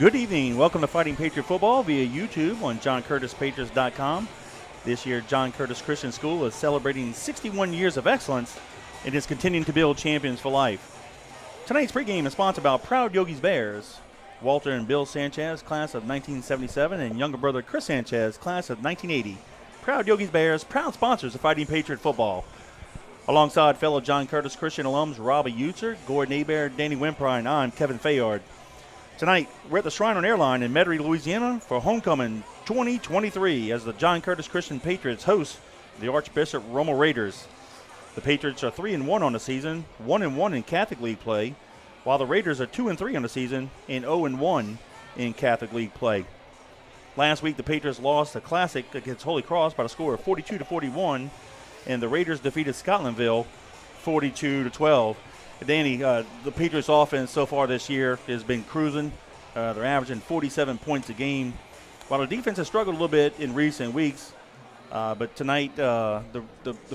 Good evening. Welcome to Fighting Patriot Football via YouTube on JohnCurtisPatriots.com. This year, John Curtis Christian School is celebrating 61 years of excellence and is continuing to build champions for life. Tonight's pregame is sponsored by Proud Yogi's Bears. Walter and Bill Sanchez, class of 1977, and younger brother Chris Sanchez, class of 1980. Proud Yogi's Bears, proud sponsors of Fighting Patriot Football. Alongside fellow John Curtis Christian alums Robbie Eutzer, Gordon Hebert, Danny Wimprine, I'm Kevin Fayard. Tonight, we're at the Shrine on Airline in Metairie, Louisiana for Homecoming 2023 as the John Curtis Christian Patriots host the Archbishop Rummel Raiders. The Patriots are 3-1 on the season, 1-1 in Catholic League play, while the Raiders are 2-3 on the season and 0-1 in Catholic League play. Last week, the Patriots lost the Classic against Holy Cross by a score of 42-41, and the Raiders defeated Scotlandville 42-12. Danny, the Patriots offense so far this year has been cruising. They're averaging 47 points a game, while the defense has struggled a little bit in recent weeks. But tonight, the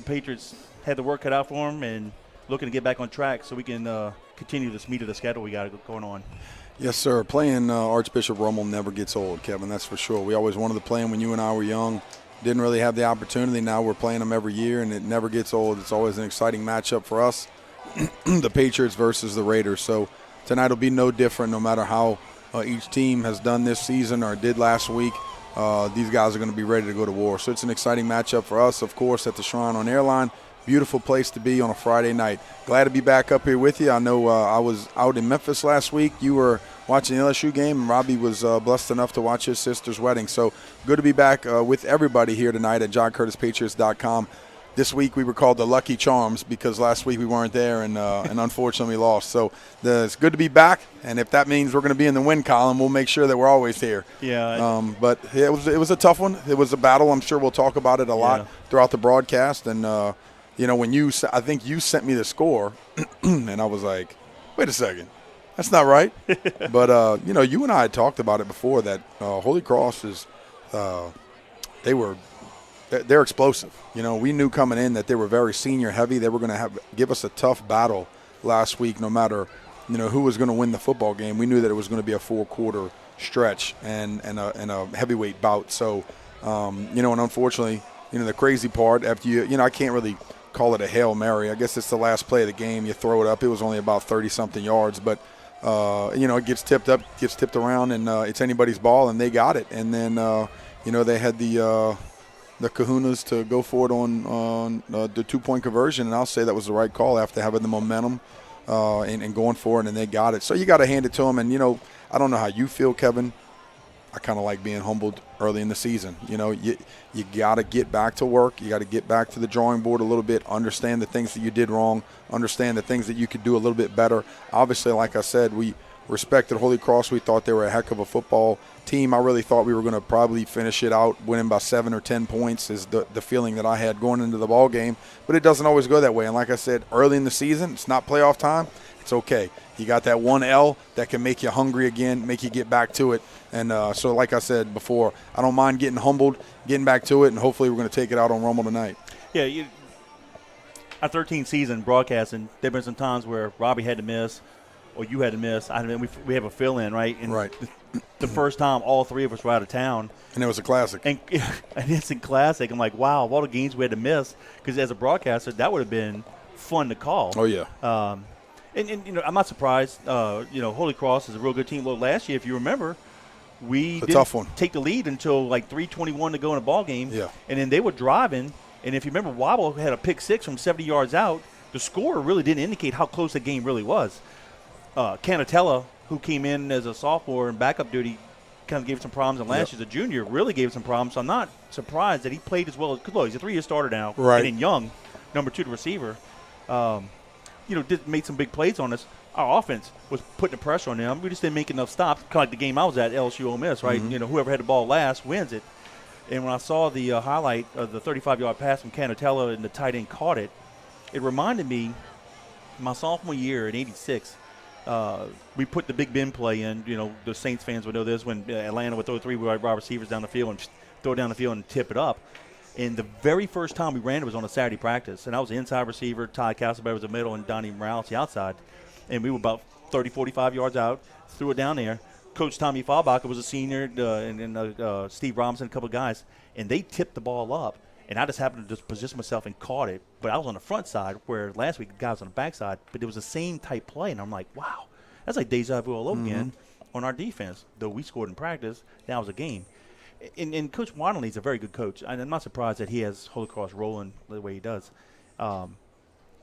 Patriots had the work cut out for them and looking to get back on track so we can continue this meat of the schedule we got going on. Yes, sir. Playing Archbishop Rummel never gets old, Kevin, that's for sure. We always wanted to play him when you and I were young. Didn't really have the opportunity. Now we're playing them every year, and it never gets old. It's always an exciting matchup for us. The Patriots versus the Raiders. So tonight will be no different no matter how each team has done this season or did last week. These guys are going to be ready to go to war. So it's an exciting matchup for us, of course, at the Shrine on Airline. Beautiful place to be on a Friday night. Glad to be back up here with you. I know I was out in Memphis last week. You were watching the LSU game, and Robbie was blessed enough to watch his sister's wedding. So good to be back with everybody here tonight at JohnCurtisPatriots.com. This week we were called the Lucky Charms because last week we weren't there and unfortunately lost. So it's good to be back, and if that means we're going to be in the win column, we'll make sure that we're always here. Yeah. But it was a tough one. It was a battle. I'm sure we'll talk about it a lot throughout the broadcast. And when I think you sent me the score, and I was like, wait a second, that's not right. But you and I had talked about it before that Holy Cross is they're explosive. We knew coming in that they were very senior heavy. They were going to give us a tough battle last week no matter, who was going to win the football game. We knew that it was going to be a 4-quarter stretch and a heavyweight bout. So, and unfortunately, the crazy part after I can't really call it a Hail Mary. I guess it's the last play of the game. You throw it up. It was only about 30-something yards, but, it gets tipped around, and it's anybody's ball, and they got it. And then, they had the kahunas to go for it on the 2-point conversion, and I'll say that was the right call after having the momentum and going for it, and they got it. So you got to hand it to them, and, I don't know how you feel, Kevin. I kind of like being humbled early in the season. You got to get back to work. You got to get back to the drawing board a little bit, understand the things that you did wrong, understand the things that you could do a little bit better. Obviously, like I said, we respected Holy Cross. We thought they were a heck of a football team. I really thought we were going to probably finish it out winning by 7 or 10 points is the feeling that I had going into the ball game. But it doesn't always go that way. And like I said, early in the season, it's not playoff time. It's okay. You got that one L that can make you hungry again, make you get back to it. And so like I said before, I don't mind getting humbled, getting back to it, and hopefully we're going to take it out on Rummel tonight. Yeah, our 13th season broadcasting, there have been some times where Robbie had to miss or you had to miss. We have a fill-in, right? And right. The first time all three of us were out of town. And it was a classic. And it's a classic. I'm like, wow, of all the games we had to miss, because as a broadcaster, that would have been fun to call. Oh, yeah. And I'm not surprised. Holy Cross is a real good team. Well, last year, if you remember, we didn't take the lead until like 3:21 to go in a ball game. Yeah. And then they were driving. And if you remember, Wobble had a pick six from 70 yards out. The score really didn't indicate how close the game really was. Canatella, who came in as a sophomore in backup duty, kind of gave some problems. And last year, as a junior, really gave some problems. So I'm not surprised that he played as well. Look, he's a 3-year starter now. Right. And then Young, number 2 receiver. Made some big plays on us. Our offense was putting the pressure on them. We just didn't make enough stops. Kind of like the game I was at, LSU Ole Miss, right? Mm-hmm. Whoever had the ball last wins it. And when I saw the highlight of the 35-yard pass from Canatella and the tight end caught it, it reminded me my sophomore year in '86. We put the Big Ben play in. The Saints fans would know this, when Atlanta would throw 3 wide receivers down the field and throw it down the field and tip it up. And the very first time we ran it was on a Saturday practice. And I was the inside receiver, Ty Castleberry was the middle, and Donnie Morales the outside. And we were about 30, 45 yards out, threw it down there. Coach Tommy Fallbacher was a senior, and Steve Robinson, a couple of guys, and they tipped the ball up. And I just happened to just position myself and caught it. But I was on the front side, where last week the guy was on the back side. But it was the same type play. And I'm like, wow, that's like deja vu all over again on our defense. Though we scored in practice, now it's a game. And Coach Wadley's a very good coach. I'm not surprised that he has Holy Cross rolling the way he does. But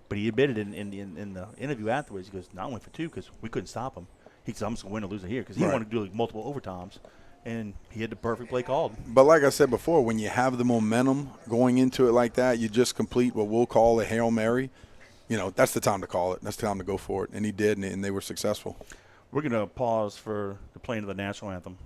he admitted in the interview afterwards, he goes, "No, I went for 2 because we couldn't stop him." He said, "I'm just going to win or lose it here," because he wanted to do like multiple overtimes. And he had the perfect play called. But like I said before, when you have the momentum going into it like that, you just complete what we'll call a Hail Mary. That's the time to call it. That's the time to go for it. And he did, and they were successful. We're going to pause for the playing of the national anthem.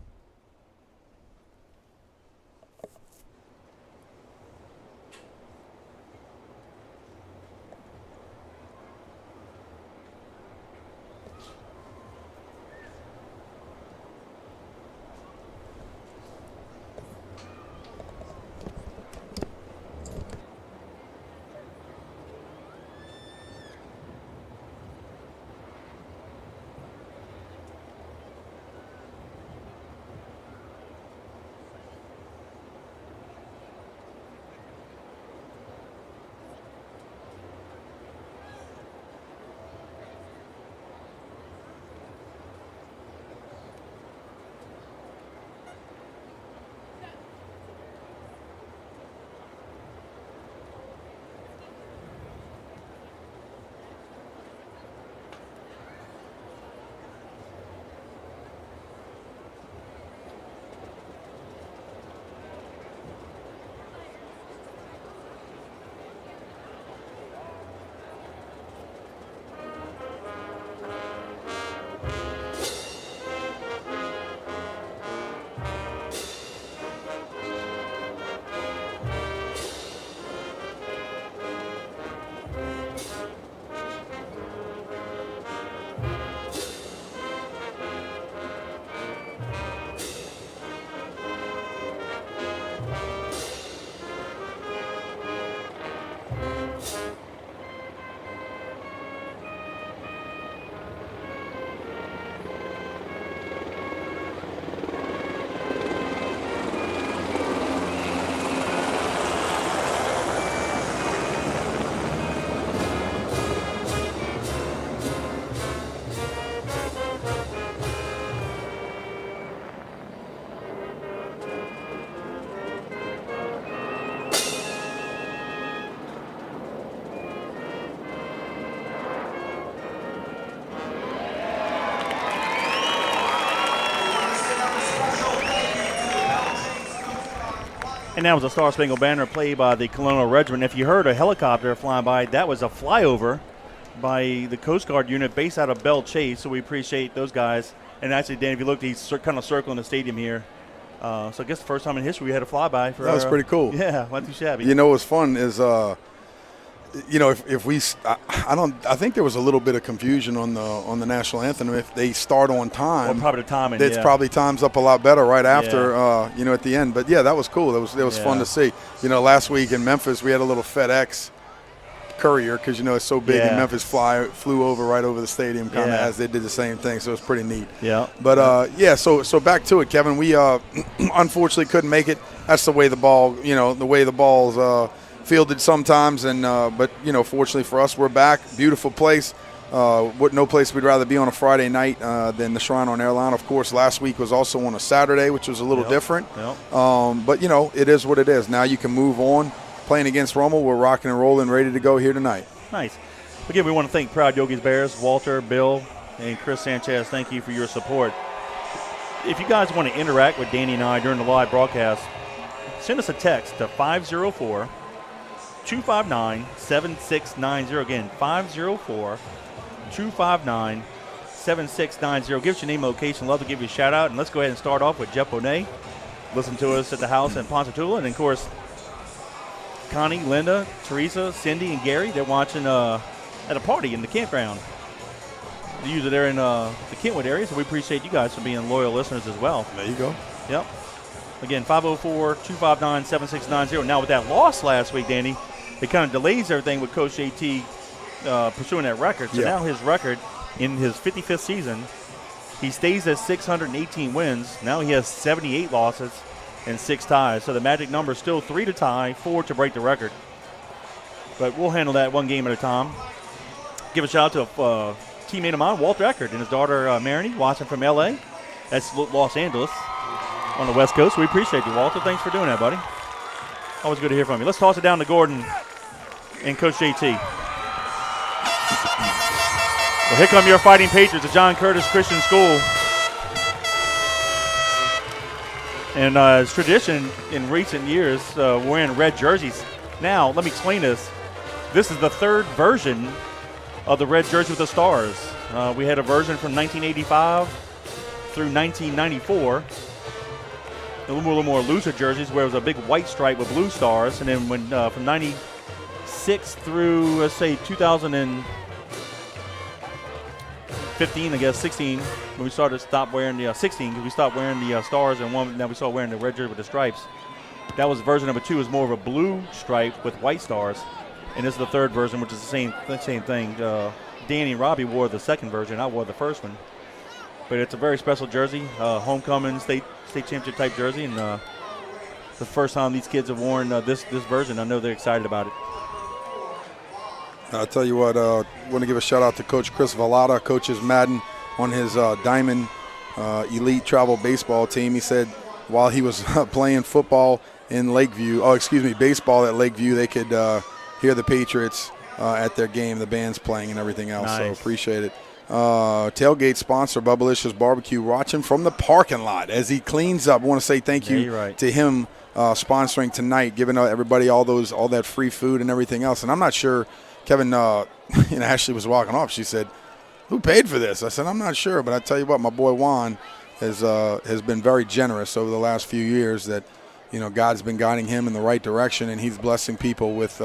And that was a Star Spangled Banner played by the Colonial Regiment. If you heard a helicopter flying by, that was a flyover by the Coast Guard unit based out of Belle Chase, so we appreciate those guys. And actually, Dan, if you look, he's kind of circling the stadium here. So I guess the first time in history we had a flyby. That was pretty cool. Yeah, not too shabby. What's fun is, I think there was a little bit of confusion on the national anthem. If they start on time, well, probably the timing. It's probably times up a lot better right after, at the end. But yeah, that was cool. It was fun to see. Last week in Memphis we had a little FedEx courier because it's so big in Memphis flew over right over the stadium kind of as they did the same thing. So it was pretty neat. Yeah. But so back to it, Kevin. We unfortunately couldn't make it. That's the way the ball's fielded sometimes, and but fortunately for us, we're back. Beautiful place. No place we'd rather be on a Friday night than the Shrine on Airline. Of course, last week was also on a Saturday, which was a little different. Yep. But it is what it is. Now you can move on. Playing against Rummel, we're rocking and rolling, ready to go here tonight. Nice. Again, we want to thank Proud Yogi's Bears, Walter, Bill, and Chris Sanchez. Thank you for your support. If you guys want to interact with Danny and I during the live broadcast, send us a text to 504-259-7690. Again, 504-259-7690. Give us your name and location. Love to give you a shout out. And let's go ahead and start off with Jeff Bonet. Listen to us at the house in Ponchatoula. And, of course, Connie, Linda, Teresa, Cindy, and Gary, they're watching at a party in the campground. Usually they're in the Kentwood area, so we appreciate you guys for being loyal listeners as well. There you go. Yep. Again, 504-259-7690. Now, with that loss last week, Danny, it kind of delays everything with Coach JT pursuing that record. So now his record in his 55th season He stays at 618 wins. Now he has 78 losses and 6 ties. So the magic number is still 3 to tie, 4 to break the record. But we'll handle that one game at a time. Give a shout out to a teammate of mine, Walter Eckert, and his daughter, Marini, watching from L.A. That's Los Angeles on the West Coast. We appreciate you, Walter. Thanks for doing that, buddy. Always good to hear from you. Let's toss it down to Gordon and Coach JT. Well, here come your Fighting Patriots at John Curtis Christian School. And it's tradition in recent years wearing red jerseys. Now, let me explain this. This is the third version of the red jersey with the stars. We had a version from 1985 through 1994. A little more looser jerseys where it was a big white stripe with blue stars. And then when from 96 through, let's say, 2015, I guess, 16, when we started to stop wearing the 16, because we stopped wearing the stars, and now we started wearing the red jersey with the stripes. That was version number 2, is more of a blue stripe with white stars. And this is the third version, which is the same thing. Danny and Robbie wore the second version. I wore the first one. But it's a very special jersey, homecoming state championship type jersey, and the first time these kids have worn this version, I know they're excited about it. I'll tell you what, I want to give a shout out to Coach Chris Vallada, coaches Madden on his Diamond Elite Travel Baseball team. He said while he was playing football in Lakeview, baseball at Lakeview, they could hear the Patriots at their game, the band's playing and everything else. Nice. So appreciate it. Tailgate sponsor, Bubblicious Barbecue, watching from the parking lot as he cleans up. I want to say thank you to him sponsoring tonight, giving everybody all that free food and everything else. And I'm not sure, Kevin, Ashley was walking off. She said, "Who paid for this?" I said, "I'm not sure, but I tell you what, my boy Juan has been very generous over the last few years. That God's been guiding him in the right direction, and he's blessing people with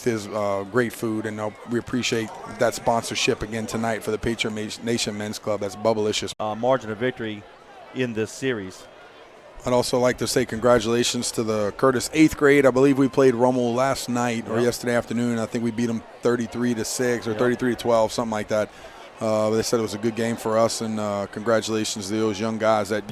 his great food, and we appreciate that sponsorship again tonight for the Patriot Nation Men's Club. That's Bubblicious. Margin of victory in this series. I'd also like to say congratulations to the Curtis 8th grade. I believe we played Rummel last night or yesterday afternoon. I think we beat them 33-6 or 33-12, something like that. They said it was a good game for us, and congratulations to those young guys that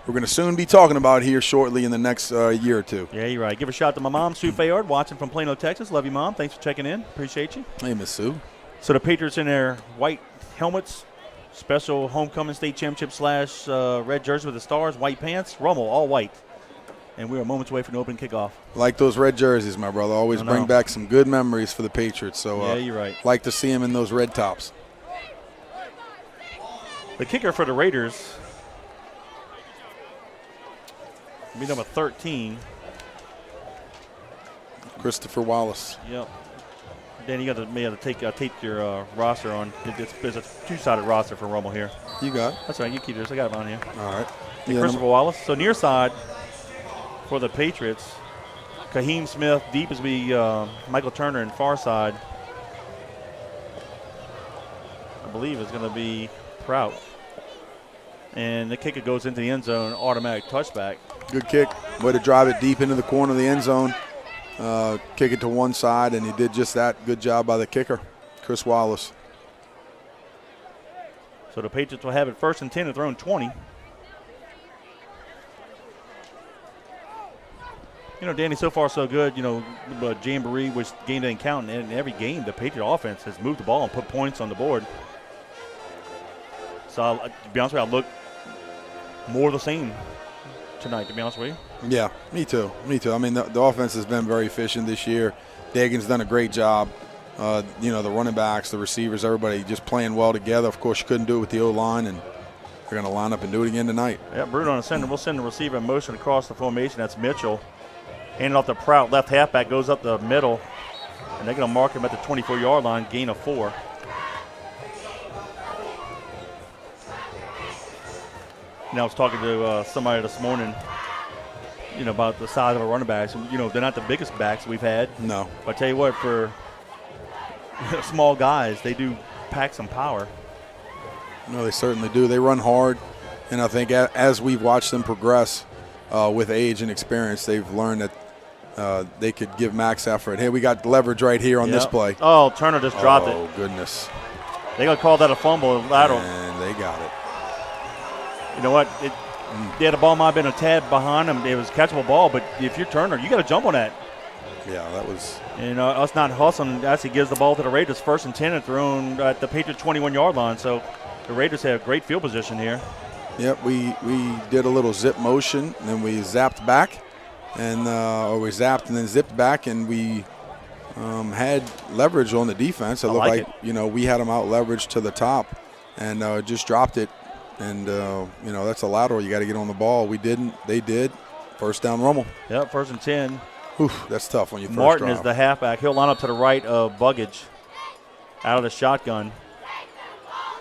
we're going to soon be talking about here shortly in the next year or two. Yeah, you're right. Give a shout out to my mom, Sue Fayard, watching from Plano, Texas. Love you, Mom. Thanks for checking in. Appreciate you. Hey, Miss Sue. So the Patriots in their white helmets, special homecoming state championship / red jersey with the stars, white pants, Rummel, all white. And we are moments away from the opening kickoff. Like those red jerseys, my brother. Always bring back some good memories for the Patriots. So yeah, you're right. Like to see him in those red tops. The kicker for the Raiders will be number 13. Christopher Wallace. Yep. Danny, you got to tape your roster on. It's a two-sided roster for Rummel here. You got it. That's right. You keep this. I got it on here. All right. Yeah, Christopher Wallace. So near side for the Patriots, Kaheem Smith. Deep as we Michael Turner, and far side, I believe, is going to be Prout. And the kicker goes into the end zone, automatic touchback. Good kick. Way to drive it deep into the corner of the end zone. Kick it to one side, and he did just that. Good job by the kicker, Chris Wallace. So the Patriots will have it 1st and 10 at their own 20. Danny, so far so good. Jamboree, which game didn't count, and in every game the Patriot offense has moved the ball and put points on the board. So, to be honest with you, I look more the same tonight, to be honest with you. Yeah, me too. I mean, the offense has been very efficient this year. Dagan's done a great job. The running backs, the receivers, everybody just playing well together. Of course, you couldn't do it with the O-line, and they're going to line up and do it again tonight. Yeah, Bruno on the center. We'll send the receiver in motion across the formation. That's Mitchell. Handing off to Prout. Left halfback goes up the middle, and they're going to mark him at the 24-yard line, gain of 4. I was talking to somebody this morning, about the size of our running backs. They're not the biggest backs we've had. No. But I tell you what, for small guys, they do pack some power. No, they certainly do. They run hard, and I think as we've watched them progress with age and experience, they've learned that they could give max effort. Hey, we got leverage right here on this play. Oh, Turner just dropped it. Oh, goodness. They're going to call that a fumble lateral. And they got it. You know what? The ball might have been a tad behind him. It was a catchable ball, but if you're Turner, you got to jump on that. Yeah, that was. Us not hustling actually gives the ball to the Raiders 1st and 10 and thrown at the Patriots 21-yard line. So the Raiders have great field position here. Yep, we did a little zip motion, and then we zapped back, and or we zapped and then zipped back, and we had leverage on the defense. It looked like we had them out leveraged to the top, and just dropped it. And that's a lateral. You got to get on the ball. We didn't. They did. First down, Rummel. Yep, 1st and 10. Oof, that's tough when you first Martin drive. is the halfback. He'll line up to the right of Buggage out of the shotgun.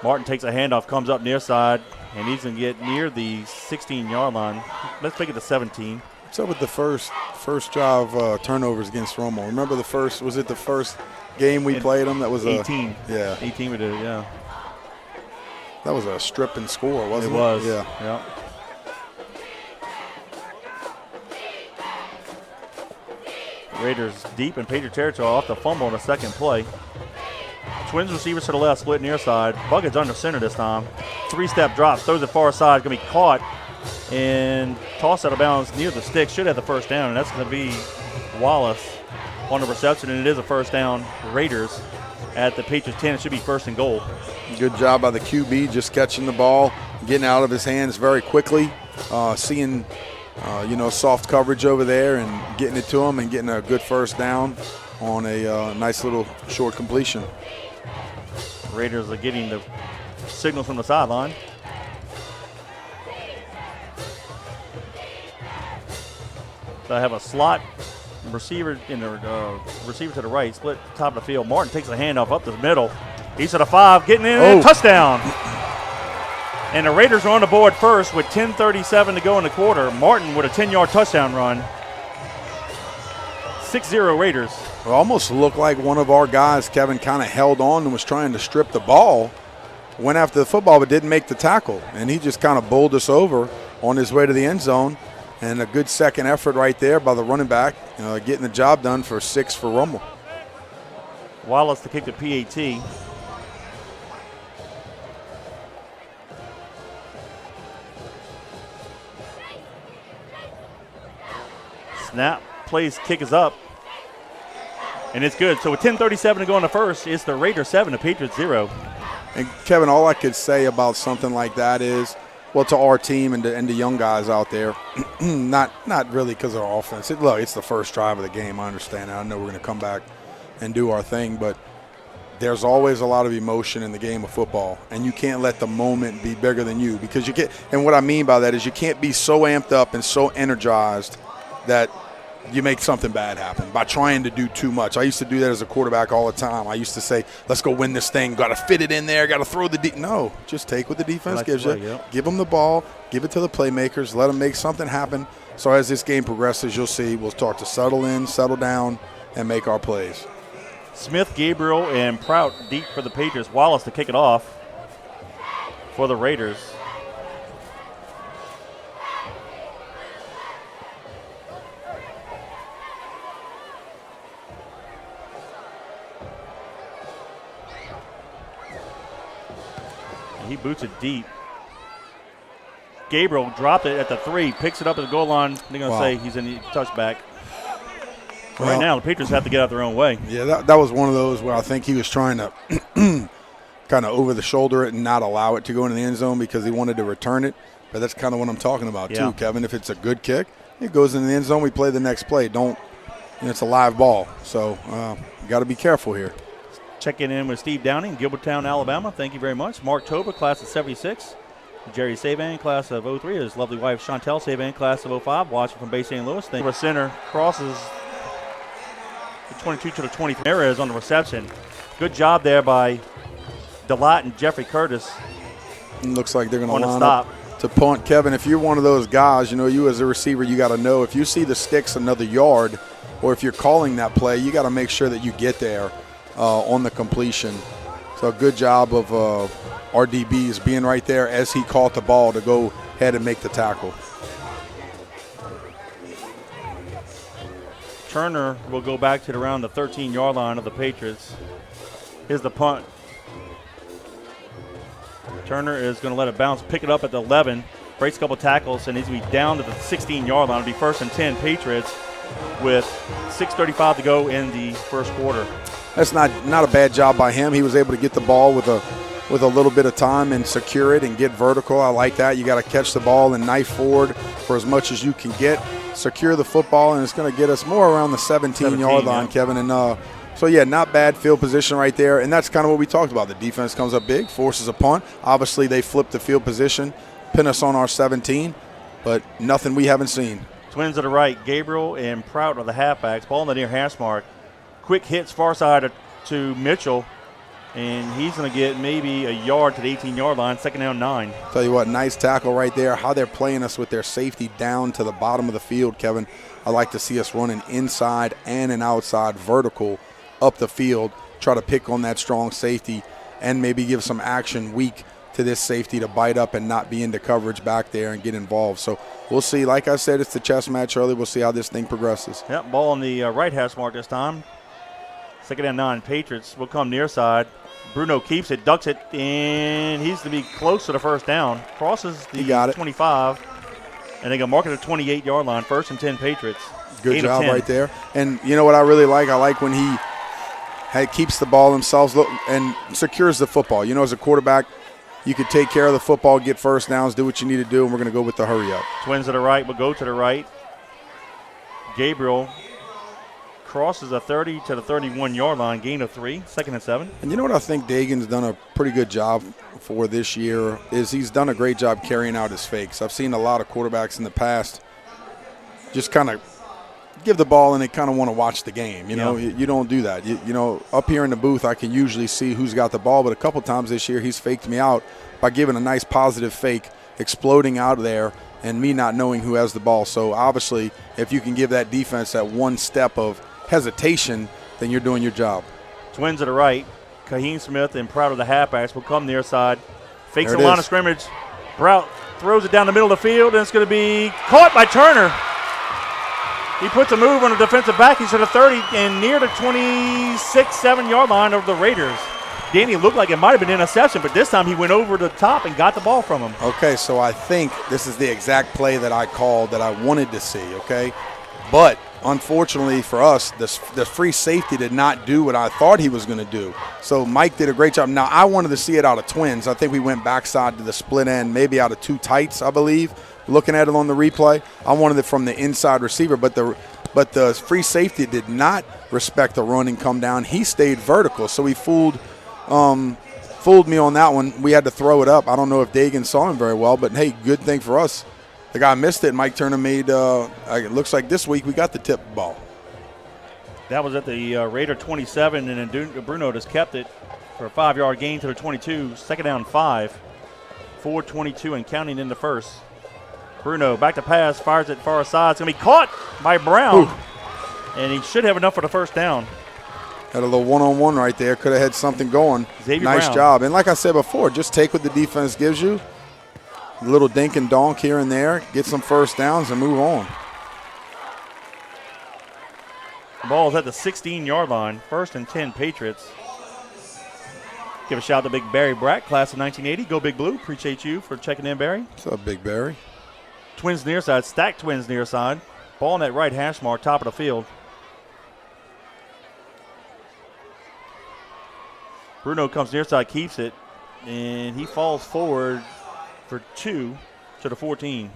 Martin takes a handoff, comes up near side, and he's going to get near the 16-yard line. Let's make it the 17. What's up with the first drive turnovers against Rummel? Remember the first game we played them? That was 18. 18 we did, yeah. That was a strip and score, wasn't it? It was. Yeah. Raiders deep in Patriot territory off the fumble on the second play. Twins receivers to the left, split near side. Bucket's under center this time. 3-step drop, throws it far side, going to be caught and tossed out of bounds near the stick. Should have the first down, and that's going to be Wallace on the reception, and it is a first down. Raiders at the Patriots 10. It should be 1st and goal. Good job by the QB, just catching the ball, getting out of his hands very quickly, seeing soft coverage over there and getting it to him and getting a good first down on a nice little short completion. Raiders are getting the signals from the sideline. So I have a slot receiver in the receiver to the right, split top of the field. Martin takes a handoff up the middle. He's to the 5, getting in, touchdown. And the Raiders are on the board first with 10:37 to go in the quarter. Martin with a 10-yard touchdown run. 6-0 Raiders. It almost looked like one of our guys, Kevin, kind of held on and was trying to strip the ball, went after the football but didn't make the tackle. And he just kind of bowled us over on his way to the end zone. And a good second effort right there by the running back, getting the job done for 6 for Rummel. Wallace to kick the PAT. Snap, plays, kick is up. And it's good. So with 10:37 to go in the first, it's the Raiders 7, the Patriots 0. And Kevin, all I could say about something like that is, well, to our team and the young guys out there, not really because of our offense. Look, it's the first drive of the game. I understand that. I know we're going to come back and do our thing, but there's always a lot of emotion in the game of football, and you can't let the moment be bigger than you because you can't. And what I mean by that is you can't be so amped up and so energized that you make something bad happen by trying to do too much. I used to do that as a quarterback all the time. I used to say, let's go win this thing. Got to fit it in there. Got to throw the No, just take what the defense gives you. Yep. Give them the ball. Give it to the playmakers. Let them make something happen. So as this game progresses, you'll see we'll start to settle in, settle down, and make our plays. Smith, Gabriel, and Prout deep for the Patriots. Wallace to kick it off for the Raiders. He boots it deep. Gabriel dropped it at the 3, picks it up at the goal line. They're going to say he's in the touchback. So right now, the Patriots have to get out their own way. Yeah, that was one of those where I think he was trying to kind of over the shoulder it and not allow it to go into the end zone because he wanted to return it. But that's kind of what I'm talking about too, Kevin. If it's a good kick, it goes in the end zone. We play the next play. It's a live ball. So you got to be careful here. Checking in with Steve Downing, Gilbertown, Alabama. Thank you very much. Mark Toba, class of 76. Jerry Saban, class of 03. His lovely wife, Chantel Saban, class of 05. Watching from Bay St. Louis. Thank you. Center crosses the 22 to the 23. Perez on the reception. Good job there by DeLotte and Jeffrey Curtis. It looks like they're going to line up to punt. Kevin, if you're one of those guys, you as a receiver, you got to know if you see the sticks another yard or if you're calling that play, you got to make sure that you get there on the completion. So good job of our DBs being right there as he caught the ball to go ahead and make the tackle. Turner will go back to around the 13-yard line of the Patriots. Here's the punt. Turner is going to let it bounce, pick it up at the 11. breaks a couple tackles, and he's going to be down to the 16-yard line. It'll be 1st and 10 Patriots with 6:35 to go in the first quarter. That's not a bad job by him. He was able to get the ball with a little bit of time and secure it and get vertical. I like that. You got to catch the ball and knife forward for as much as you can get. Secure the football, and it's going to get us more around the 17-yard line, yeah. Kevin. And so, yeah, not bad field position right there. And that's kind of what we talked about. The defense comes up big, forces a punt. Obviously, they flip the field position, pin us on our 17, but nothing we haven't seen. Twins to the right, Gabriel and Prout are the halfbacks. Ball in the near hash mark. Quick hits far side to Mitchell, and he's going to get maybe a yard to the 18-yard line, 2nd down 9. Tell you what, nice tackle right there. How they're playing us with their safety down to the bottom of the field, Kevin. I like to see us running inside and an outside vertical up the field, try to pick on that strong safety and maybe give some action weak to this safety to bite up and not be into coverage back there and get involved. So we'll see. Like I said, it's the chess match early. We'll see how this thing progresses. Yep, ball on the right hash mark this time. 2nd down 9. Patriots will come near side. Bruno keeps it, ducks it, and he's to be close to the 1st down. Crosses the 25, and they go mark it at the 28-yard line. 1st and 10 Patriots. Good job right there. And you know what I really like? I like when he keeps the ball himself and secures the football. You know, as a quarterback, you could take care of the football, get 1st downs, do what you need to do, and we're going to go with the hurry up. Twins to the right will go to the right. Gabriel crosses the 30 to the 31-yard line, gain of 3, 2nd and 7. And you know what I think Dagan's done a pretty good job for this year is he's done a great job carrying out his fakes. I've seen a lot of quarterbacks in the past just kind of give the ball and they kind of want to watch the game. You know, you don't do that. You know, up here in the booth, I can usually see who's got the ball, but a couple times this year he's faked me out by giving a nice positive fake, exploding out of there, and me not knowing who has the ball. So obviously, if you can give that defense that one step of hesitation, then you're doing your job. Twins to the right. Kaheen Smith and Prout of the halfbacks will come near side. Fakes the line of scrimmage. Prout throws it down the middle of the field, and it's going to be caught by Turner. He puts a move on the defensive back. He's at the 30 and near the 26-7-yard line of the Raiders. Danny looked like it might have been an interception, but this time he went over the top and got the ball from him. Okay, so I think this is the exact play that I called that I wanted to see, okay? But unfortunately for us, the free safety did not do what I thought he was going to do. So Mike did a great job. Now, I wanted to see it out of Twins. I think we went backside to the split end, maybe out of 2 tights, I believe. Looking at it on the replay, I wanted it from the inside receiver, but the free safety did not respect the run and come down. He stayed vertical, so he fooled me on that one. We had to throw it up. I don't know if Dagan saw him very well, but hey, good thing for us. The guy missed it. Mike Turner made it looks like this week we got the tip ball. That was at the Raider 27, and then Bruno just kept it for a 5-yard gain to the 22. 2nd down 5. 4:22 and counting in the first. Bruno back to pass, fires it far side. It's going to be caught by Brown. Ooh. And he should have enough for the 1st down. Had a little one-on-one right there. Could have had something going. Xavier nice Brown. Job. And like I said before, just take what the defense gives you. A little dink and donk here and there. Get some 1st downs and move on. The ball is at the 16-yard line. 1st and 10 Patriots. Give a shout out to Big Barry Brack, class of 1980. Go Big Blue. Appreciate you for checking in, Barry. What's up, Big Barry? Twins near side, stacked Twins near side. Ball on that right hash mark, top of the field. Bruno comes near side, keeps it, and he falls forward for 2 to the 14.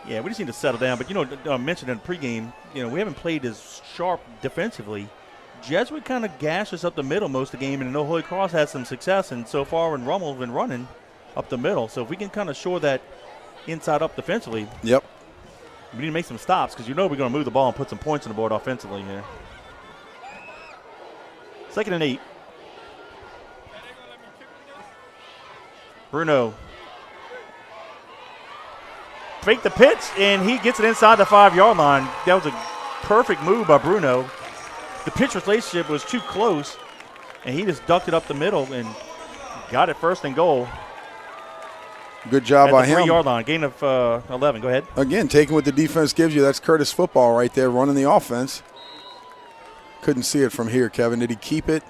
Yeah, we just need to settle down. But, you know, I mentioned in pregame, you know, we haven't played as sharp defensively. Jesuit kind of gashed us up the middle most of the game, and I know Holy Cross had some success, and so far when Rummel's been running up the middle. So if we can kind of shore that inside up defensively, yep, we need to make some stops because you know we're going to move the ball and put some points on the board offensively here. 2nd and 8. Bruno. Fake the pitch, and he gets it inside the 5-yard line. That was a perfect move by Bruno. The pitch relationship was too close, and he just ducked it up the middle and got it 1st and goal. Good job by him. 3-yard line, gain of 11. Go ahead. Again, taking what the defense gives you. That's Curtis football right there, running the offense. Couldn't see it from here, Kevin. Did he keep it?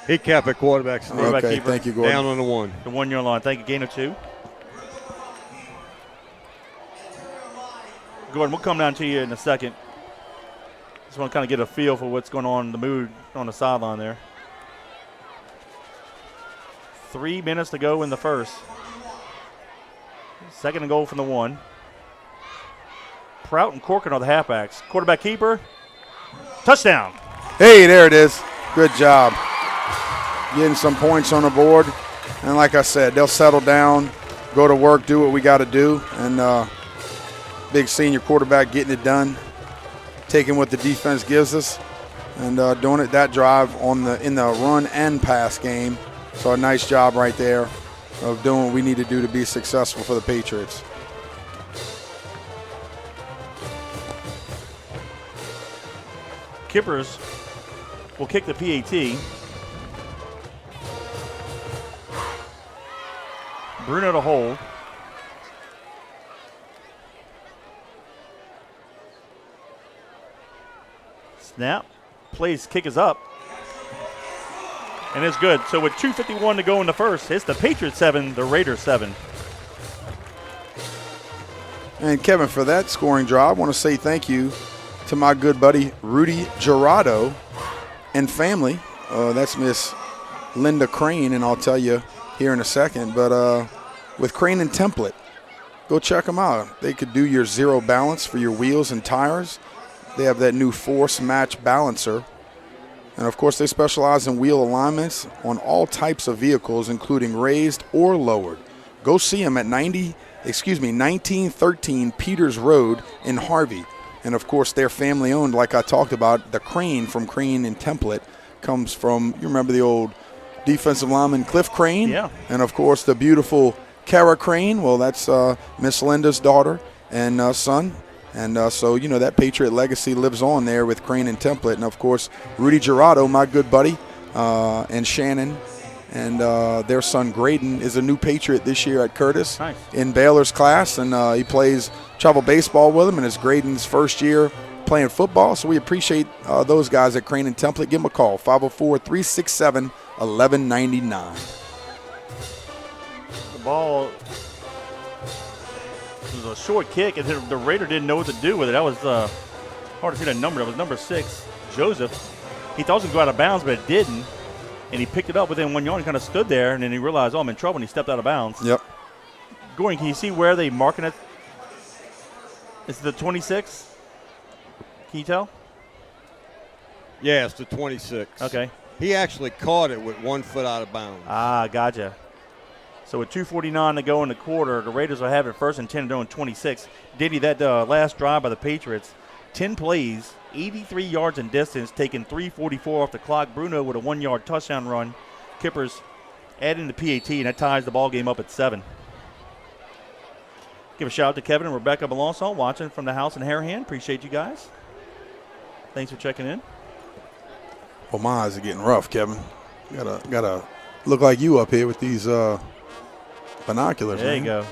He kept it quarterback sneak. Okay, thank you, Gordon. Down on the 1. The 1 yard line. Thank you. Gain of 2. Gordon, we'll come down to you in a second. Just want to kind of get a feel for what's going on, the mood on the sideline there. 3 minutes to go in the first. Second and goal from the 1. Prout and Corcoran are the halfbacks. Quarterback keeper. Touchdown. Hey, there it is. Good job. Getting some points on the board. And like I said, they'll settle down, go to work, do what we got to do. And big senior quarterback getting it done, taking what the defense gives us, and doing it that drive in the run and pass game. So a nice job right there of doing what we need to do to be successful for the Patriots. Kippers will kick the PAT. Bruno to hold. Snap. Plays kick is up. And it's good. So with 2:51 to go in the first, it's the Patriots 7, the Raiders 7. And Kevin, for that scoring drive, I want to say thank you to my good buddy Rudy Gerardo and family. That's Miss Linda Crane, and I'll tell you here in a second. But with Crane and Template, go check them out. They could do your zero balance for your wheels and tires. They have that new Force Match Balancer. And, of course, they specialize in wheel alignments on all types of vehicles, including raised or lowered. Go see them at 1913 Peters Road in Harvey. And, of course, they're family-owned, like I talked about. The Crane from Crane and Template comes from, you remember the old defensive lineman Cliff Crane? Yeah. And, of course, the beautiful Kara Crane. Well, that's Miss Linda's daughter and son. And so, you know, that Patriot legacy lives on there with Crane and Template. And, of course, Rudy Gerardo, my good buddy, and Shannon, and their son Graydon is a new Patriot this year at Curtis. Nice. In Baylor's class. And he plays travel baseball with him, and it's Graydon's first year playing football. So we appreciate those guys at Crane and Template. Give them a call, 504-367-1199. the ball was a short kick, and the Raider didn't know what to do with it. That was hard to see that number. That was number 6, Joseph. He thought it was going to go out of bounds, but it didn't. And he picked it up within 1 yard and kind of stood there, and then he realized, oh, I'm in trouble, and he stepped out of bounds. Yep. Gordon, can you see where they marking it? It's the 26? Can you tell? Yeah, it's the 26. Okay. He actually caught it with 1 foot out of bounds. Ah, gotcha. So with 2:49 to go in the quarter, the Raiders will have it first and 10 doing 26. Diddy, that last drive by the Patriots, 10 plays, 83 yards in distance, taking 3:44 off the clock. Bruno with a 1 yard touchdown run. Kippers adding the PAT, and that ties the ball game up at 7. Give a shout out to Kevin and Rebecca Belançon watching from the house in Harahan. Appreciate you guys. Thanks for checking in. Well, my eyes are getting rough, Kevin. Gotta look like you up here with these binoculars. There man. you go.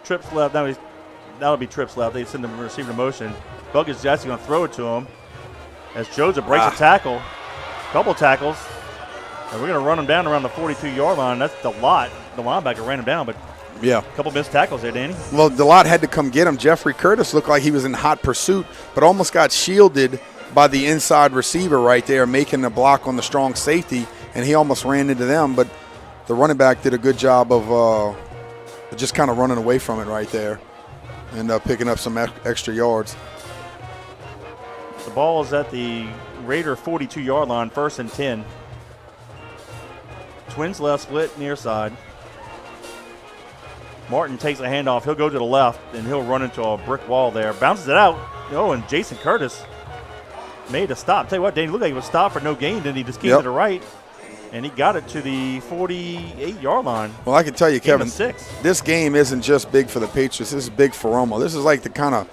Trips left. That'll be trips left. They send the receiver in motion. Buckets actually going to throw it to him as Joseph breaks a tackle. Couple tackles. And we're going to run him down around the 42-yard line. That's the lot. The linebacker ran him down, but Yeah. a couple missed tackles there, Danny. Well, Delott had to come get him. Jeffrey Curtis looked like he was in hot pursuit, but almost got shielded by the inside receiver right there, making the block on the strong safety, and he almost ran into them. But the running back did a good job of just kind of running away from it right there and picking up some extra yards. The ball is at the Raider 42-yard line, first and 10. Twins left split near side. Martin takes a handoff. He'll go to the left, and he'll run into a brick wall there. Bounces it out. Oh, and Jason Curtis made a stop. Tell you what, Danny, looked like he was stopped for no gain. Then he just came to the right, and he got it to the 48-yard line. Well, I can tell you, Kevin, 6. this game isn't just big for the Patriots. This is big for Rummel. This is like the kind of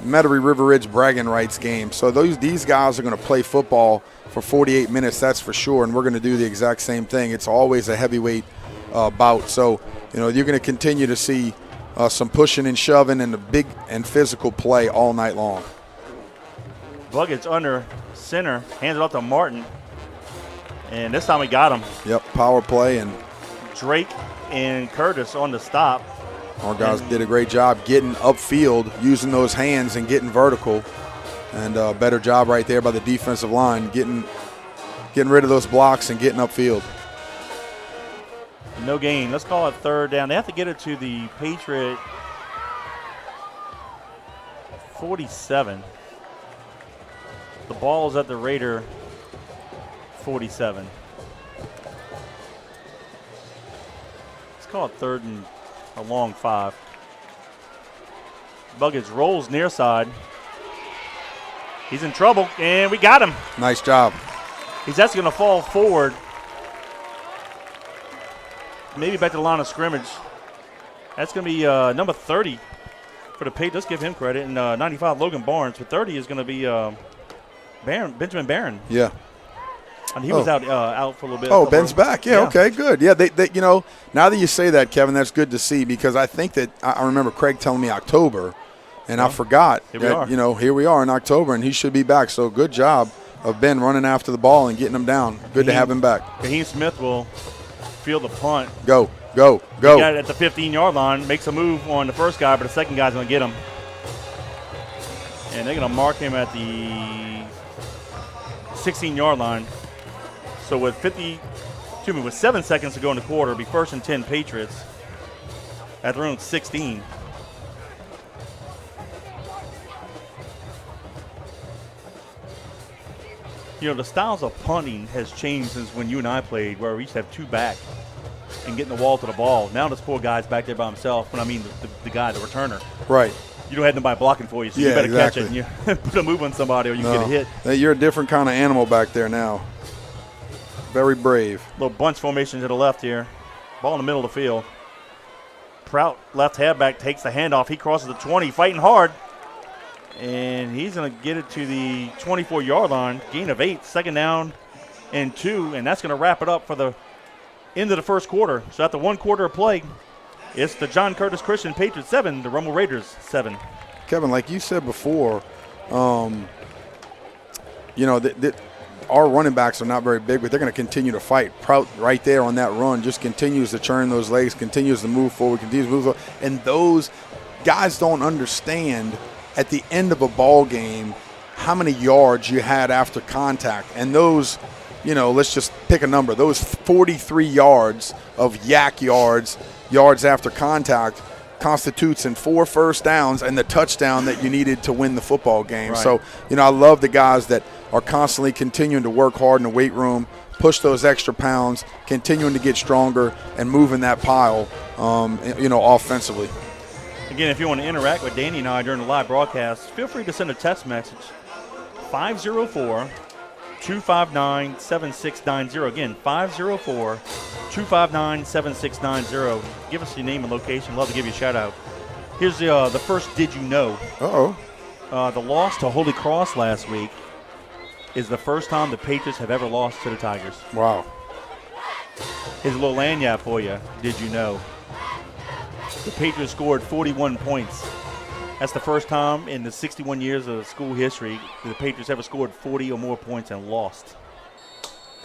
Metairie River Ridge bragging rights game. So these guys are going to play football for 48 minutes, that's for sure, and we're going to do the exact same thing. It's always a heavyweight bout. So, you know, you're going to continue to see some pushing and shoving and the big and physical play all night long. Buckets under center, hands it off to Martin. And this time we got him. Yep, power play, and Drake and Curtis on the stop. our guys did a great job getting upfield, using those hands and getting vertical. And a better job right there by the defensive line, getting rid of those blocks and getting upfield. No gain. Let's call it third down. They have to get it to the Patriot 47. The ball is at the Raider 47. Let's call it third and a long 5. Buggets rolls near side. He's in trouble, and we got him. Nice job. He's actually going to fall forward. Maybe back to the line of scrimmage. That's going to be number 30 for the Patriots. Let's give him credit. And 95, Logan Barnes. For 30 is going to be Benjamin Barron. Yeah. And he was out for a little bit. Oh, Ben's back. Yeah, okay, good. Yeah, they now that you say that, Kevin, that's good to see, because I think that I remember Craig telling me October, and I forgot that, here we are in October, and he should be back. So good job of Ben running after the ball and getting him down. Good to have him back. Raheem Smith will field the punt. Go. He got it at the 15-yard line, makes a move on the first guy, but the second guy's going to get him. And they're going to mark him at the 16-yard line. So with 7 seconds to go in the quarter, it'll be 1st and 10 Patriots at their own 16. The styles of punting has changed since when you and I played, where we used to have 2 back and getting the wall to the ball. Now this poor guy's back there by himself. When I mean the guy, the returner. Right. You don't have nobody blocking for you, so you better catch it and you put a move on somebody, or you get a hit. You're a different kind of animal back there now. Very brave. Little bunch formation to the left here. Ball in the middle of the field. Prout, left halfback, takes the handoff. He crosses the 20, fighting hard. And he's going to get it to the 24-yard line. Gain of 8, 2nd down and 2. And that's going to wrap it up for the end of the first quarter. So after 1 quarter of play, it's the John Curtis Christian Patriots 7, the Rummel Raiders 7. Kevin, like you said before, our running backs are not very big, but they're going to continue to fight. Prout right there on that run just continues to churn those legs, continues to move forward, continues to move forward. And those guys don't understand at the end of a ball game how many yards you had after contact. And those, let's just pick a number. Those 43 yards of yak yards after contact constitutes in 4 first downs and the touchdown that you needed to win the football game. Right. So, I love the guys that are constantly continuing to work hard in the weight room, push those extra pounds, continuing to get stronger and moving that pile, offensively. Again, if you want to interact with Danny and I during the live broadcast, feel free to send a text message, 504-259-7690. Again, 504-259-7690. Give us your name and location. Love to give you a shout-out. Here's the first Did You Know. Uh-oh. The loss to Holy Cross last week is the first time the Patriots have ever lost to the Tigers. Wow. Here's a little lanyard for you. Did you know? The Patriots scored 41 points. That's the first time in the 61 years of school history that the Patriots ever scored 40 or more points and lost.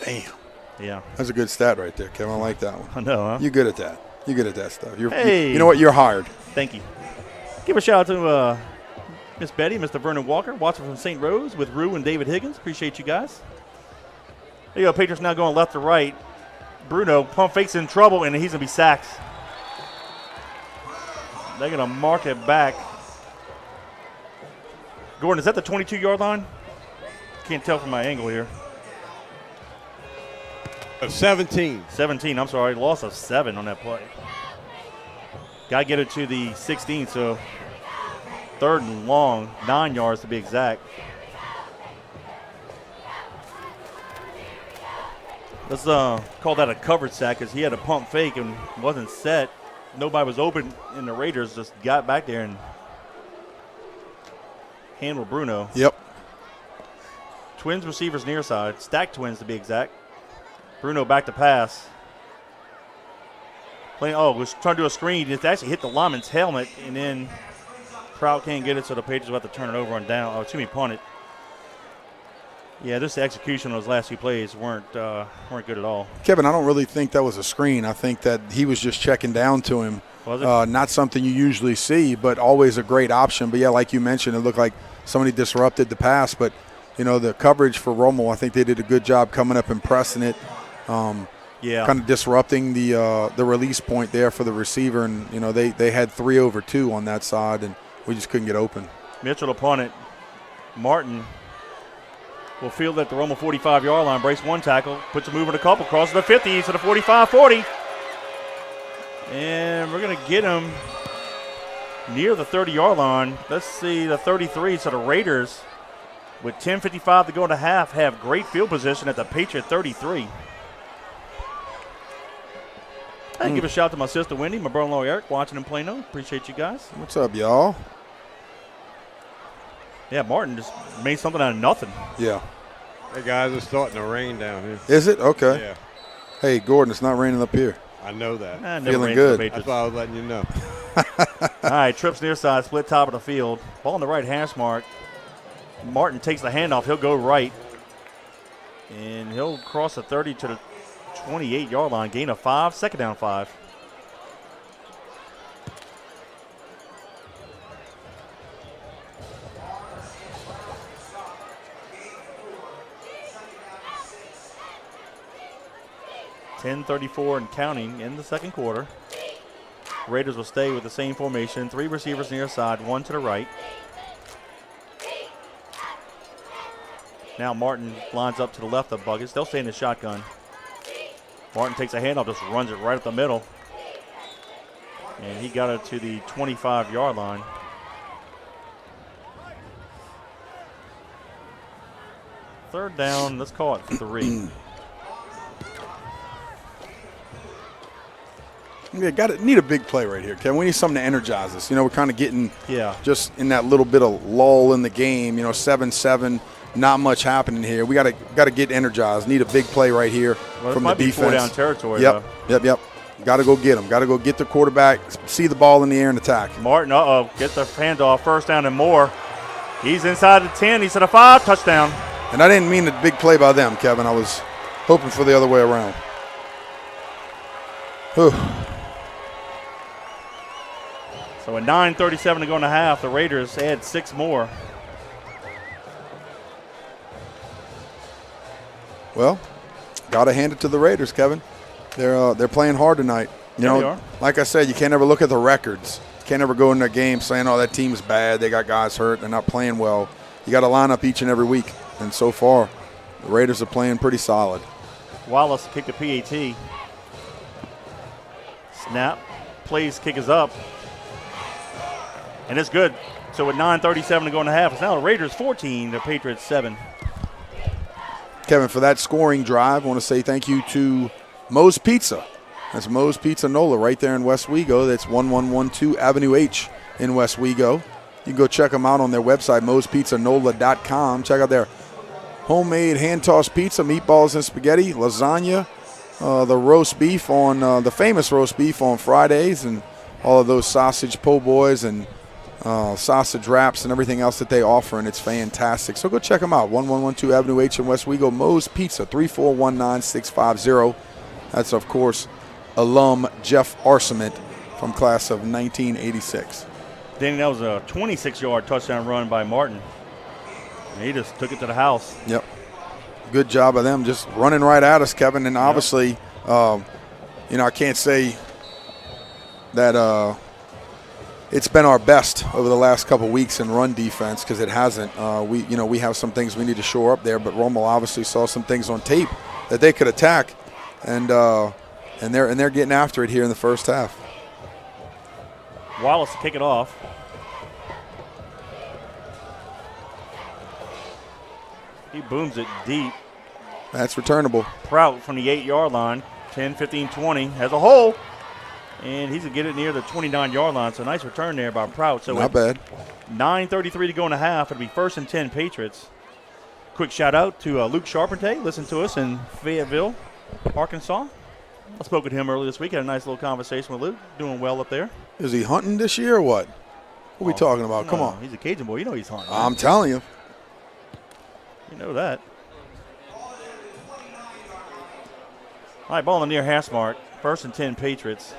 Damn. Yeah. That's a good stat right there, Kevin. I like that one. I know, huh? You're good at that. You're good at that stuff. You know what? You're hired. Thank you. Give a shout out to Miss Betty, Mr. Vernon Walker, watching from St. Rose with Rue and David Higgins. Appreciate you guys. There you go. Patriots now going left to right. Bruno, pump fakes in trouble, and he's going to be sacked. They're going to mark it back. Gordon, is that the 22-yard line? Can't tell from my angle here. 17. 17, I'm sorry. Loss of 7 on that play. Got to get it to the 16, so 3rd and long, 9 yards to be exact. Let's call that a covered sack because he had a pump fake and wasn't set. Nobody was open, and the Raiders just got back there and handled Bruno. Yep. Twins receivers near side. Stacked twins to be exact. Bruno back to pass. Was trying to do a screen. It actually hit the lineman's helmet, and then Prout can't get it, so the Patriots will have to turn it over on down. Punt it. Yeah, this execution on those last few plays weren't good at all. Kevin, I don't really think that was a screen. I think that he was just checking down to him. Was it? Not something you usually see, but always a great option. But, yeah, like you mentioned, it looked like somebody disrupted the pass. But, the coverage for Rummel, I think they did a good job coming up and pressing it. Kind of disrupting the release point there for the receiver. And, they had 3 over 2 on that side, and we just couldn't get open. Mitchell upon it. Martin will field at the Rummel 45-yard line, breaks one tackle, puts a move in a couple, crosses the 50 to the 45-40. And we're going to get him near the 30-yard line. Let's see, the 33. So the Raiders, with 10:55 to go in the half, have great field position at the Patriot 33. I give a shout out to my sister Wendy, my brother-in-law Eric, watching in Plano. Appreciate you guys. What's up, y'all? Yeah, Martin just made something out of nothing. Yeah. Hey, guys, it's starting to rain down here. Is it? Okay. Yeah, Hey, Gordon, it's not raining up here. I know that. Never Feeling rains good. for the Patriots. That's why I was letting you know. All right, trips near side, split top of the field. Ball on the right hash mark. Martin takes the handoff. He'll go right. And he'll cross the 30 to the 28-yard line. Gain of 5, second down 5. .10:34 and counting in the second quarter. Raiders will stay with the same formation. 3 receivers near side, 1 to the right. Now Martin lines up to the left of Buggets. They'll stay in the shotgun. Martin takes a handoff, just runs it right up the middle. And he got it to the 25-yard line. Third down, let's call it 3. Yeah, need a big play right here, Kevin. We need something to energize us. We're kind of getting just in that little bit of lull in the game. 7-7, not much happening here. We got to get energized. Need a big play right here from the defense. 4-down territory. Yep. Got to go get them. Got to go get the quarterback, see the ball in the air and attack. Martin, get the handoff, first down and more. He's inside the 10. He's at a 5, touchdown. And I didn't mean a big play by them, Kevin. I was hoping for the other way around. Whew. So at 9:37 to go in the half, the Raiders add 6 more. Well, got to hand it to the Raiders, Kevin. They're playing hard tonight. They are. Like I said, you can't ever look at the records. You can't ever go in their game saying, "Oh, that team's bad. They got guys hurt. They're not playing well." You got to line up each and every week. And so far, the Raiders are playing pretty solid. Wallace kicked the PAT. Snap. Plays kick is up. And it's good. So with 9:37 to go in the half, it's now the Raiders 14, the Patriots 7. Kevin, for that scoring drive, I want to say thank you to Moe's Pizza. That's Moe's Pizza Nola right there in West Wego. That's 1112 Avenue H in West Wego. You can go check them out on their website, moespizzanola.com. Check out their homemade hand-tossed pizza, meatballs and spaghetti, lasagna, the roast beef on the famous roast beef on Fridays, and all of those sausage po' boys and sausage wraps and everything else that they offer, and it's fantastic. So go check them out, 1112 Avenue H in West Wego. Moe's Pizza, 3419650. That's, of course, alum Jeff Arcement from class of 1986. Danny, that was a 26-yard touchdown run by Martin. And he just took it to the house. Yep. Good job of them just running right at us, Kevin. And obviously, I can't say that it's been our best over the last couple of weeks in run defense, because it hasn't. We have some things we need to shore up there, but Rummel obviously saw some things on tape that they could attack, and they're getting after it here in the first half. Wallace to kick it off. He booms it deep. That's returnable. Prout from the 8-yard line, 10, 15, 20, has a hole. And he's going to get it near the 29-yard line. So nice return there by Prout. So not bad. 9:33 to go in the half. It'll be 1st and 10 Patriots. Quick shout out to Luke Charpentier. Listen to us in Fayetteville, Arkansas. I spoke with him earlier this week. Had a nice little conversation with Luke. Doing well up there. Is he hunting this year or what? What are we talking about? Come on. He's a Cajun boy. You know he's hunting. I'm telling you. You know that. All right, ball in the near hash mark. 1st and 10 Patriots.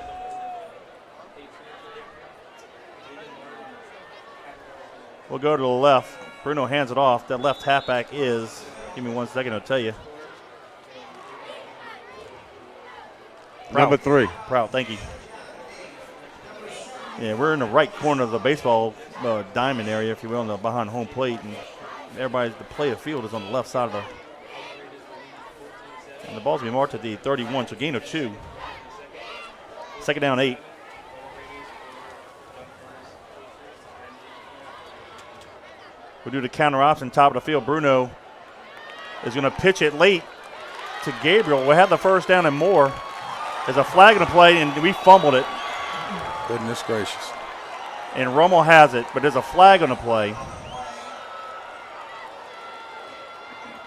We'll go to the left. Bruno hands it off. That left halfback is, give me 1 second, I'll tell you. Number 3. Proud, thank you. Yeah, we're in the right corner of the baseball diamond area, if you will, on the behind home plate, and everybody's the play of field is on the left side of the. And the ball's gonna be marked at the 31, so gain of 2. 2nd down, 8. We'll do the counter option, top of the field. Bruno is going to pitch it late to Gabriel. We'll have the 1st down and more. There's a flag in the play, and we fumbled it. Goodness gracious. And Rummel has it, but there's a flag on the play.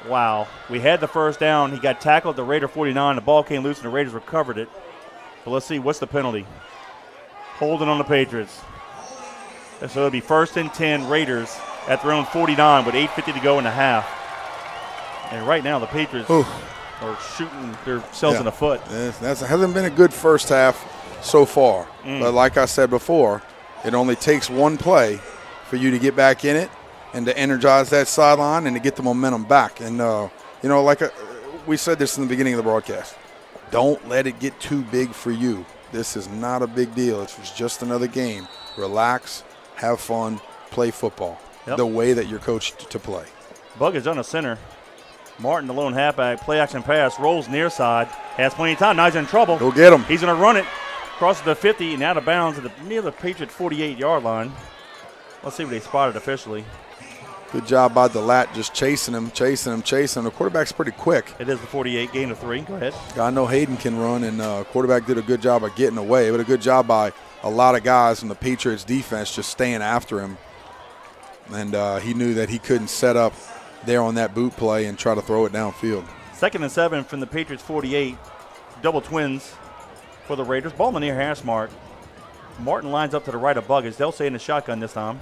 Wow. We had the 1st down. He got tackled at the Raider 49. The ball came loose, and the Raiders recovered it. But let's see, what's the penalty? Holding on the Patriots. And so it'll be 1st and 10 Raiders at their own 49 with 8:50 to go in the half. And right now the Patriots are shooting themselves in the foot. That hasn't been a good first half so far. But like I said before, it only takes one play for you to get back in it and to energize that sideline and to get the momentum back. And, like we said this in the beginning of the broadcast, don't let it get too big for you. This is not a big deal. It's just another game. Relax, have fun, play football the way that you're coached to play. Buggins on the center. Martin, the lone halfback, play action pass, rolls near side, has plenty of time. Now he's in trouble. Go get him. He's going to run it, crosses the 50 and out of bounds near the Patriot 48-yard line. Let's see what they spotted officially. Good job by DeLatte, just chasing him. The quarterback's pretty quick. It is the 48, gain of 3. Go ahead. I know Hayden can run, and quarterback did a good job of getting away, but a good job by a lot of guys from the Patriots defense just staying after him. And he knew that he couldn't set up there on that boot play and try to throw it downfield. 2nd and 7 from the Patriots 48. Double twins for the Raiders. Ball in the near hash mark. Martin lines up to the right of Buggins. They'll stay in the shotgun this time.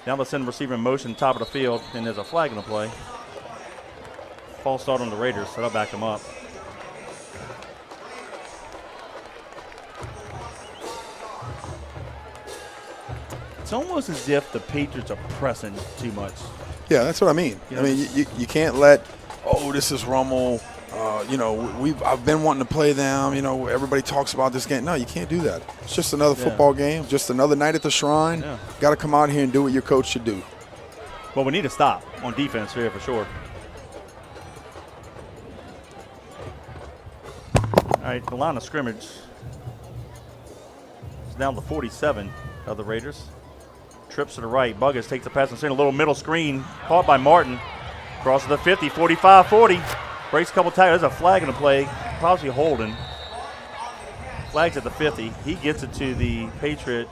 Now they'll send the receiver in motion, top of the field, and there's a flag in the play. False start on the Raiders, so they'll back them up. It's almost as if the Patriots are pressing too much. Yeah, that's what I mean. You know, I mean, you can't let, this is Rummel. I've been wanting to play them. Everybody talks about this game. No, you can't do that. It's just another football game, just another night at the Shrine. Yeah. Got to come out here and do what your coach should do. Well, we need to stop on defense here for sure. All right, the line of scrimmage is down to 47 of the Raiders. Trips to the right. Buggins takes the pass and sends a little middle screen. Caught by Martin. Crosses the 50, 45, 40. Breaks a couple tackles. There's a flag in the play. Probably holding. Flags at the 50. He gets it to the Patriot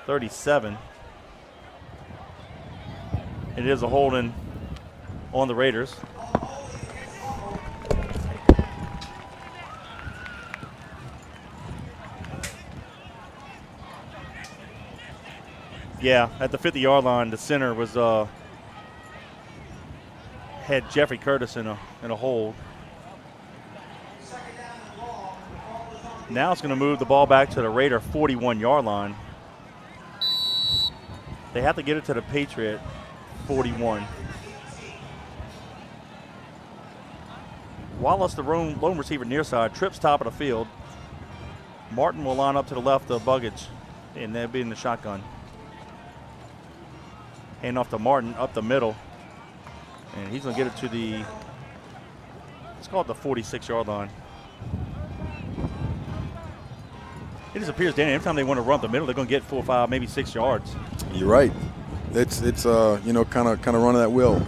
37. It is a holding on the Raiders. Yeah, at the 50-yard line, the center was had Jeffrey Curtis in a hold. Now it's going to move the ball back to the Raider 41-yard line. They have to get it to the Patriot 41. Wallace, the lone receiver near side, trips top of the field. Martin will line up to the left of Buggins, and they'll be in the shotgun. Hand off to Martin up the middle. And he's going to get it to the, let's call it the 46-yard line. It just appears, Danny, every time they want to run up the middle, they're going to get 4, 5, maybe 6 yards. You're right. It's kind of running that wheel.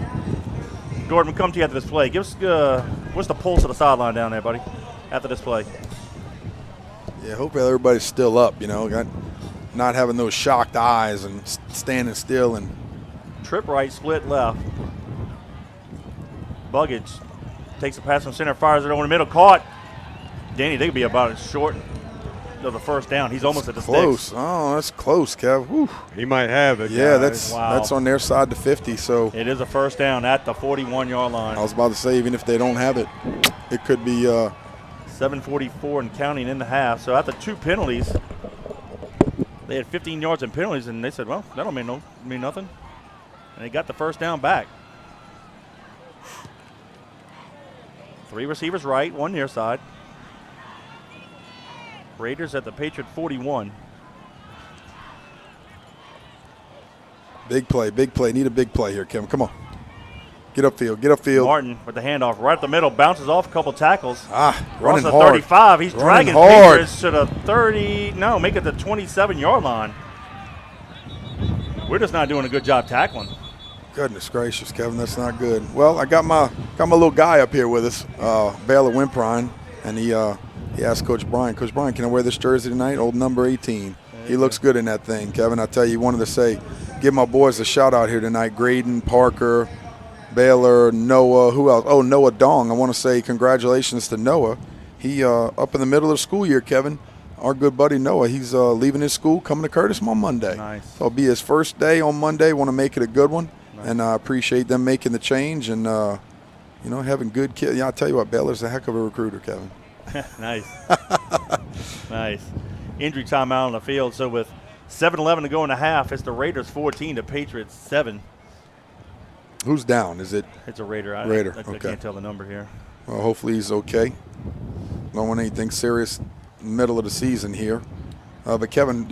Gordon, we'll come to you after this play. Give us what's the pulse of the sideline down there, buddy, after this play? Yeah, hopefully everybody's still up, not having those shocked eyes and standing still. And trip right, split left. Buggins takes the pass from center, fires it over the middle, caught. Danny, they could be about as short of the first down. He's almost at the close. sticks. Oh, that's close, Kev. Whew. He might have it. Yeah, guys. that's on their side to 50. So it is a first down at the 41-yard line. I was about to say, even if they don't have it, it could be 7:44 and counting in the half. So after 2 penalties, they had 15 yards in penalties, and they said, well, that don't mean nothing. And they got the first down back. 3 receivers right, 1 near side. Raiders at the Patriot 41. Big play. Need a big play here, Kevin. Come on. Get upfield. Martin with the handoff right at the middle, bounces off a couple tackles. Running the hard. 35. He's dragging hard. Patriots to the 30. No, make it the 27-yard line. We're just not doing a good job tackling. Goodness gracious, Kevin, that's not good. Well, I got my little guy up here with us, Baylor Wimprine, and he asked Coach Brian, Coach Brian, can I wear this jersey tonight? Old number 18. He looks good in that thing, Kevin. I tell you, he wanted to say, give my boys a shout out here tonight. Graydon, Parker, Baylor, Noah, who else? Oh, Noah Dong. I want to say congratulations to Noah. He up in the middle of the school year, Kevin. Our good buddy Noah, he's leaving his school, coming to Curtis on Monday. Nice. So it'll be his first day on Monday. Want to make it a good one. Nice. And I appreciate them making the change and, having good kids. Yeah, I'll tell you what, Baylor's a heck of a recruiter, Kevin. Nice. Nice. Injury timeout on the field. So with 7:11 to go in the half, it's the Raiders 14, the Patriots 7. Who's down? Is it? It's a Raider. I Okay. can't tell the number here. Well, hopefully he's okay. Don't want anything serious in the middle of the season here. But Kevin,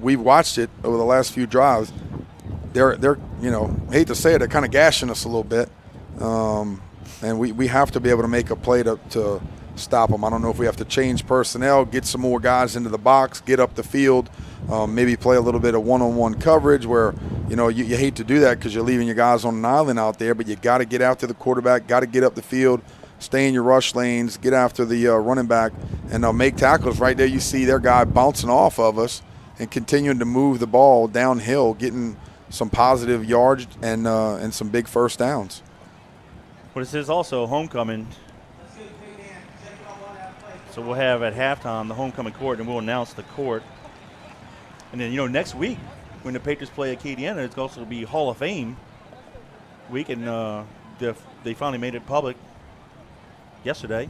we've watched it over the last few drives. They're hate to say it, they're kind of gashing us a little bit, and we have to be able to make a play to stop them. I don't know if we have to change personnel, get some more guys into the box, get up the field, maybe play a little bit of one-on-one coverage where, you hate to do that because you're leaving your guys on an island out there, but you got to get after the quarterback, got to get up the field, stay in your rush lanes, get after the running back, and make tackles. Right there you see their guy bouncing off of us and continuing to move the ball downhill, getting some positive yards and some big first downs. But this is also homecoming. So we'll have at halftime the homecoming court, and we'll announce the court. And then, next week when the Patriots play Acadiana, it's also going to be Hall of Fame week, and they finally made it public yesterday.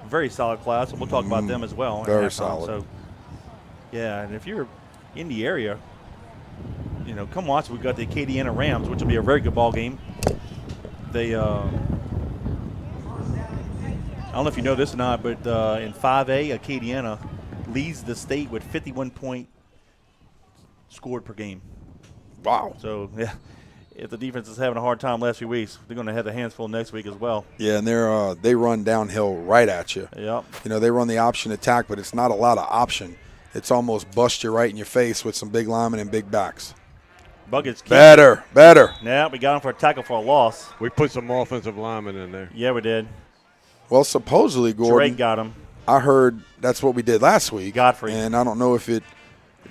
Very solid class, and we'll talk about them as well. Very solid. So, yeah, and if you're in the area, come watch. We've got the Acadiana Rams, which will be a very good ball game. They I don't know if you know this or not, but in 5A, Acadiana leads the state with 51 points scored per game. Wow. So, yeah, if the defense is having a hard time last few weeks, they're going to have their hands full next week as well. Yeah, and they run downhill right at you. Yep. They run the option attack, but it's not a lot of option. It's almost bust you right in your face with some big linemen and big backs. Buckets. Better. Yeah, we got him for a tackle for a loss. We put some offensive linemen in there. Yeah, we did. Well, supposedly, Gordon, Drake got him. I heard that's what we did last week. Godfrey. And I don't know if it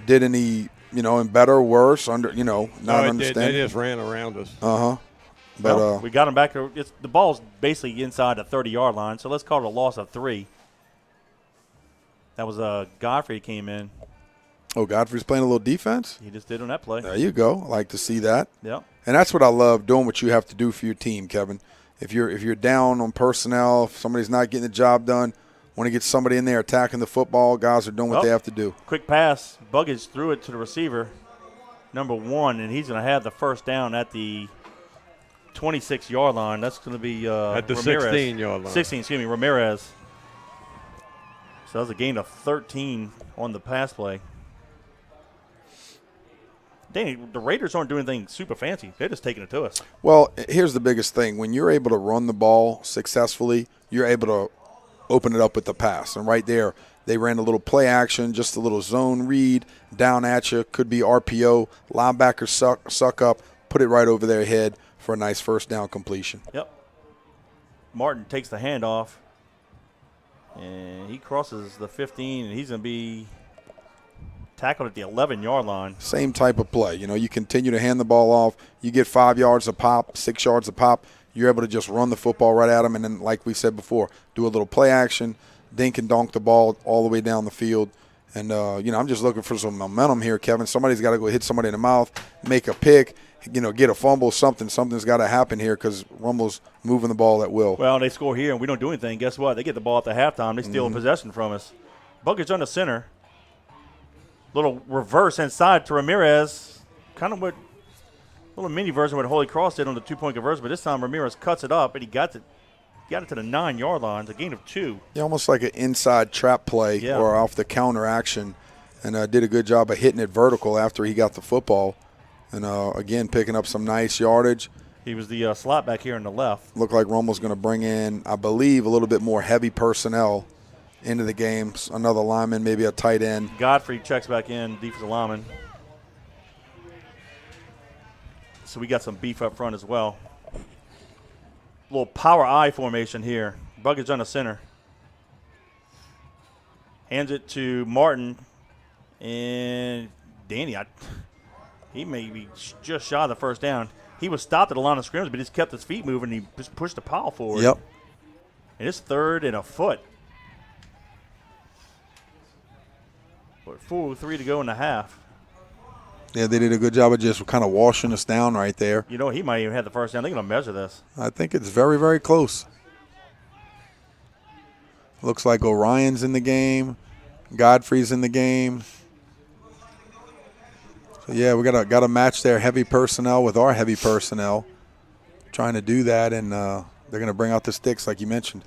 did any, in better or worse, not understanding. They just ran around us. But we got him back. The ball's basically inside the 30-yard line, so let's call it a loss of 3. That was Godfrey came in. Oh, Godfrey's playing a little defense? He just did on that play. There you go. I like to see that. Yep. And that's what I love, doing what you have to do for your team, Kevin. If you're down on personnel, if somebody's not getting the job done, want to get somebody in there attacking the football, guys are doing what they have to do. Quick pass. Buggage threw it to the receiver, number 1, and he's going to have the first down at the 26-yard line. That's going to be at the Ramirez. 16-yard line. 16, Ramirez. So that was a gain of 13 on the pass play. Dang, the Raiders aren't doing anything super fancy. They're just taking it to us. Well, here's the biggest thing. When you're able to run the ball successfully, you're able to open it up with the pass. And right there, they ran a little play action, just a little zone read, down at you. Could be RPO. Linebacker suck up, put it right over their head for a nice first down completion. Yep. Martin takes the handoff, and he crosses the 15, and he's going to be tackled at the 11-yard line. Same type of play. You continue to hand the ball off. You get 5 yards a pop, 6 yards a pop. You're able to just run the football right at them, and then, like we said before, do a little play action, dink and donk the ball all the way down the field, And, I'm just looking for some momentum here, Kevin. Somebody's got to go hit somebody in the mouth, make a pick, get a fumble, something. Something's got to happen here because Rummel's moving the ball at will. Well, they score here and we don't do anything. Guess what? They get the ball at the halftime. They steal possession from us. Buckets on the center. Little reverse inside to Ramirez. Kind of what – little mini version of what Holy Cross did on the two-point conversion, but this time Ramirez cuts it up and he got it to the 9-yard line. It's a gain of 2. Yeah, almost like an inside trap play or off the counter action, and did a good job of hitting it vertical after he got the football. And, again, picking up some nice yardage. He was the slot back here on the left. Looked like Rummel's going to bring in, I believe, a little bit more heavy personnel into the game. Another lineman, maybe a tight end. Godfrey checks back in, defensive lineman. So we got some beef up front as well. Little power I formation here. Buckets on the center. Hands it to Martin. And Danny, he may be just shy of the first down. He was stopped at the line of scrimmage, but he's kept his feet moving. He just pushed the pile forward. Yep. And it's 3rd and a foot. 4:03 to go in the half. Yeah, they did a good job of just kind of washing us down right there. You know, he might even have the first down. They're going to measure this. I think it's very, very close. Looks like Orion's in the game. Godfrey's in the game. So, yeah, we got to match their heavy personnel with our heavy personnel. Trying to do that, and they're going to bring out the sticks like you mentioned.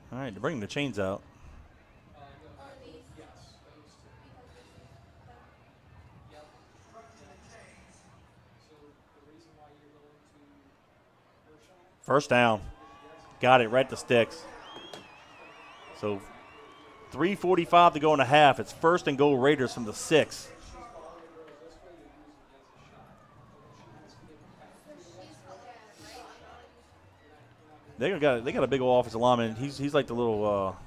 All right, they're bringing the chains out. First down. Got it right at the sticks. So 3:45 to go in the half. It's 1st and goal Raiders from the 6. They got a big old offensive lineman. He's like the little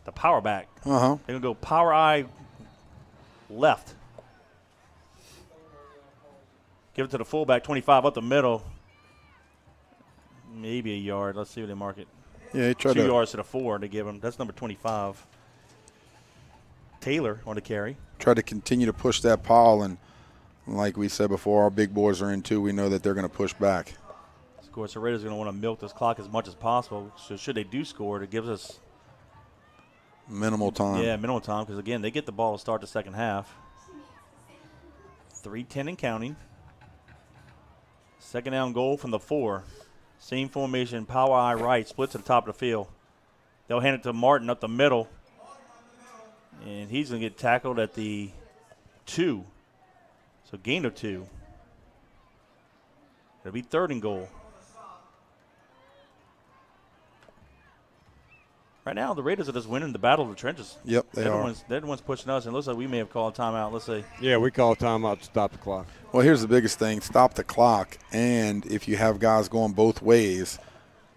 the power back. Uh-huh. They're gonna go power I left. Give it to the fullback, 25 up the middle. Maybe a yard. Let's see what they mark it. Yeah, he tried 2 yards to the 4 to give him. That's number 25. Taylor on the carry. Try to continue to push that pile, and like we said before, our big boys are in too. We know that they're going to push back. Of course, the Raiders are going to want to milk this clock as much as possible. So should they do score, it gives us minimal time. Yeah, minimal time because, again, they get the ball to start the second half. 3:10 and counting. 2nd down goal from the 4. Same formation, power I right, split to the top of the field. They'll hand it to Martin up the middle. And he's going to get tackled at the 2. So gain of 2. It'll be 3rd and goal. Right now, the Raiders are just winning the battle of the trenches. Yep, they are. They're the ones pushing us, and it looks like we may have called a timeout. Let's see. Yeah, we call a timeout to stop the clock. Well, here's the biggest thing. Stop the clock, and if you have guys going both ways,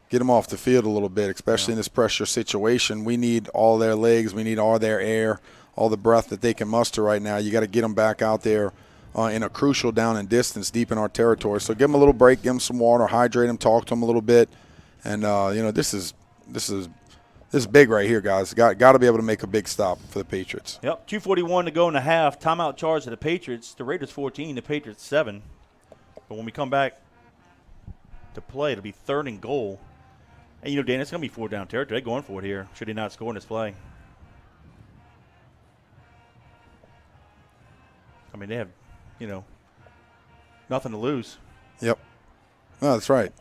get them off the field a little bit, especially in this pressure situation. We need all their legs. We need all their air, all the breath that they can muster right now. You got to get them back out there in a crucial down and distance deep in our territory. So give them a little break, give them some water, hydrate them, talk to them a little bit. And, this is big right here, guys. Got to be able to make a big stop for the Patriots. Yep, 2:41 to go in the half. Timeout charge to the Patriots. The Raiders 14, the Patriots 7. But when we come back to play, it'll be 3rd and goal. And, Dan, it's going to be 4th down territory. They're going for it here. Should he not score in this play? I mean, they have, nothing to lose. Yep. No, that's right.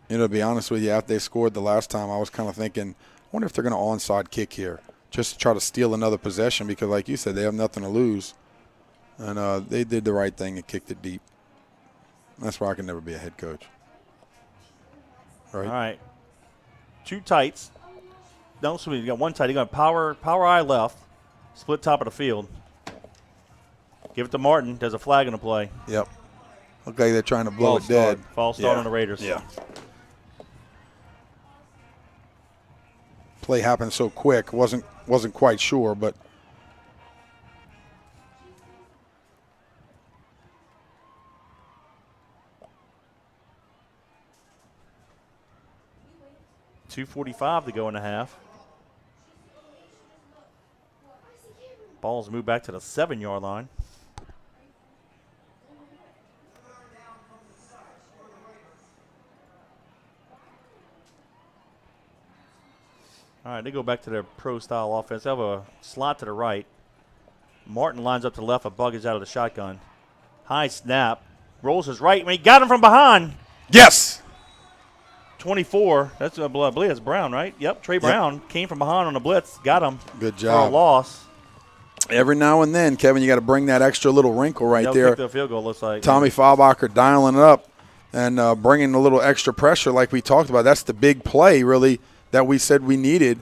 To be honest with you, after they scored the last time, I was kind of thinking, I wonder if they're going to onside kick here just to try to steal another possession because, like you said, they have nothing to lose. And they did the right thing and kicked it deep. That's why I can never be a head coach. Right? All right. 2 tights. No, so you got 1 tight. You got power I left, split top of the field. Give it to Martin. There's a flag in the play. Yep. Look like they're trying to blow it dead. False start on the Raiders. Yeah. Play happened so quick. Wasn't quite sure, but 2:45 to go in the half. Ball's moved back to the 7-yard line. All right, they go back to their pro-style offense. They have a slot to the right. Martin lines up to the left. A bug is out of the shotgun. High snap. Rolls his right. He got him from behind. Yes. 24. That's, I believe that's Brown, right? Yep, Trey Brown came from behind on the blitz. Got him. Good job. For a loss. Every now and then, Kevin, you got to bring that extra little wrinkle right They'll there. kick the field goal, looks like. Tommy Fahlbacher dialing it up and bringing a little extra pressure like we talked about. That's the big play, really, that we said we needed,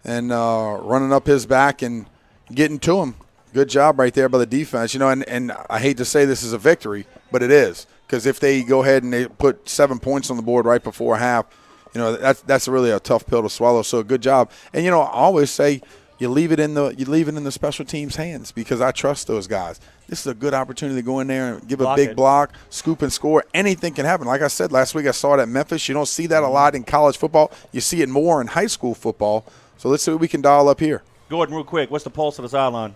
and running up his back and getting to him. Good job right there by the defense. You know, and I hate to say this is a victory, but it is, because if they go ahead and they put 7 points on the board right before half, you know, that's really a tough pill to swallow. So good job. And, you know, I always say you leave it in the special teams' hands, because I trust those guys. This is a good opportunity to go in there and give a big block, scoop and score. Anything can happen. Like I said last week, I saw it at Memphis. You don't see that a lot in college football. You see it more in high school football. So let's see what we can dial up here. Gordon, real quick, what's the pulse of the sideline?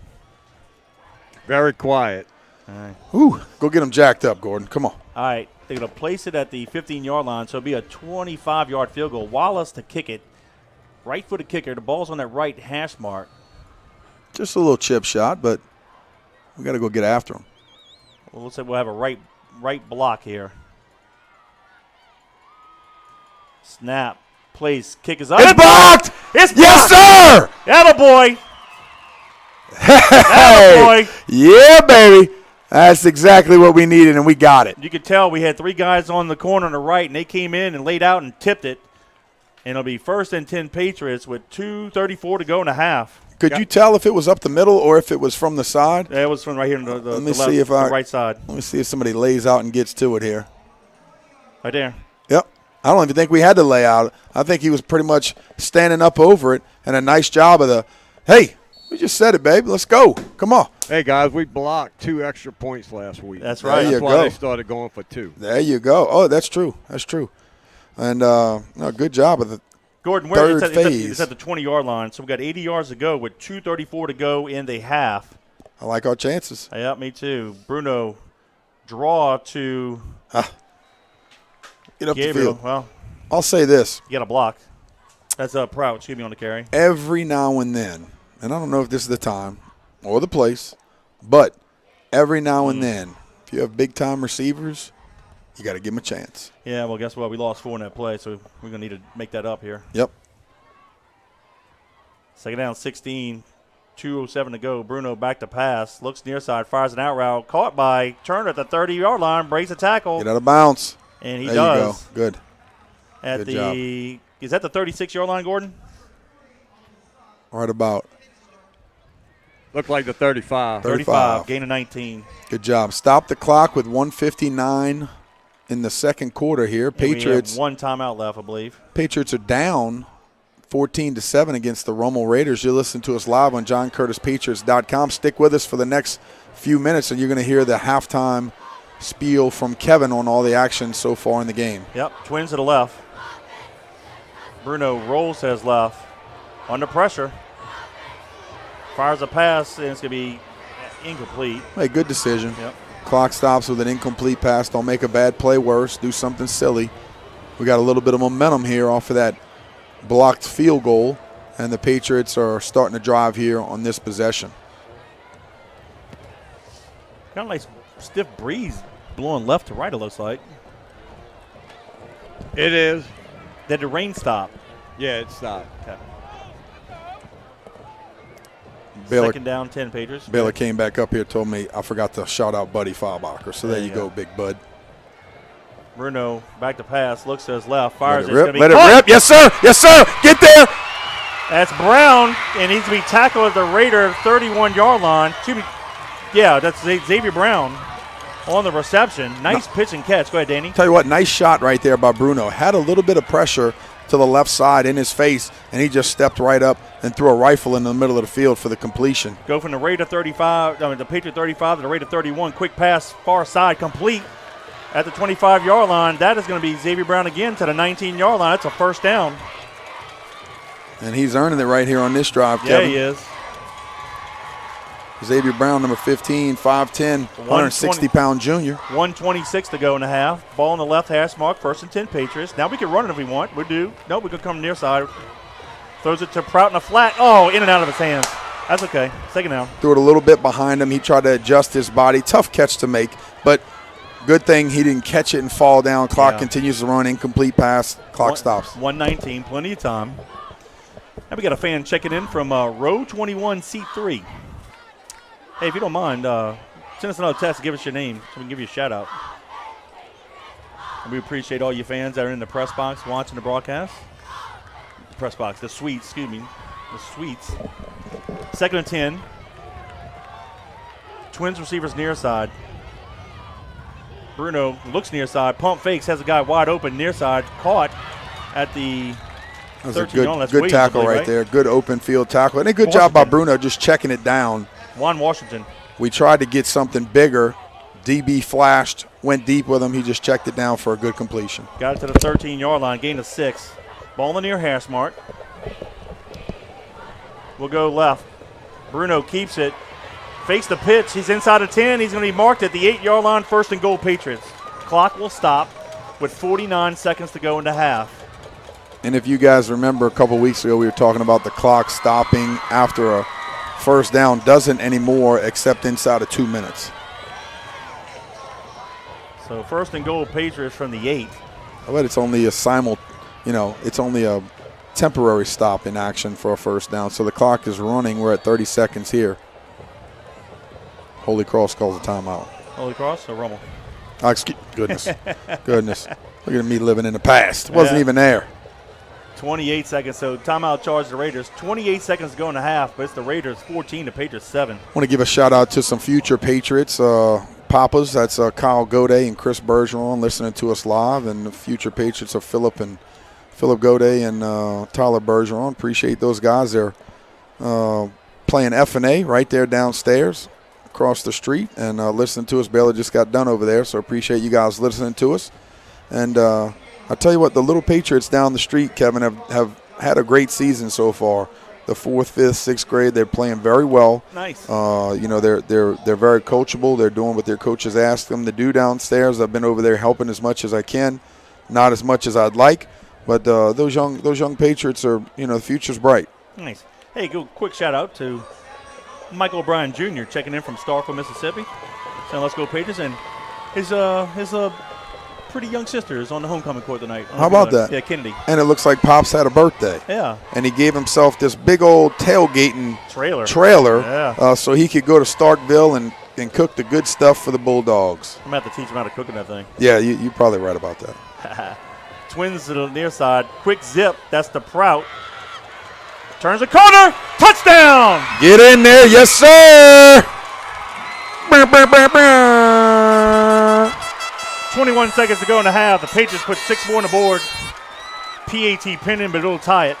Very quiet. All right. Ooh, go get them jacked up, Gordon. Come on. All right, they're going to place it at the 15-yard line, so it'll be a 25-yard field goal. Wallace to kick it. Right-footed kicker. The ball's on that right hash mark. Just a little chip shot, but we got to go get after him. Well, looks like we'll have a right block here. Snap. Place. Kick is up. It's blocked! It's blocked! Yes, sir! Attaboy! Hey! Yeah, baby. That's exactly what we needed, and we got it. You could tell we had 3 guys on the corner on the right, and they came in and laid out and tipped it. And it'll be 1st and 10 Patriots with 2:34 to go in the half. Could you tell if it was up the middle or if it was from the side? Yeah, it was from right here on the right side. Let me see if somebody lays out and gets to it here. Right there. Yep. I don't even think we had to lay out. I think he was pretty much standing up over it, and a nice job of the, hey, we just said it, babe. Let's go. Come on. Hey, guys, we blocked 2 extra points last week. That's right. There you That's why go. they started going for 2. There you go. Oh, that's true. That's true. And no, good job of the Gordon, third it's at the 20-yard line, so we've got 80 yards to go with 2:34 to go in the half. I like our chances. Yeah, me too. Bruno, draw to Get up Gabriel. the field. Well, I'll say this. you got a block. That's Prout, excuse me, on the carry. Every now and then, and I don't know if this is the time or the place, but every now and then, if you have big-time receivers, you got to give them a chance. Yeah, well, guess what? We lost 4 in that play, so we're going to need to make that up here. Yep. 2nd down, 16, 2:07 to go. Bruno back to pass, looks near side, fires an out route, caught by Turner at the 30-yard line, breaks a tackle. Get out of bounds. And he there does. you go. Good. At Good job. Is that the 36-yard line, Gordon? Right about. Looked like the 35. 35. Gain of 19. Good job. Stop the clock with 1:59 in the second quarter here. And we Patriots. have 1 timeout left, I believe. Patriots are down 14-7 against the Rummel Raiders. You're listening to us live on JohnCurtisPatriots.com. Stick with us for the next few minutes, and you're going to hear the halftime spiel from Kevin on all the action so far in the game. Yep, Twins to the left. Bruno rolls to his left. Under pressure. Fires a pass, and it's going to be incomplete. Hey, good decision. Yep. Clock stops with an incomplete pass. Don't make a bad play worse. Do something silly. We got a little bit of momentum here off of that blocked field goal, and the Patriots are starting to drive here on this possession. Kind of like stiff breeze blowing left to right, it looks like. It is. Did the rain stop? Yeah, it stopped. Okay. Baylor, 2nd down, 10 Patriots. Baylor came back up here, told me I forgot to shout out Buddy Fahlbacher. So there you go, big bud. Bruno back to pass, looks to his left, fires. Let it rip. It's Let it caught. rip. Yes, sir. Yes, sir. Get there. That's Brown, and he's to be tackled at the Raider 31-yard line. Yeah, that's Xavier Brown on the reception. Nice pitch and catch. Go ahead, Danny. Tell you what, nice shot right there by Bruno. Had a little bit of pressure to the left side in his face, and he just stepped right up and threw a rifle in the middle of the field for the completion. Go from the Raider 35, the Patriot 35 to the Raider 31. Quick pass, far side, complete at the 25-yard line. That is going to be Xavier Brown again to the 19-yard line. That's a 1st down. And he's earning it right here on this drive, Yeah, Kevin. he is. Xavier Brown, number 15, 5'10", 160-pound junior. 1:26 to go in the half. Ball on the left hash mark, 1st and 10 Patriots. Now we can run it if we want. We do. No, we could come near side. Throws it to Prout in the flat. Oh, in and out of his hands. That's okay. Second down. Threw it a little bit behind him. He tried to adjust his body. Tough catch to make, but good thing he didn't catch it and fall down. Clock continues to run. Incomplete pass. Clock stops. 1:19, plenty of time. Now we got a fan checking in from row 21, seat 3. Hey, if you don't mind, send us another text and give us your name so we can give you a shout-out. And we appreciate all you fans that are in the press box watching the broadcast. The press box, the suites, excuse me. The suites. 2nd and 10. Twins receivers near side. Bruno looks near side. Pump fakes, has a guy wide open near side. Caught at the That was a 13 good tackle right there. Good open field tackle. And a good job by Bruno just checking it down. Juan Washington. We tried to get something bigger. DB flashed, went deep with him. He just checked it down for a good completion. Got it to the 13-yard line, gain of 6. Ball in the near hash mark. We'll go left. Bruno keeps it. Fakes the pitch. He's inside the 10. He's going to be marked at the 8-yard line. 1st and goal, Patriots. Clock will stop with 49 seconds to go into half. And if you guys remember a couple weeks ago, we were talking about the clock stopping after a first down. Doesn't anymore except inside of 2 minutes. So 1st and goal, Patriots from the 8. I bet it's only it's only a temporary stop in action for a first down. So the clock is running. We're at 30 seconds here. Holy Cross calls a timeout. Holy Cross or Rummel? Goodness. Goodness. Look at me living in the past. Wasn't even there. 28 seconds, so timeout charge the Raiders. 28 seconds to go in the half, but it's the Raiders 14, the Patriots 7. I want to give a shout-out to some future Patriots. Papas, that's Kyle Goday and Chris Bergeron listening to us live, and the future Patriots are Philip Goday and Tyler Bergeron. Appreciate those guys. They're playing F&A right there downstairs across the street and listening to us. Baylor just got done over there, so appreciate you guys listening to us. And I'll tell you what, the little Patriots down the street, Kevin, have had a great season so far. The 4th, 5th, 6th grade, they're playing very well. Nice. They're very coachable. They're doing what their coaches ask them to do downstairs. I've been over there helping as much as I can, not as much as I'd like, but those young Patriots are, the future's bright. Nice. Hey, quick shout out to Michael O'Brien Jr. checking in from Starkville, Mississippi. So let's go Patriots, and his pretty young sister is on the homecoming court tonight. How about that? Yeah, Kennedy. And it looks like Pops had a birthday. Yeah. And he gave himself this big old tailgating trailer yeah. So he could go to Starkville and cook the good stuff for the Bulldogs. I'm going to have to teach him how to cook in that thing. Yeah, you're probably right about that. Twins to the near side. Quick zip. That's the Prout. Turns the corner. Touchdown. Get in there. Yes, sir. 21 seconds to go in the half. The Patriots put 6 more on the board. PAT pinning, but it'll tie it.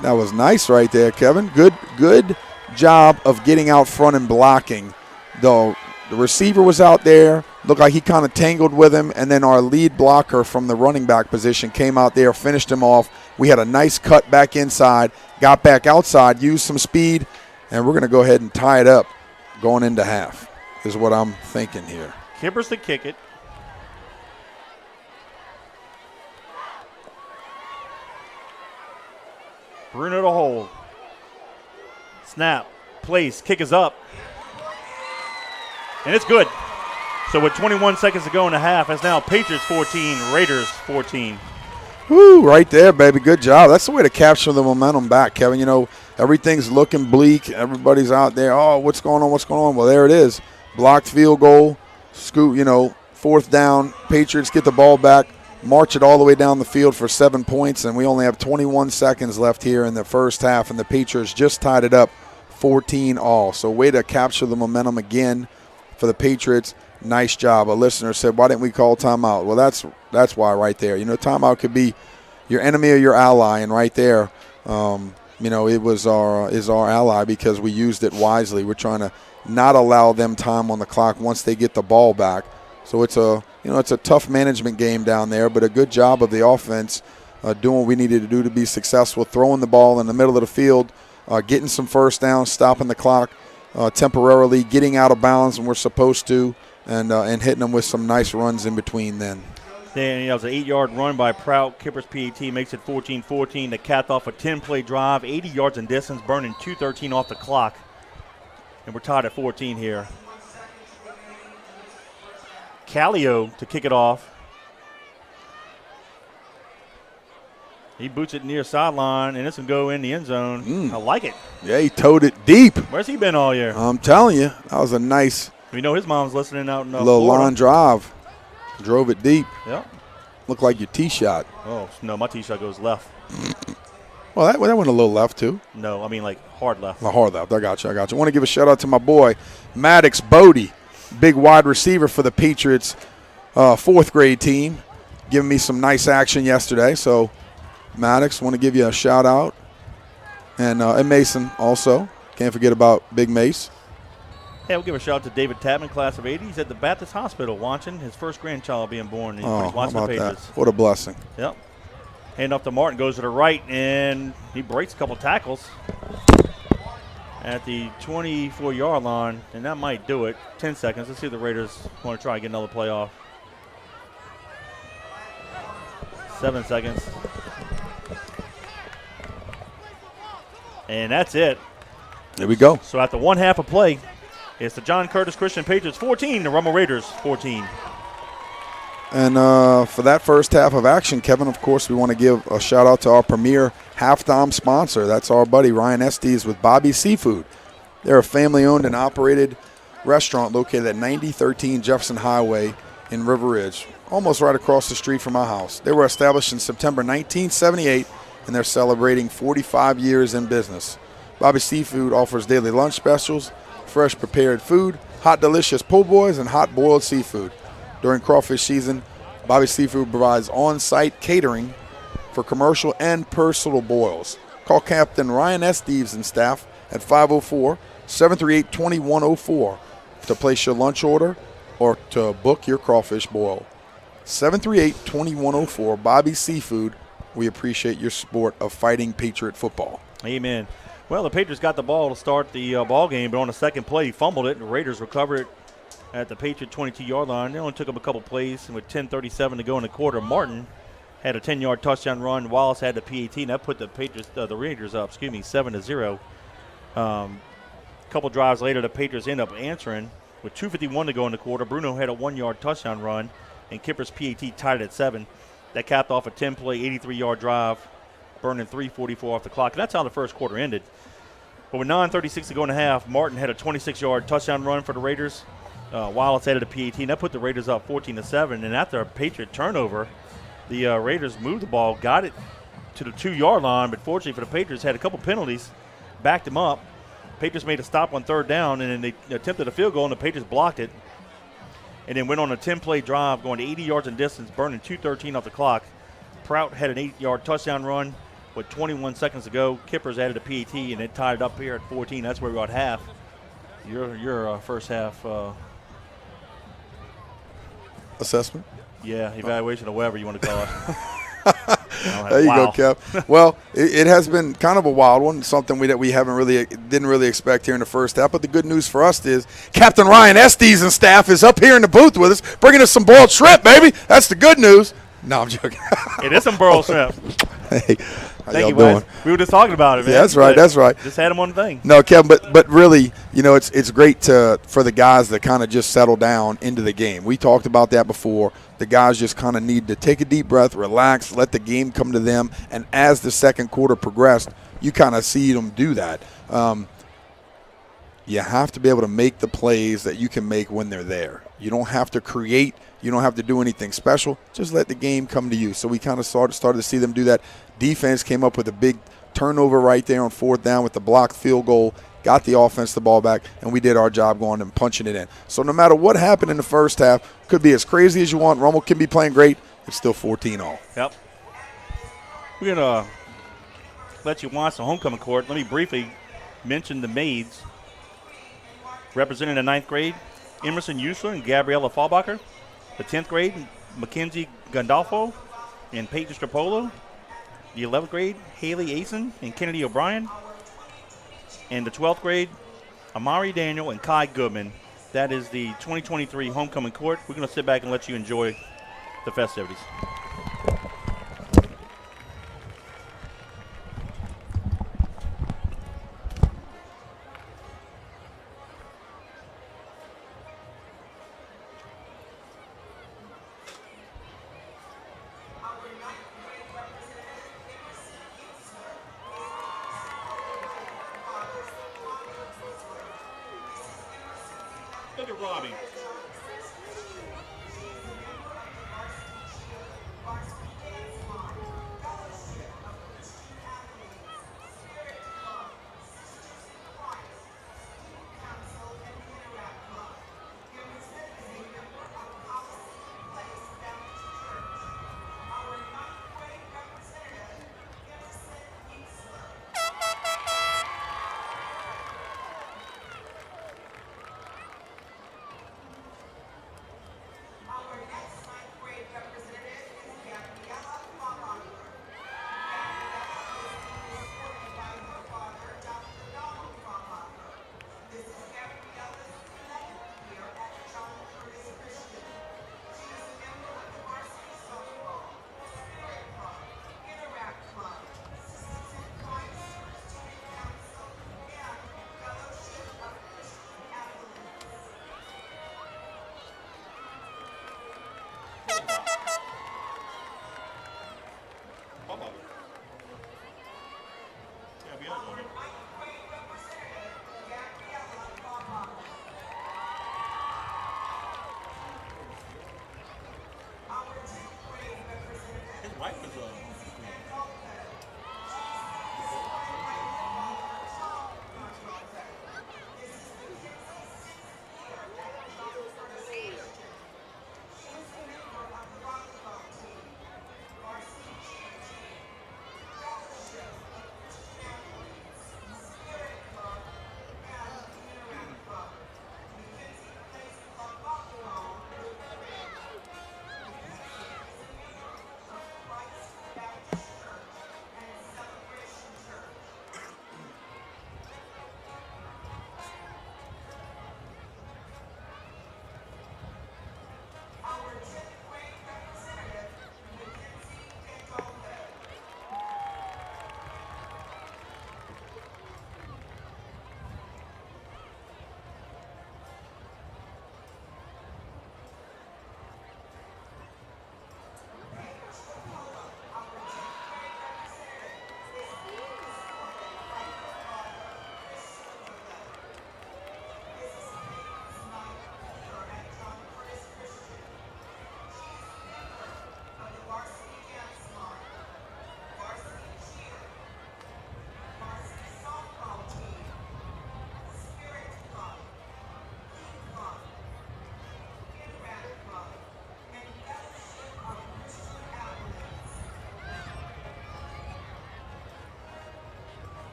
That was nice right there, Kevin. Good job of getting out front and blocking. The receiver was out there. Looked like he kind of tangled with him, and then our lead blocker from the running back position came out there, finished him off. We had a nice cut back inside, got back outside, used some speed, and we're going to go ahead and tie it up going into half is what I'm thinking here. Kippers to kick it. Bruno to hold. Snap. Place. Kick is up. And it's good. So with 21 seconds to go in the half, it's now Patriots 14, Raiders 14. Woo, right there, baby. Good job. That's the way to capture the momentum back, Kevin. Everything's looking bleak. Everybody's out there. Oh, what's going on? Well, there it is. Blocked field goal. Scoot, 4th down. Patriots get the ball back. March it all the way down the field for 7 points, and we only have 21 seconds left here in the first half, and the Patriots just tied it up 14-all. So way to capture the momentum again for the Patriots. Nice job. A listener said, why didn't we call timeout? Well, that's why right there. Timeout could be your enemy or your ally, and right there, it was our ally because we used it wisely. We're trying to not allow them time on the clock once they get the ball back. So it's a tough management game down there, but a good job of the offense doing what we needed to do to be successful, throwing the ball in the middle of the field, getting some first downs, stopping the clock temporarily, getting out of bounds when we're supposed to, and hitting them with some nice runs in between then. Then it was an 8-yard run by Prout. Kippers PAT makes it 14-14. The capped off a 10-play drive, 80 yards in distance, burning 2:13 off the clock. And we're tied at 14 here. Callio to kick it off. He boots it near sideline, and it's going to go in the end zone. I like it. Yeah, he towed it deep. Where's he been all year? I'm telling you, that was a nice We know his mom's listening out in little Florida. line drive. Drove it deep. Yep. Looked like your tee shot. Oh, no, my tee shot goes left. Well, that went a little left, too. No, I mean like hard left. A hard left. I got you. I want to give a shout-out to my boy, Maddox Bodie, big wide receiver for the Patriots 4th grade team, giving me some nice action yesterday. So, Maddox, want to give you a shout-out. And Mason also. Can't forget about Big Mace. Yeah, we'll give a shout out to David Tapman, class of 80. He's at the Baptist Hospital watching his first grandchild being born. He's How watching the about that? Patriots. What a blessing. Yep. Hand off to Martin, goes to the right, and he breaks a couple tackles at the 24-yard line, and that might do it. 10 seconds. Let's see if the Raiders want to try and get another play off. 7 seconds. And that's it. There we go. So after one half of play, it's the John Curtis Christian Patriots 14, the Rummel Raiders 14. And for that first half of action, Kevin, of course, we want to give a shout-out to our premier halftime sponsor. That's our buddy Ryan Estes with Bobby's Seafood. They're a family-owned and operated restaurant located at 9013 Jefferson Highway in River Ridge, almost right across the street from my house. They were established in September 1978, and they're celebrating 45 years in business. Bobby's Seafood offers daily lunch specials, fresh prepared food, hot delicious po' boys, and hot boiled seafood. During crawfish season, Bobby's Seafood provides on-site catering for commercial and personal boils. Call Captain Ryan Estes and staff at 504-738-2104 to place your lunch order or to book your crawfish boil. 738-2104, Bobby's Seafood. We appreciate your support of fighting Patriot football. Amen. Well, the Patriots got the ball to start the ball game, but on the second play, he fumbled it, and the Raiders recovered it at the Patriot 22-yard line. They only took him a couple plays, and with 10:37 to go in the quarter, Martin had a 10-yard touchdown run. Wallace had the PAT, and that put the Raiders up, 7-0. Couple drives later, the Patriots end up answering with 2:51 to go in the quarter. Bruno had a 1-yard touchdown run, and Kipper's PAT tied it at 7. That capped off a 10-play, 83-yard drive, burning 3:44 off the clock. And that's how the first quarter ended. But with 9:36 to go in the half, Martin had a 26-yard touchdown run for the Raiders. Wallace had a PAT, and that put the Raiders up 14-7. And after a Patriot turnover, the Raiders moved the ball, got it to the 2-yard line, but fortunately for the Patriots, had a couple penalties, backed them up. Patriots made a stop on third down, and then they attempted a field goal, and the Patriots blocked it. And then went on a 10-play drive, going to 80 yards in distance, burning 2:13 off the clock. Prout had an 8-yard touchdown run with 21 seconds to go. Kippers added a PAT, and it tied it up here at 14. That's where we got half. Your first half Assessment? Yeah, evaluation or whatever you want to call it. There you go, Kev. Well, it has been kind of a wild one, something that we didn't really expect here in the first half. But the good news for us is Captain Ryan Estes and staff is up here in the booth with us, bringing us some boiled shrimp, baby. That's the good news. No, I'm joking. It is some burl shrimp. Hey, how Thank y'all you, doing? Wes. We were just talking about it, man. Yeah, that's right. That's right. Just had him on the thing. No, Kevin, but really, it's great for the guys to kind of just settle down into the game. We talked about that before. The guys just kind of need to take a deep breath, relax, let the game come to them. And as the second quarter progressed, you kind of see them do that. You have to be able to make the plays that you can make when they're there. You don't have to create. You don't have to do anything special. Just let the game come to you. So we kind of started to see them do that. Defense came up with a big turnover right there on fourth down with the blocked field goal, got the offense the ball back, and we did our job going and punching it in. So no matter what happened in the first half, could be as crazy as you want. Rummel can be playing great. It's still 14-all. Yep. We're going to let you watch the homecoming court. Let me briefly mention the maids. Representing the 9th grade, Emerson Usler and Gabriella Fallbacher. The 10th grade, Mackenzie Gandolfo and Peyton Stropolo. the 11th grade, Haley Asen and Kennedy O'Brien. And the 12th grade, Amari Daniel and Kai Goodman. That is the 2023 homecoming court. We're going to sit back and let you enjoy the festivities. Look at Robbie.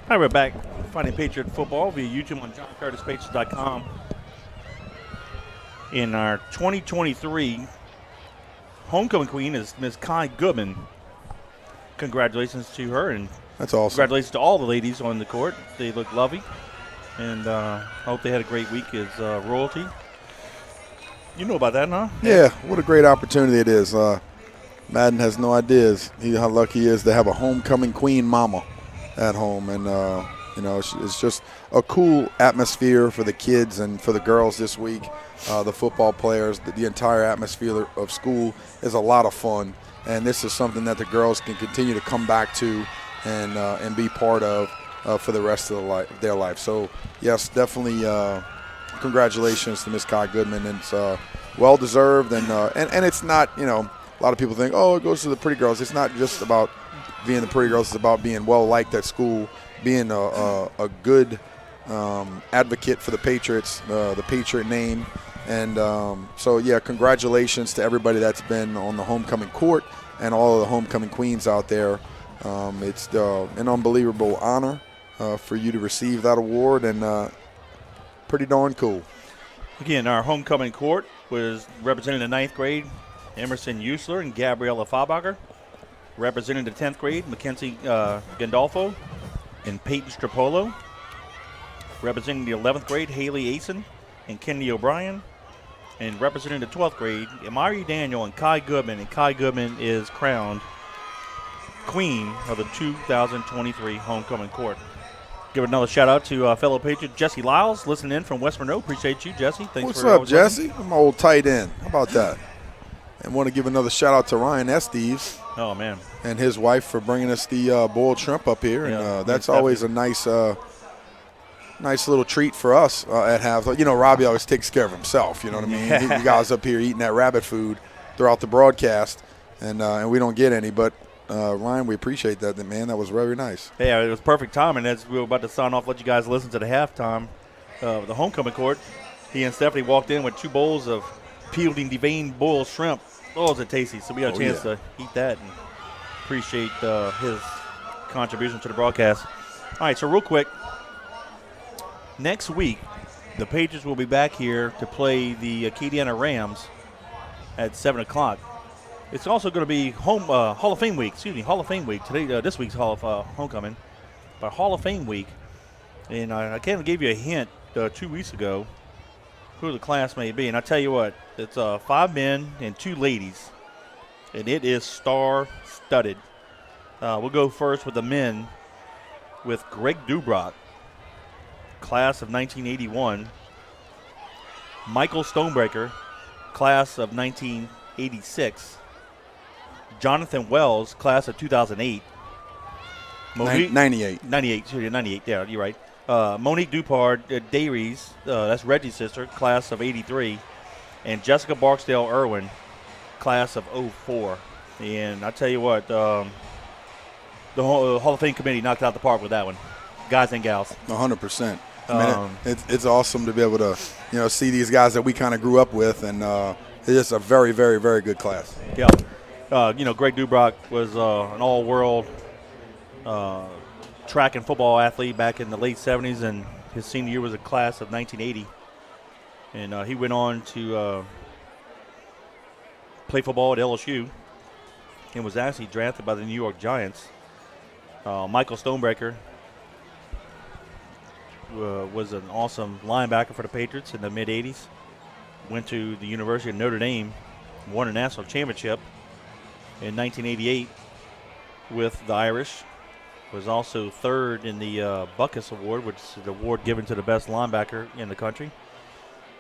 Hi, we're back. Finding Patriot football via YouTube on JohnCurtisPatriots.com. In our 2023 homecoming queen is Miss Kai Goodman. Congratulations to her, and That's awesome. congratulations to all the ladies on the court. They look lovely, and I hope they had a great week as royalty. You know about that, huh? Yeah, what a great opportunity it is. Madden has no ideas how lucky he is to have a homecoming queen mama at home. And, it's just a cool atmosphere for the kids and for the girls this week. The football players, the entire atmosphere of school is a lot of fun. And this is something that the girls can continue to come back to and be part of for the rest of their life. So, yes, definitely congratulations to Miss Kai Goodman. And it's well-deserved. And it's not, a lot of people think, oh, it goes to the pretty girls. It's not just about being the pretty girls. It's about being well-liked at school, being a good advocate for the Patriots, the Patriot name. And congratulations to everybody that's been on the homecoming court and all of the homecoming queens out there. It's an unbelievable honor for you to receive that award, and pretty darn cool. Again, our homecoming court was representing the 9th grade, Emerson Usler and Gabriella Fabacher. Representing the 10th grade, Mackenzie Gandolfo and Peyton Strapolo. Representing the 11th grade, Haley Asen and Kendi O'Brien. And representing the 12th grade, Amari Daniel and Kai Goodman. And Kai Goodman is crowned queen of the 2023 homecoming court. Give another shout out to fellow Patriot Jesse Lyles, listening in from West Monroe. Appreciate you, Jesse. Thanks. What's for up, Jesse? I'm my old tight end. How about that? And want to give another shout out to Ryan Esteves. Oh, man. And his wife for bringing us the boiled shrimp up here. Yeah, and that's always a nice little treat for us at half. Robbie always takes care of himself. You know what I mean? You guys up here eating that rabbit food throughout the broadcast, and we don't get any. But, Ryan, we appreciate that, man. That was very nice. Yeah, it was perfect timing. As we were about to sign off, let you guys listen to the halftime of the homecoming court. He and Stephanie walked in with 2 bowls of peeled and deveined boiled shrimp. Oh, is it tasty? So we got a chance to eat that and appreciate his contribution to the broadcast. All right, so real quick, next week, the Patriots will be back here to play the Acadiana Rams at 7 o'clock. It's also going to be Hall of Fame week. Hall of Fame week. Today, this week's homecoming, but Hall of Fame week. And I kind of gave you a hint 2 weeks ago who the class may be. And I tell you what, it's 5 men and 2 ladies, and it is star-studded. We'll go first with the men with Greg Dubrock, class of 1981. Michael Stonebreaker, class of 1986. Jonathan Wells, class of 2008. 98. 98, yeah, you're right. Monique Dupard Dayries, that's Reggie's sister, class of 83. And Jessica Barksdale Irwin, class of 04. And I tell you what, the Hall of Fame committee knocked out the park with that one, guys and gals. 100%. It's awesome to be able to, see these guys that we kind of grew up with, and it's just a very, very, very good class. Yeah. Greg Dubrock was an all-world track and football athlete back in the late 70s, and his senior year was a class of 1980. And he went on to play football at LSU and was actually drafted by the New York Giants. Michael Stonebreaker was an awesome linebacker for the Patriots in the mid-'80s. Went to the University of Notre Dame, won a national championship in 1988 with the Irish. Was also 3rd in the Buckus Award, which is the award given to the best linebacker in the country.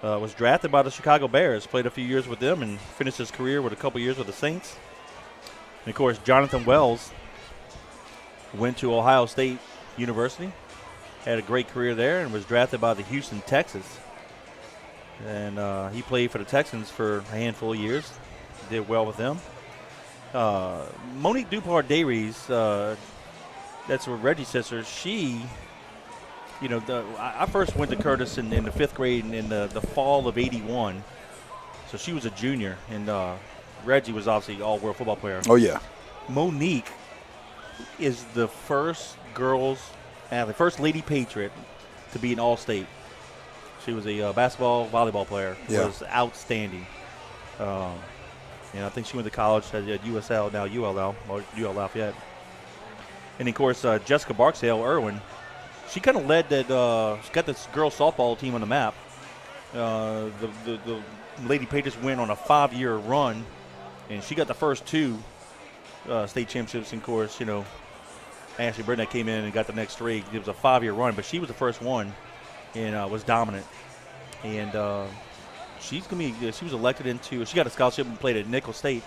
Was drafted by the Chicago Bears, played a few years with them, and finished his career with a couple years with the Saints. And, of course, Jonathan Wells went to Ohio State University, had a great career there, and was drafted by the Houston Texans. And he played for the Texans for a handful of years, did well with them. Monique Dupard Dayries, that's Reggie's sister. She, I first went to Curtis in the 5th grade in the fall of '81. So she was a junior, and Reggie was obviously all-world football player. Oh, yeah. Monique is the first girls the first Lady Patriot to be an All-State. She was a basketball, volleyball player. Yeah. Was outstanding. I think she went to college at USL, now ULL, or UL Lafayette. And, of course, Jessica Barksdale Irwin, she kind of led that. She got this girls softball team on the map. The Lady Patriots went on a 5-year run, and she got the first 2 state championships. And, of course, Ashley Burnett came in and got the next 3. It was a 5-year run, but she was the first one and was dominant. And she was elected into. She got a scholarship and played at Nicholls State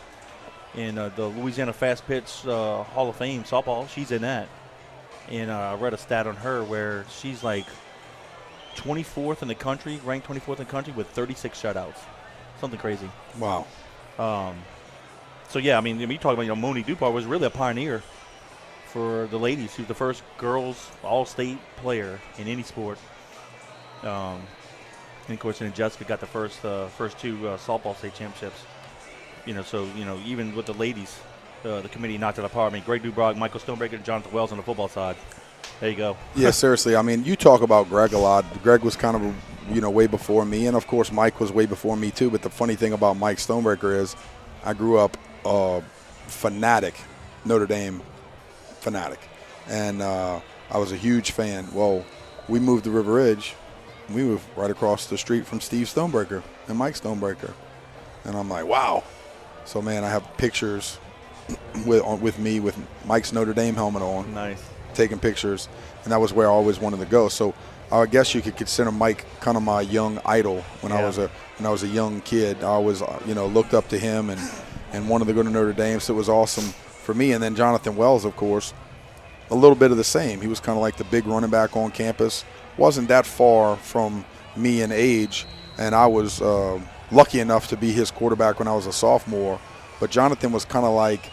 in the Louisiana Fast Pitch Hall of Fame softball. She's in that. And I read a stat on her where she's like 24th in the country, ranked 24th in the country with 36 shutouts. Something crazy. Wow. So, yeah, I mean, you talk about, Moni Dupart was really a pioneer for the ladies. She was the first girls all-state player in any sport. And, of course, Jessica got the first 2 softball state championships. Even with the ladies, the committee knocked it apart. I mean, Greg Dubrock, Michael Stonebreaker, and Jonathan Wells on the football side. There you go. Yeah, seriously. I mean, you talk about Greg a lot. Greg was kind of, way before me. And, of course, Mike was way before me, too. But the funny thing about Mike Stonebreaker is I grew up fanatic, Notre Dame fanatic. And I was a huge fan. Well, we moved to River Ridge. We moved right across the street from Steve Stonebreaker and Mike Stonebreaker. And I'm like, wow. So, man, I have pictures with me with Mike's Notre Dame helmet on. Nice. Taking pictures. And that was where I always wanted to go. So I guess you could consider Mike kind of my young idol when I was a young kid. I always, looked up to him and wanted to go to Notre Dame. So it was awesome for me. And then Jonathan Wells, of course, a little bit of the same. He was kind of like the big running back on campus. Wasn't that far from me in age, and I was lucky enough to be his quarterback when I was a sophomore. But Jonathan was kind of like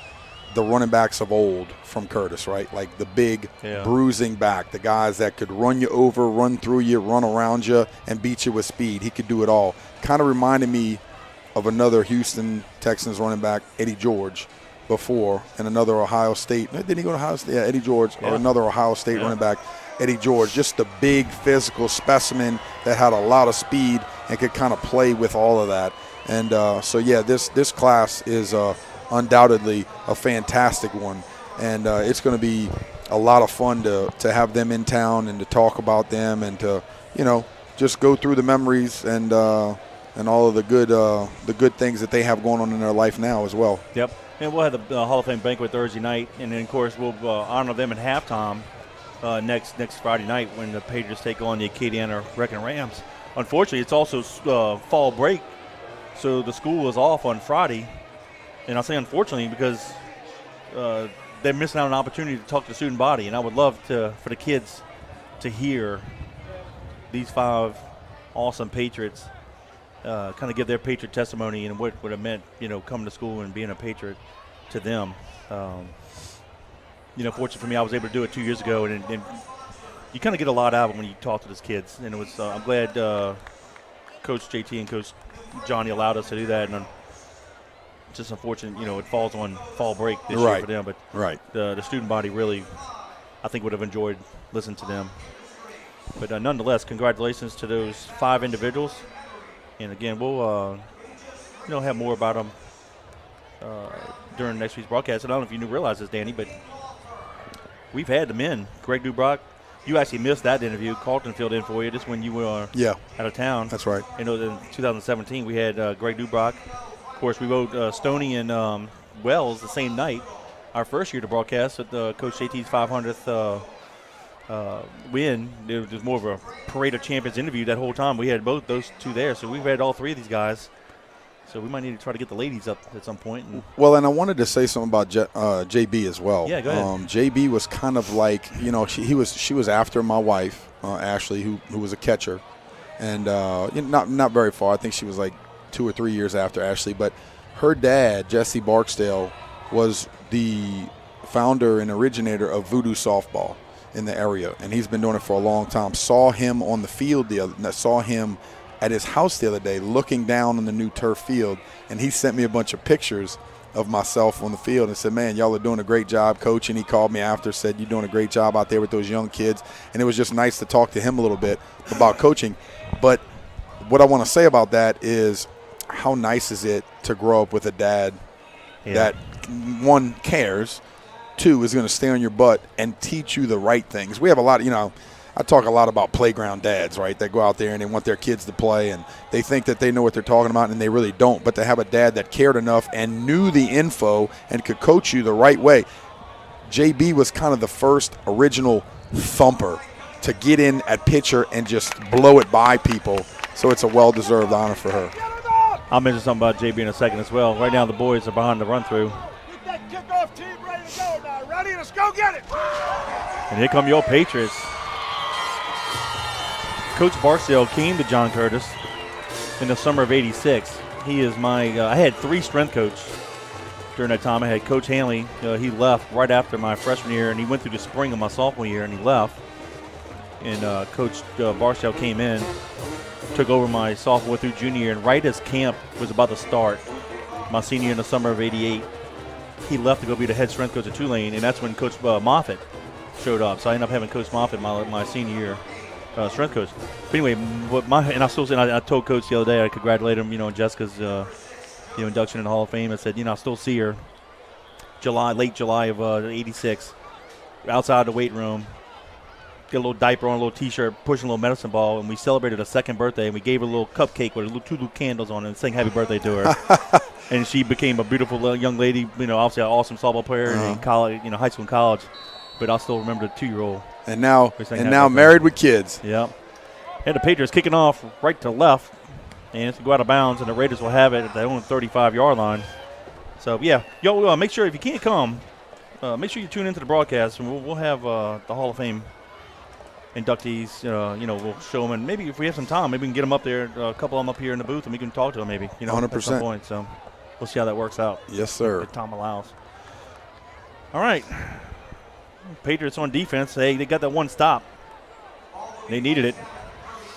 the running backs of old from Curtis, right? Like the big bruising back, the guys that could run you over, run through you, run around you, and beat you with speed. He could do it all. Kind of reminded me of another Houston Texans running back, Eddie George, before, and another Ohio State. Didn't he go to Ohio State? Yeah, Eddie George, or another Ohio State running back, Eddie George. Just a big physical specimen that had a lot of speed and could kind of play with all of that. And this class is undoubtedly a fantastic one. And it's going to be a lot of fun to have them in town and to talk about them and to, just go through the memories and all of the good things that they have going on in their life now as well. Yep. And we'll have the Hall of Fame banquet Thursday night, and then, of course, we'll honor them at halftime next Friday night when the Patriots take on the Acadiana Wrecking Rams. Unfortunately, it's also fall break, so the school is off on Friday. And I'll say unfortunately because they're missing out on an opportunity to talk to the student body, and I would love for the kids to hear these 5 awesome Patriots kind of give their Patriot testimony and what it meant, coming to school and being a Patriot to them. Fortunately for me, I was able to do it 2 years ago, and you kind of get a lot out of it when you talk to those kids. And it was I'm glad Coach JT and Coach Johnny allowed us to do that. And it's just unfortunate, it falls on fall break this year for them. But the student body really, I think, would have enjoyed listening to them. But nonetheless, congratulations to those 5 individuals. And again, we'll have more about them during next week's broadcast. And I don't know if you realize this, Danny, but we've had the men. Greg Dubrock, you actually missed that interview. Carlton filled in for you just when you were out of town. That's right. In 2017, we had Greg Dubrock. Of course, we rode Stoney and Wells the same night, our first year to broadcast at Coach JT's 500th win. It was more of a parade of champions interview that whole time. We had both those 2 there, so we've had all 3 of these guys. So we might need to try to get the ladies up at some point. Well, and I wanted to say something about JB as well. Yeah, go ahead. JB was kind of like, she was after my wife, Ashley, who was a catcher, and not very far. I think she was like 2 or 3 years after Ashley. But her dad, Jesse Barksdale, was the founder and originator of Voodoo Softball in the area, and he's been doing it for a long time. Saw him on the field saw him at his house the other day looking down on the new turf field, and he sent me a bunch of pictures of myself on the field and said, man, y'all are doing a great job coaching. He called me after, said, you're doing a great job out there with those young kids. And it was just nice to talk to him a little bit about coaching. But what I want to say about that is how nice is it to grow up with a dad that, one, cares, two, is going to stay on your butt and teach you the right things. We have a lot, I talk a lot about playground dads, right? They go out there and they want their kids to play, and they think that they know what they're talking about, and they really don't. But to have a dad that cared enough and knew the info and could coach you the right way. JB was kind of the first original thumper to get in at pitcher and just blow it by people. So it's a well-deserved honor for her. I'll mention something about JB in a second as well. Right now the boys are behind the run-through. Get that kickoff team ready to go now. Ready? Let's go get it. And here come your Patriots. Coach Barksdale came to John Curtis in the summer of '86. He is I had 3 strength coaches during that time. I had Coach Hanley. He left right after my freshman year, and he went through the spring of my sophomore year, and he left. And Coach Barksdale came in, took over my sophomore through junior year, and right as camp was about to start, my senior year in the summer of '88, he left to go be the head strength coach at Tulane, and that's when Coach Moffitt showed up. So I ended up having Coach Moffitt my senior year. Strength coach. But anyway, I told Coach the other day, I congratulated him, on Jessica's induction in the Hall of Fame. I said, I still see her late July of '86, outside the weight room, get a little diaper on, a little T-shirt, pushing a little medicine ball, and we celebrated a second birthday, and we gave her a little cupcake with 2 little candles on it and sang happy birthday to her. And she became a beautiful young lady, obviously an awesome softball player in college, high school and college. But I still remember the 2-year-old. And now married with kids. Yep. And the Patriots kicking off right to left. And it's going to go out of bounds, and the Raiders will have it at their own 35-yard line. So, yeah, y'all make sure if you can't come, make sure you tune into the broadcast. And we'll have the Hall of Fame inductees, we'll show them. And maybe if we have some time, maybe we can get them up there, a couple of them up here in the booth, and we can talk to them maybe, 100%. At some point. So we'll see how that works out. Yes, sir. If Tom allows. All right. Patriots on defense. They got that one stop. They needed it.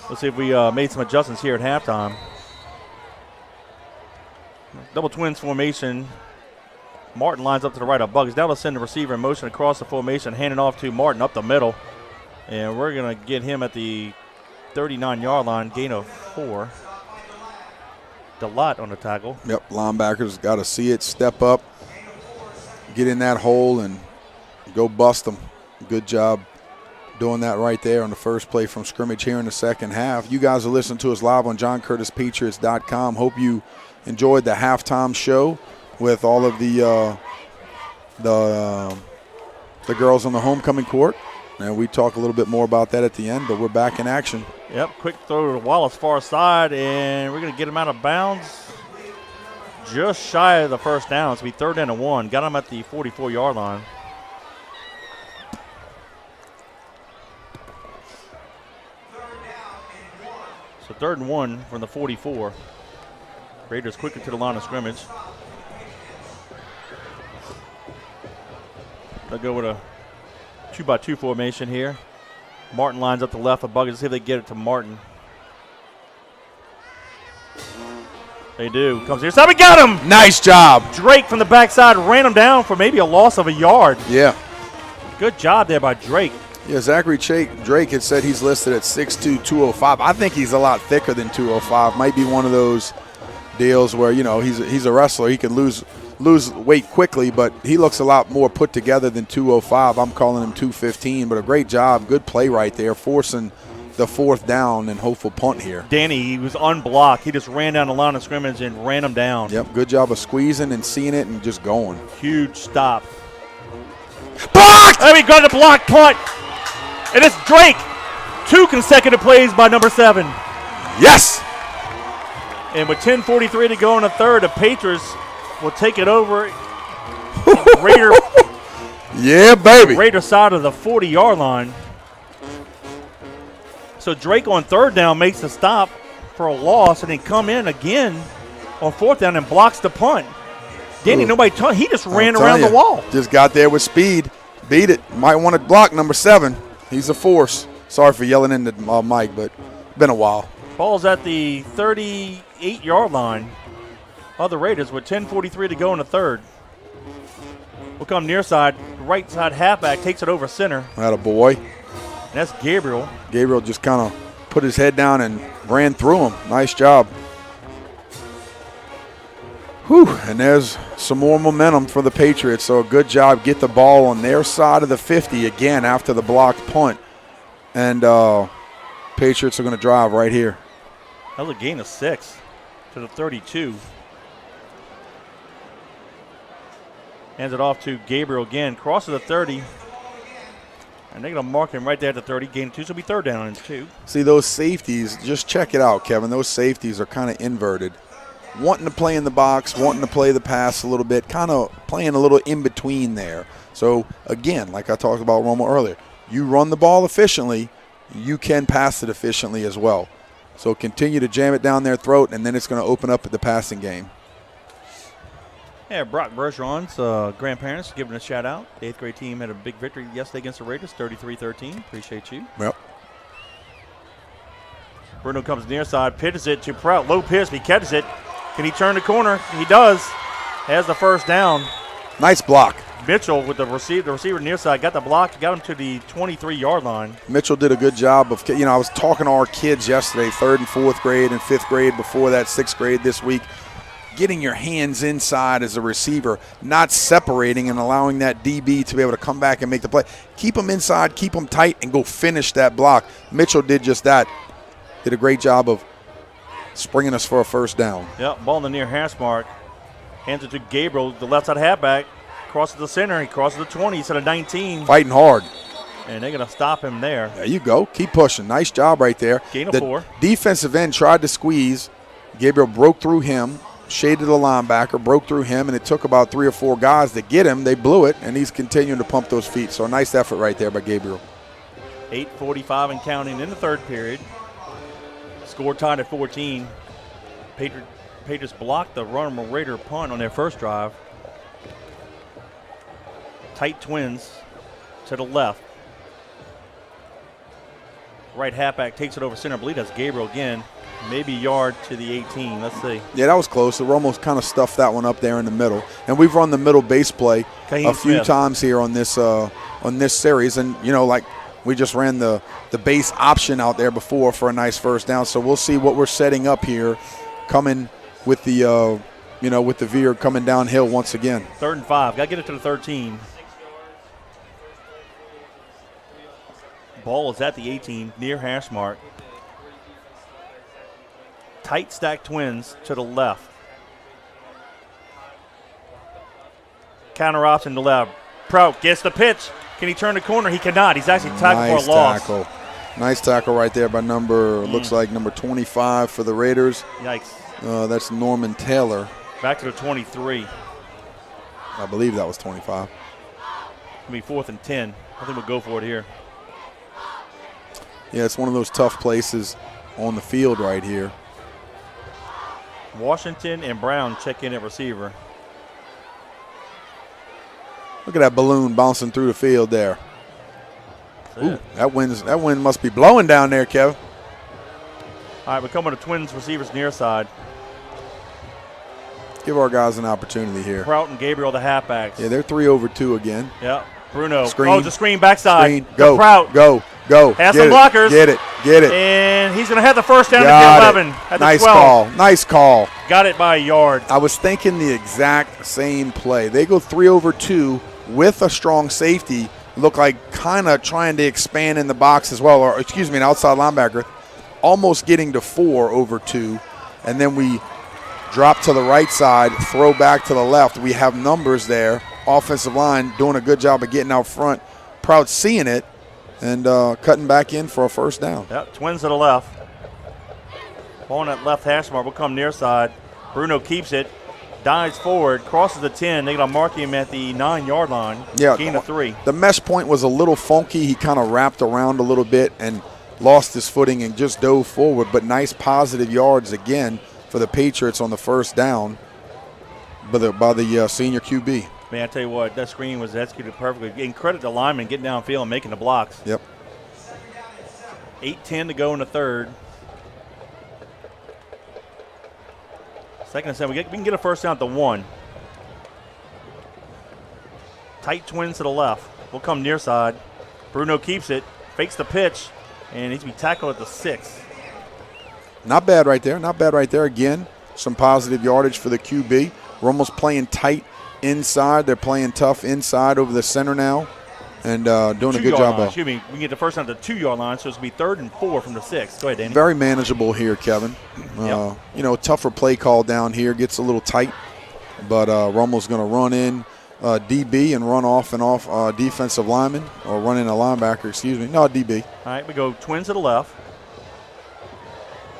Let's see if we made some adjustments here at halftime. Double twins formation. Martin lines up to the right of Bugs. Now to send the receiver in motion across the formation, handing off to Martin up the middle. And we're going to get him at the 39-yard line, gain of 4. DeLotte on the tackle. Yep, linebackers got to see it, step up, get in that hole, and go bust them. Good job doing that right there on the first play from scrimmage here in the second half. You guys are listening to us live on JohnCurtisPatriots.com. Hope you enjoyed the halftime show with all of the girls on the homecoming court. And we talk a little bit more about that at the end, but we're back in action. Yep, quick throw to Wallace far side, and we're going to get him out of bounds just shy of the first down. It's going to be 3rd and 1. Got him at the 44-yard line. So 3rd and 1 from the 44. Raiders quickly to the line of scrimmage. They'll go with a 2-by-2 formation here. Martin lines up the left of Buggins. See if they get it to Martin. They do. Comes here. Somebody got him! Nice job. Drake from the backside ran him down for maybe a loss of a yard. Yeah. Good job there by Drake. Yeah, Zachary Drake had said he's listed at 6'2", 205. I think he's a lot thicker than 205. Might be one of those deals where, he's a wrestler. He can lose weight quickly, but he looks a lot more put together than 205. I'm calling him 215, but a great job. Good play right there, forcing the 4th down and hopeful punt here. Danny, he was unblocked. He just ran down the line of scrimmage and ran him down. Yep, good job of squeezing and seeing it and just going. Huge stop. Blocked! And we got a block punt. And it's Drake. 2 consecutive plays by number 7. Yes! And with 10:43 to go in the third, the Patriots will take it over. Raider. Yeah, baby. Raider side of the 40-yard line. So Drake on 3rd down makes the stop for a loss, and then come in again on 4th down and blocks the punt. Danny, he just ran around the wall. Just got there with speed. Beat it. Might want to block number 7. He's a force. Sorry for yelling into mic, but been a while. Ball's at the 38-yard line of the Raiders with 10:43 to go in the third. Will come near side, right side halfback, takes it over center. That a boy. And that's Gabriel. Gabriel just kind of put his head down and ran through him. Nice job. Whew, and there's some more momentum for the Patriots. So a good job. Get the ball on their side of the 50 again after the blocked punt. And Patriots are going to drive right here. That was a gain of 6 to the 32. Hands it off to Gabriel again. Crosses the 30. And they're going to mark him right there at the 30. Gain of 2, so it'll be third down and 2. See, those safeties, just check it out, Kevin. Those safeties are kind of inverted. Wanting to play in the box, wanting to play the pass a little bit, kind of playing a little in between there. So, again, like I talked about Rummel earlier, you run the ball efficiently, you can pass it efficiently as well. So continue to jam it down their throat, and then it's going to open up the passing game. Yeah, Brock Bergeron's grandparents giving a shout out. The 8th grade team had a big victory yesterday against the Raiders, 33-13. Appreciate you. Yep. Bruno comes near side, pitches it to Prout. Low pitch, he catches it. Can he turn the corner? He does. Has the first down. Nice block. Mitchell with the receiver near side got the block, got him to the 23-yard line. Mitchell did a good job of, I was talking to our kids yesterday, 3rd and 4th grade and 5th grade, before that 6th grade this week. Getting your hands inside as a receiver, not separating and allowing that DB to be able to come back and make the play. Keep them inside, keep them tight, and go finish that block. Mitchell did just that. Did a great job of springing us for a first down. Yep, ball in the near hash mark. Hands it to Gabriel, the left side halfback. Crosses the center, he crosses the 20, he's at a 19. Fighting hard. And they're going to stop him there. There you go. Keep pushing. Nice job right there. Gain of the 4. Defensive end tried to squeeze. Gabriel broke through him, shaded the linebacker, broke through him, and it took about 3 or 4 guys to get him. They blew it, and he's continuing to pump those feet. So a nice effort right there by Gabriel. 8:45 and counting in the third period. Score tied at 14. Patriots blocked the Rummel Raider punt on their first drive. Tight twins to the left. Right halfback takes it over center. I believe that's Gabriel again. Maybe a yard to the 18. Let's see. Yeah, that was close. The Rummel kind of stuffed that one up there in the middle. And we've run the middle base play a few times here on this series. And, like we just ran the base option out there before for a nice first down. So we'll see what we're setting up here coming with the, with the veer coming downhill once again. 3rd and 5. Got to get it to the 13. Ball is at the 18, near hash mark. Tight stack twins to the left. Counter option to left. Prout gets the pitch. Can he turn the corner? He cannot. He's actually tackled for a loss. Nice tackle right there by looks like number 25 for the Raiders. Yikes. That's Norman Taylor. Back to the 23. I believe that was 25. It'll be 4th and 10. I think we'll go for it here. Yeah, it's one of those tough places on the field right here. Washington and Brown check in at receiver. Look at that balloon bouncing through the field there. Ooh, that wind must be blowing down there, Kevin. All right, we're coming to Twins receivers near side. Give our guys an opportunity here. Prout and Gabriel, the halfbacks. Yeah, they're 3 over 2 again. Yeah, Bruno. Screen. Oh, the screen backside. Screen. Go. Prout. Go. Has some blockers. Get it. And he's going to have the first down at the 11. At the nice 12. Nice call. Got it by a yard. I was thinking the exact same play. They go 3 over 2 with a strong safety. Look like kind of trying to expand in the box as well, or an outside linebacker. Almost getting to 4 over 2. And then we drop to the right side, throw back to the left. We have numbers there. Offensive line doing a good job of getting out front. Proud seeing it and cutting back in for a first down. Yep, Twins to the left. Ball on that left hash mark will come near side. Bruno keeps it, dives forward, crosses the 10. They're going to mark him at the 9-yard line. Yeah, gain of 3. The mesh point was a little funky. He kind of wrapped around a little bit and lost his footing and just dove forward. But nice positive yards again for the Patriots on the first down by the senior QB. Man, I tell you what, that screen was executed perfectly. Getting credit to linemen getting downfield and making the blocks. Yep. 8:10 to go in the third. 2nd and 7. We can get a first down at the 1. Tight twins to the left. We'll come near side. Bruno keeps it, fakes the pitch, and needs to be tackled at the 6. Not bad right there. Not bad right there. Again, some positive yardage for the QB. Rummel's playing tight inside. They're playing tough inside over the center now, and doing a good job. Excuse me. We can get the first down at the 2-yard line, so it's going to be 3rd and 4 from the 6. Go ahead, Danny. Very manageable here, Kevin. Yep. Tougher play call down here. Gets a little tight, but Rummel's going to run in DB and run off defensive lineman, or run in a linebacker, excuse me. No, DB. All right, we go twins to the left.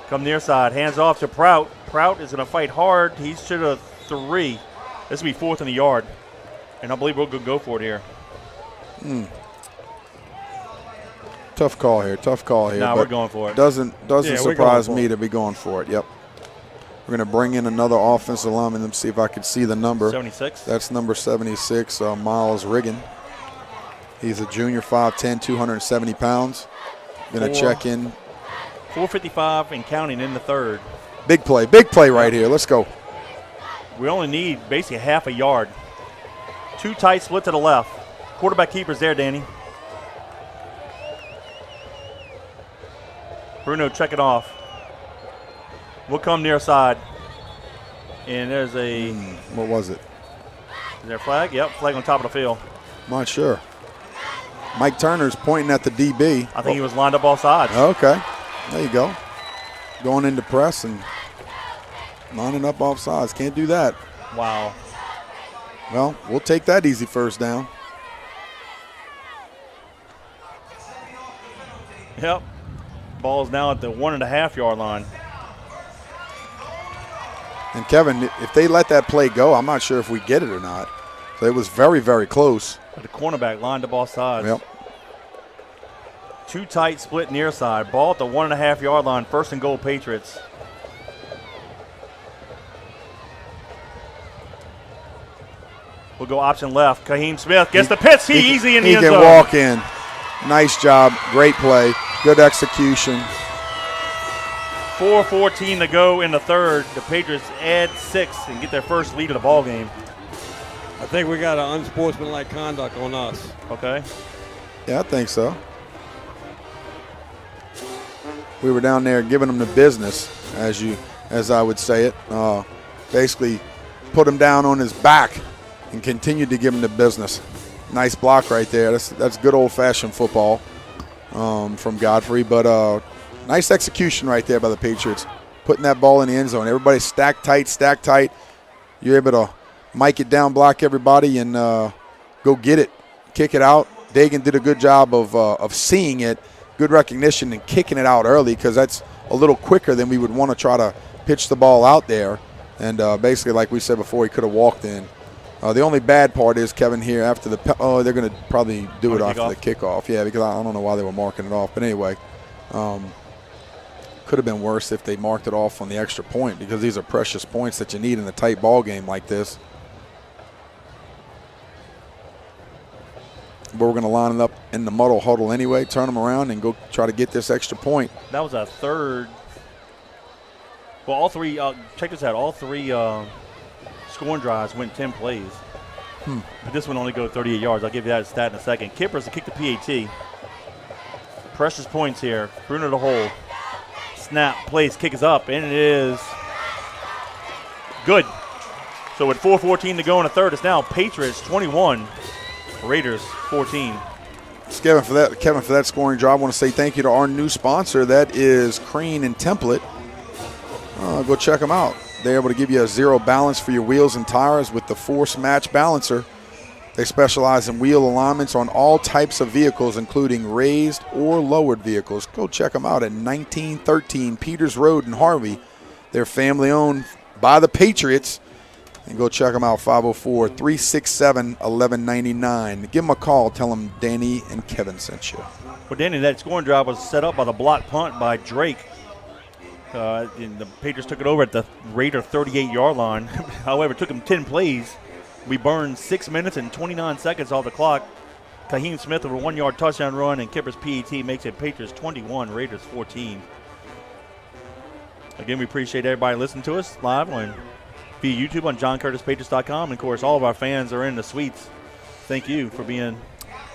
Come near side, hands off to Prout. Prout is going to fight hard. He's to the 3. This will be 4th in the yard, and I believe we're going to go for it here. Tough call here. No, we're going for it. Doesn't surprise me to be going for it. Yep. We're going to bring in another offensive lineman. Let me see if I can see the number. 76. That's number 76, Miles Riggin. He's a junior, 5'10", 270 pounds. Going to check in. 4:55 and counting in the 3rd. Big play right here. Let's go. We only need basically half a yard. 2 tight split to the left. Quarterback keeper's there, Danny. Bruno check it off. We'll come near side. And there's a what was it? Is there a flag? Yep, flag on top of the field. I'm not sure. Mike Turner's pointing at the DB. I think he was lined up all sides. Okay. There you go. Going into press and lining up off sides. Can't do that. Wow. Well, we'll take that easy first down. Yep. Ball's now at the 1.5-yard line. And Kevin, if they let that play go, I'm not sure if we get it or not. So it was very, very close. The cornerback lined up all sides. Yep. 2 tight split near side. Ball at the 1.5-yard line. 1st and goal, Patriots. We'll go option left. Kaheem Smith gets the pitch. He easy in the end zone. He can walk in. Nice job. Great play. Good execution. 4:14 to go in the 3rd. The Patriots add 6 and get their first lead of the ball game. I think we got an unsportsmanlike conduct on us. Okay. Yeah, I think so. We were down there giving them the business, as I would say it. Basically, put him down on his back and continued to give him the business. Nice block right there. That's good old-fashioned football from Godfrey, but nice execution right there by the Patriots, putting that ball in the end zone. Everybody stacked tight. You're able to mic it down, block everybody, and go get it, kick it out. Dagan did a good job of seeing it, good recognition, and kicking it out early, because that's a little quicker than we would want to try to pitch the ball out there. And basically, like we said before, he could have walked in. The only bad part is, Kevin, here after they're going to probably do it after the kickoff. Yeah, because I don't know why they were marking it off. But anyway, could have been worse if they marked it off on the extra point, because these are precious points that you need in a tight ball game like this. But we're going to line it up in the muddle huddle anyway, turn them around, and go try to get this extra point. That was a 3rd. Well, all 3, check this out, all 3 scoring drives went 10 plays. But this one only go 38 yards. I'll give you that stat in a second. Kippers to kick the PAT. Precious points here. Bruno to hold. Snap, place, kick is up, and it is good. So with 4:14 to go in the 3rd, it's now Patriots 21, Raiders 14. Kevin, for that scoring drive, I want to say thank you to our new sponsor. That is Crane and Template. Go check them out. They're able to give you a zero balance for your wheels and tires with the Force Match Balancer. They specialize in wheel alignments on all types of vehicles, including raised or lowered vehicles. Go check them out at 1913 Peters Road in Harvey. They're family owned by the Patriots. And go check them out, 504-367-1199. Give them a call. Tell them Danny and Kevin sent you. Well, Danny, that scoring drive was set up by the block punt by Drake. And the Patriots took it over at the Raider 38-yard line. However, it took them 10 plays. We burned 6 minutes and 29 seconds off the clock. Kaheem Smith with a 1-yard touchdown run, and Kipper's PAT makes it Patriots 21, Raiders 14. Again, we appreciate everybody listening to us live on via YouTube on JohnCurtisPatriots.com. And, of course, all of our fans are in the suites. Thank you for being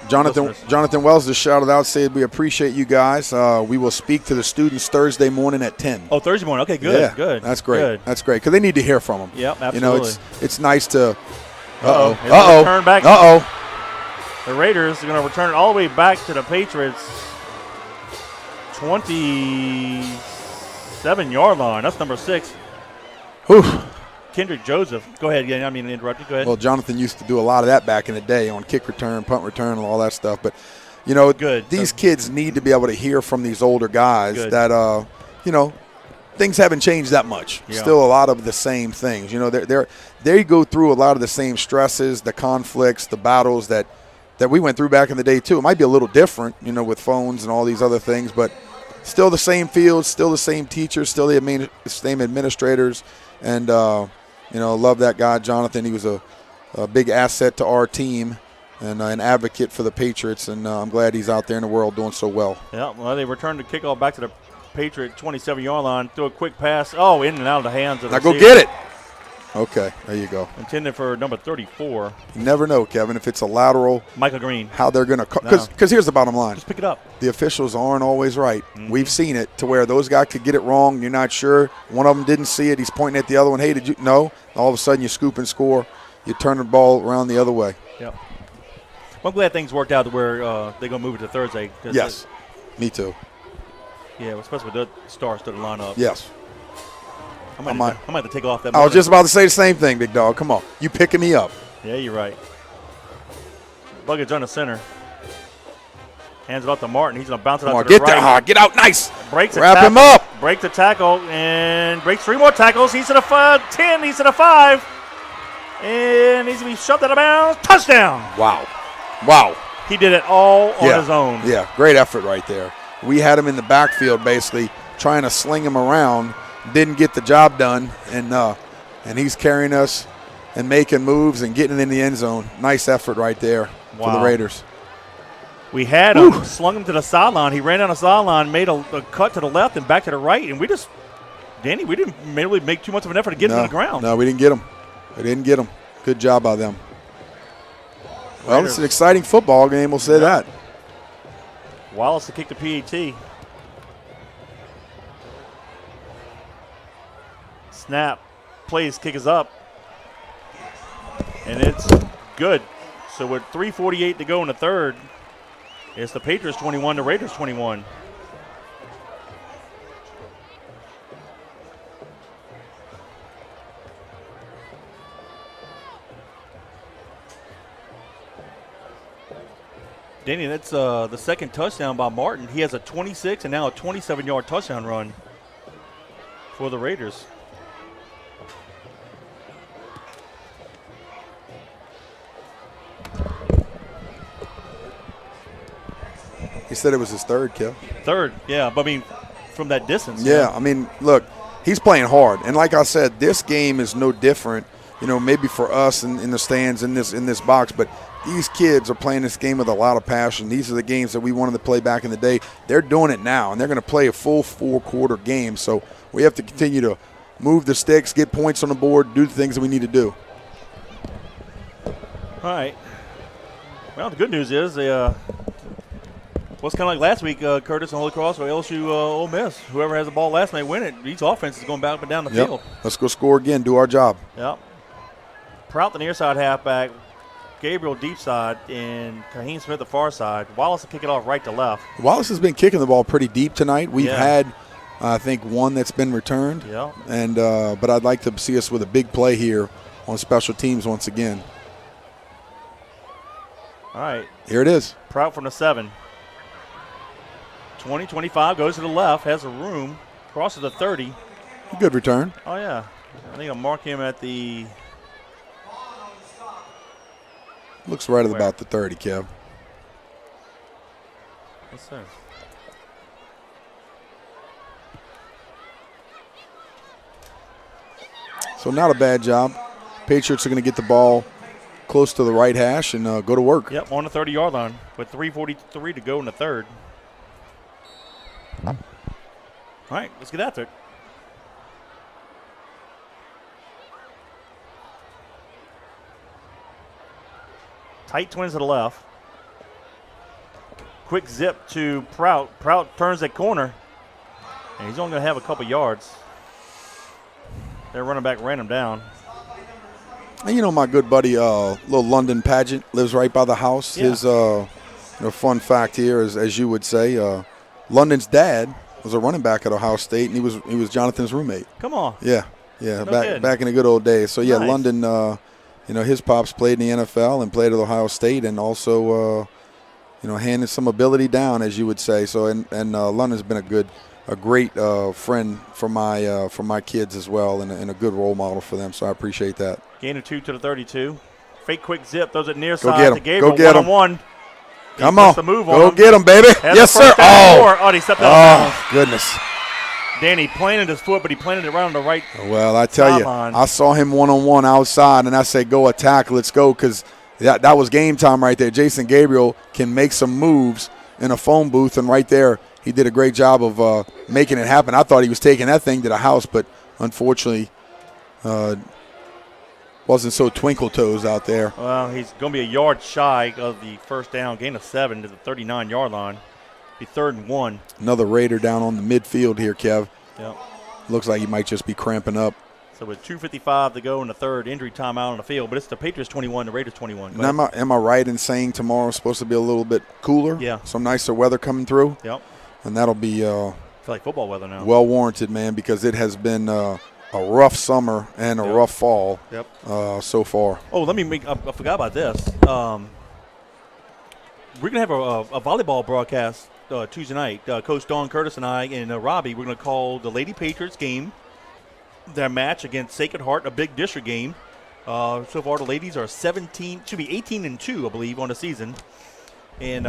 Jonathan Wells just shouted out, said we appreciate you guys. We will speak to the students Thursday morning at 10. Oh, Thursday morning. Okay, good. Yeah, good. That's great. Good. That's great because they need to hear from them. Yep, absolutely. It's nice to. Uh-oh. Turn back. Uh-oh. The Raiders are going to return it all the way back to the Patriots' 27-yard line. That's number 6. Whew. Kendrick Joseph. Go ahead. Yeah, I mean to interrupt you. Go ahead. Well, Jonathan used to do a lot of that back in the day on kick return, punt return, and all that stuff. But, these kids need to be able to hear from these older guys that, things haven't changed that much. Yeah. Still a lot of the same things. They go through a lot of the same stresses, the conflicts, the battles that we went through back in the day too. It might be a little different, with phones and all these other things, but still the same fields, still the same teachers, still the same administrators. And, love that guy, Jonathan. He was a big asset to our team and an advocate for the Patriots, and I'm glad he's out there in the world doing so well. Yeah, well, they returned the kickoff back to the Patriot 27-yard line, threw a quick pass. Oh, in and out of the hands of the receiver. Now go get it. Okay, there you go. Intended for number 34. You never know, Kevin, if it's a lateral. Michael Green. How they're going to – because here's the bottom line. Just pick it up. The officials aren't always right. Mm-hmm. We've seen it to where those guys could get it wrong. You're not sure. One of them didn't see it. He's pointing at the other one. Hey, did you – no. All of a sudden you scoop and score. You turn the ball around the other way. Yep. Well, I'm glad things worked out to where they're going to move it to Thursday. Yes, me too. Yeah, especially with the stars to the lineup. Yes. I might have to take off that. I was just about to say the same thing, big dog. Come on. You picking me up. Yeah, you're right. Luggage on the center. Hands it off to Martin. He's going to bounce it out to the right. Get there. Get out. Nice. Breaks Wrap him up. Breaks the tackle and breaks 3 more tackles. He's to the 10. He's to the 5. And he's going to be shoved out of bounds. Touchdown. Wow. He did it all on his own. Yeah, great effort right there. We had him in the backfield basically trying to sling him around. Didn't get the job done, and he's carrying us and making moves and getting in the end zone. Nice effort right there for the Raiders. We had him, slung him to the sideline. He ran down the sideline, made a cut to the left and back to the right, and we didn't really make too much of an effort to get him to the ground. No, we didn't get him. Good job by them. Well, Raiders. It's an exciting football game, we'll say that. Wallace to kick the PAT. Snap. Plays, kick is up. And it's good. So with 3:48 to go in the third, it's the Patriots 21, the Raiders 21. Danny, that's the second touchdown by Martin. He has a 26 and now a 27-yard touchdown run for the Raiders. He said it was his third kill. Third, yeah, but I mean, from that distance. Yeah, I mean, look, he's playing hard. And like I said, this game is no different, maybe for us in the stands in this box, but these kids are playing this game with a lot of passion. These are the games that we wanted to play back in the day. They're doing it now, and they're going to play a full 4-quarter game. So we have to continue to move the sticks, get points on the board, do the things that we need to do. All right. Well, the good news is what's kind of like last week, Curtis and Holy Cross or LSU Ole Miss. Whoever has the ball last night win it. Each offense is going back up and down the field. Let's go score again, do our job. Yep. Prout the near side halfback. Gabriel deep side and Kaheen Smith the far side. Wallace will kick it off right to left. Wallace has been kicking the ball pretty deep tonight. We've had, I think, one that's been returned. Yeah. And but I'd like to see us with a big play here on special teams once again. All right. Here it is. Prout from the 7. 20-25 goes to the left, has a room, crosses the 30. Good return. Oh, yeah. I think I'll mark him at the – looks right at about the 30, Kev. Let's see. So not a bad job. Patriots are going to get the ball close to the right hash and go to work. Yep, on the 30-yard line with 3:43 to go in the third. All right, let's get after it. Tight twins to the left. Quick zip to Prout. Prout turns that corner, and he's only going to have a couple yards. Their running back ran him down. And you know, my good buddy, little London Pageant, lives right by the house. Yeah. His fun fact here is, as you would say, London's dad was a running back at Ohio State, and he was Jonathan's roommate. Come on. Yeah, No back in the good old days. So yeah, Nice. London, his pops played in the NFL and played at Ohio State, and also handed some ability down, as you would say. So and London's been a great friend for my kids as well, and a good role model for them. So I appreciate that. Gain of 2 to the 32. Fake quick zip. Those at near Go side get to 'em. Gabriel. Go get 'em. One-on-one. Come on, The move go on him. get him, baby. Has Yes, the sir. first down Oh, more. Oh, he stepped out of bounds. goodness. Danny planted his foot, but he planted it right on the right. Well, I tell you, Sideline. I saw him one-on-one outside, and I said, go attack, let's go, because that was game time right there. Jason Gabriel can make some moves in a phone booth, and right there he did a great job of making it happen. I thought he was taking that thing to the house, but unfortunately wasn't so twinkle toes out there. Well, he's going to be a yard shy of the first down. Gain of 7 to the 39-yard line. Be 3rd and 1. Another Raider down on the midfield here, Kev. Yep. Looks like he might just be cramping up. So with 2:55 to go in the third, injury timeout on the field. But it's the Patriots 21, the Raiders 21. Go And ahead. am I right in saying tomorrow's supposed to be a little bit cooler? Yeah. Some nicer weather coming through? Yep. And that'll be I feel like football weather now. well warranted, man, because it has been a rough summer and a rough fall so far. Oh, let me I forgot about this. We're going to have a volleyball broadcast Tuesday night. Coach Dawn Curtis and I and Robbie, we're going to call the Lady Patriots game, their match against Sacred Heart, a big district game. So far, the ladies are 18-2, I believe, on the season. And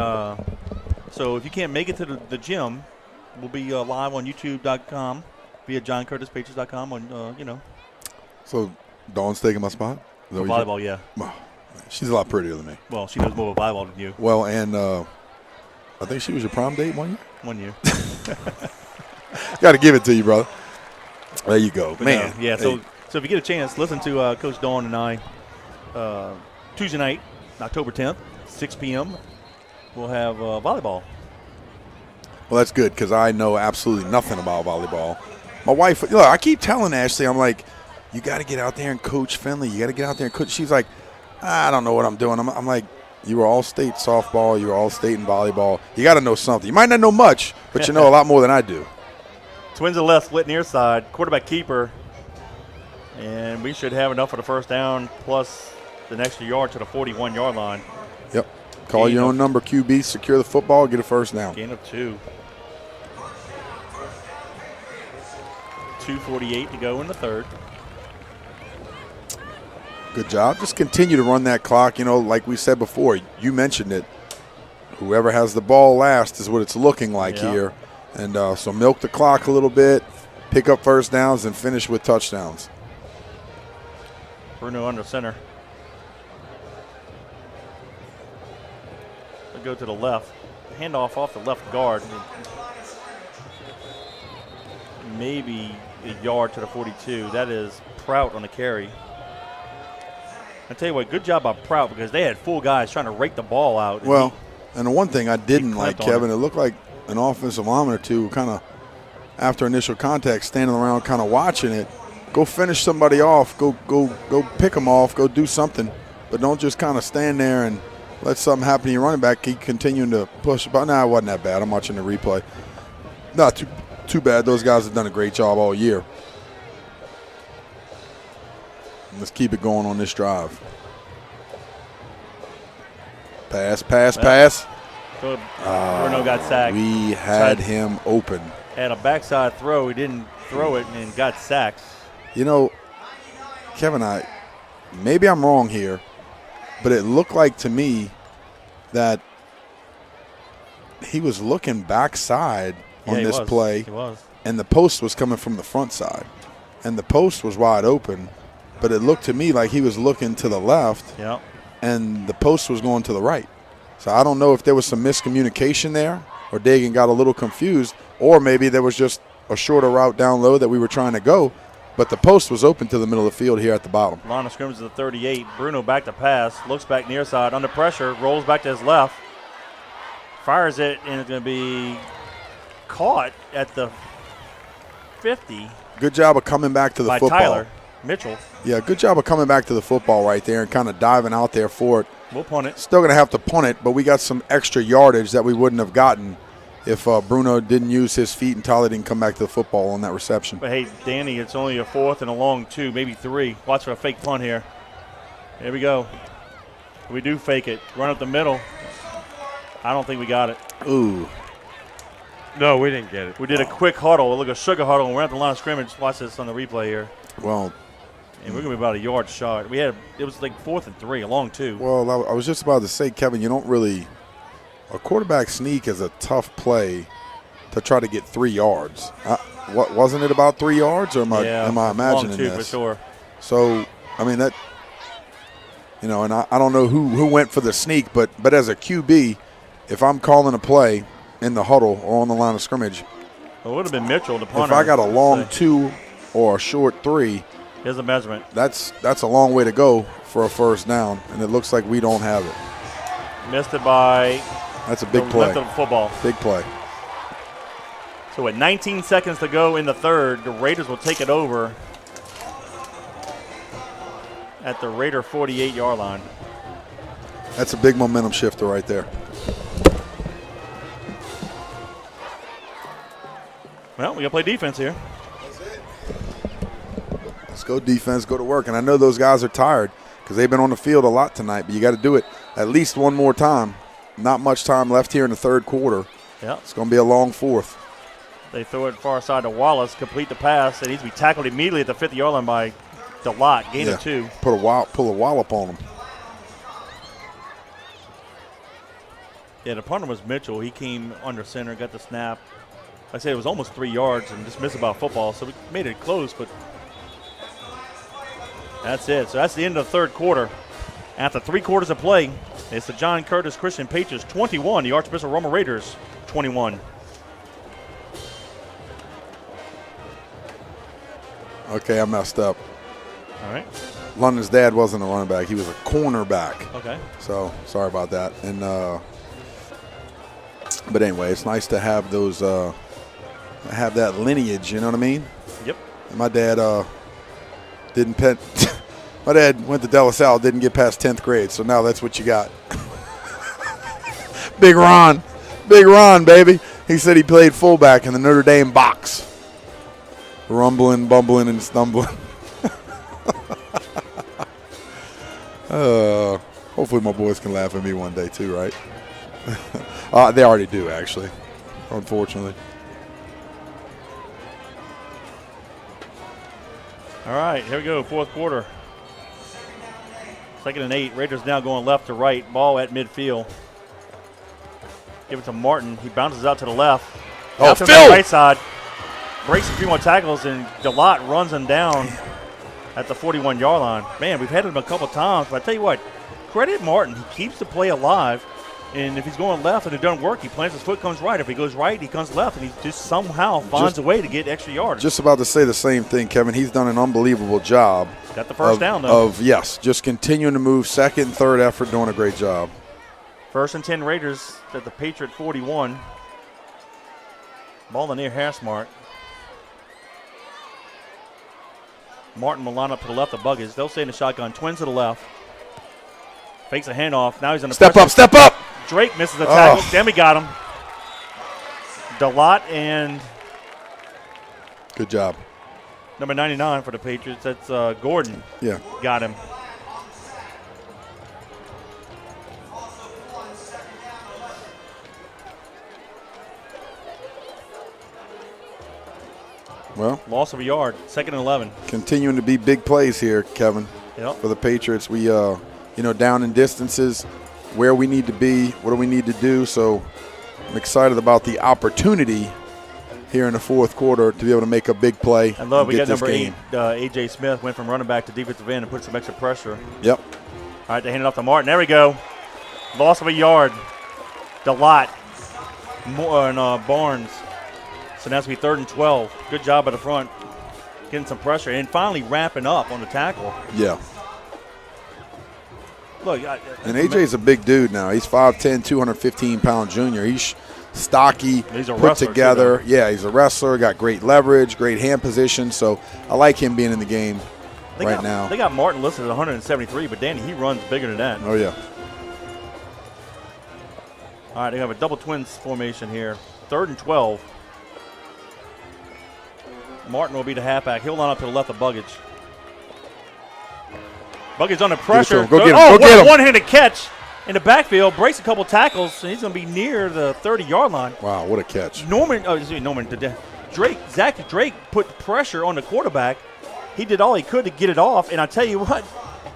so if you can't make it to the gym, we'll be live on YouTube.com via JohnCurtisPatriots.com on, So Dawn's taking my spot? Is that what you volleyball, yeah. said? She's a lot prettier than me. Well, she knows more about volleyball than you. Well, and I think she was your prom date 1 year? 1 year. Got to give it to you, brother. There you go. But man. no, yeah, so if you get a chance, listen to Coach Dawn and I Tuesday night, October 10th, 6 p.m. We'll have volleyball. Well, that's good because I know absolutely nothing about volleyball. My wife, look, I keep telling Ashley, I'm like, you got to get out there and coach Finley. You got to get out there and coach. She's like, I don't know what I'm doing. I'm like, you were all-state softball. You were all-state in volleyball. You got to know something. You might not know much, but you know a lot more than I do. Twins to the left, split near side, quarterback keeper. And we should have enough for the first down plus the extra yard to the 41-yard line. Yep. Call your own number, QB, secure the football, get a first down. Gain of 2. 2:48 to go in the third. Good job. Just continue to run that clock. Like we said before, you mentioned it. Whoever has the ball last is what it's looking like here. And so milk the clock a little bit, pick up first downs, and finish with touchdowns. Bruno under center. They go to the left. Handoff off the left guard. Maybe a yard to the 42. That is Prout on the carry. I tell you what, good job by Prout because they had full guys trying to rake the ball out. Well, and the one thing I didn't like, clamped on Kevin, it looked like an offensive lineman or two kind of, after initial contact, standing around kind of watching it. Go finish somebody off. Go pick them off. Go do something. But don't just kind of stand there and let something happen to your running back. Keep continuing to push. But it wasn't that bad. I'm watching the replay. Not too bad. Those guys have done a great job all year. Let's keep it going on this drive. Pass. So Bruno got sacked. We had him open. Had a backside throw. He didn't throw it and got sacked. Kevin, maybe I'm wrong here, but it looked like to me that he was looking backside on this play. He was. And the post was coming from the front side. And the post was wide open, but it looked to me like he was looking to the left. Yep. And the post was going to the right. So I don't know if there was some miscommunication there or Dagan got a little confused, or maybe there was just a shorter route down low that we were trying to go. But the post was open to the middle of the field here at the bottom. Line of scrimmage is the 38. Bruno back to pass. Looks back near side. Under pressure. Rolls back to his left. Fires it, and it's going to be caught at the 50. Good job of coming back to the by football. Tyler Mitchell. Yeah, good job of coming back to the football right there and kind of diving out there for it. We'll punt it. Still going to have to punt it, but we got some extra yardage that we wouldn't have gotten if Bruno didn't use his feet and Tyler didn't come back to the football on that reception. But, hey, Danny, it's only a 4th and a long 2, maybe 3. Watch for a fake punt here. Here we go. We do fake it. Run up the middle. I don't think we got it. Ooh. No, we didn't get it. We did a quick huddle, a sugar huddle, and we're at the line of scrimmage. Watch this on the replay here. Well, and we're going to be about a yard short. It was like 4th and 3, a long 2. Well, I was just about to say, Kevin, you don't really – a quarterback sneak is a tough play to try to get 3 yards. Wasn't it about 3 yards, or am I imagining long 2 this? for sure. So, I mean, that – and I don't know who went for the sneak, but as a QB, if I'm calling a play in the huddle or on the line of scrimmage – Well, it would have been Mitchell, the punter. If I got a long 2 or a short 3 – here's the measurement. That's a long way to go for a first down, and it looks like we don't have it. Missed it by that's a big the play. left of the football. Big play. So with 19 seconds to go in the third, the Raiders will take it over at the Raider 48-yard line. That's a big momentum shifter right there. Well, we got to play defense here. Let's go defense, go to work. And I know those guys are tired because they've been on the field a lot tonight, but you got to do it at least one more time. Not much time left here in the third quarter. Yeah. It's going to be a long 4th. They throw it far side to Wallace, complete the pass. It needs to be tackled immediately at the 50-yard line by DeLotte, gain of 2. Pull a wallop on him. Yeah, the punter was Mitchell. He came under center, got the snap. Like I said, it was almost 3 yards and just missed about football, so we made it close, but that's it. So that's the end of the third quarter. After 3 quarters of play, it's the John Curtis Christian Patriots 21, the Archbishop Rummel Raiders 21. Okay, I messed up. All right. London's dad wasn't a running back. He was a cornerback. Okay. So sorry about that. And but anyway, it's nice to have those have that lineage, you know what I mean? Yep. And my dad my dad went to De La Salle, didn't get past 10th grade, so now that's what you got. Big Ron, baby. He said he played fullback in the Notre Dame box. Rumbling, bumbling, and stumbling. Hopefully my boys can laugh at me one day too, right? They already do, actually, unfortunately. All right, here we go, fourth quarter. 2nd and 8. Raiders now going left to right. Ball at midfield. Give it to Martin. He bounces out to the left. Oh, out to Phil! the right side. Breaks a few more tackles, and DeLotte runs him down at the 41-yard line. Man, we've had him a couple times, but I tell you what, credit Martin. He keeps the play alive, and if he's going left and it doesn't work, he plants his foot, comes right. If he goes right, he comes left, and he just somehow finds a way to get extra yards. Just about to say the same thing, Kevin. He's done an unbelievable job. Got the first down, though. Yes, just continuing to move, second and third effort, doing a great job. 1st and 10 Raiders at the Patriot 41. Ball in the near hash mark. Martin will line up to the left of Buggins. They'll stay in the shotgun. Twins to the left. Fakes a handoff. Now he's in the Step up. Drake misses a tackle. Demi got him. DeLotte and good job. number 99 for the Patriots. That's Gordon. Yeah. Got him. Well, loss of a yard. 2nd and 11. Continuing to be big plays here, Kevin. Yep. For the Patriots, we down in distances, where we need to be, what do we need to do. So I'm excited about the opportunity here in the fourth quarter to be able to make a big play. I love we get got number this 8, A.J. Smith, went from running back to defensive end and put some extra pressure. Yep. All right, they hand it off to Martin. There we go. Loss of a yard. DeLotte and Barnes. So now it's going to be 3rd and 12. Good job at the front. getting some pressure, and finally wrapping up on the tackle. Yeah. Look, and AJ's a big dude now. He's 5'10", 215-pound junior. He's stocky, he's a put wrestler together. Too, yeah, he's a wrestler, got great leverage, great hand position. So I like him being in the game now. They got Martin listed at 173, but Danny, he runs bigger than that. Oh, yeah. All right, they have a double twins formation here. 3rd and 12. Martin will be the halfback. He'll line up to the left of Buggage. Buggage under pressure. Go get him. Go get him. One-handed catch in the backfield. Breaks a couple tackles, and he's going to be near the 30-yard line. Wow, what a catch. Zach Drake put pressure on the quarterback. He did all he could to get it off, and I tell you what,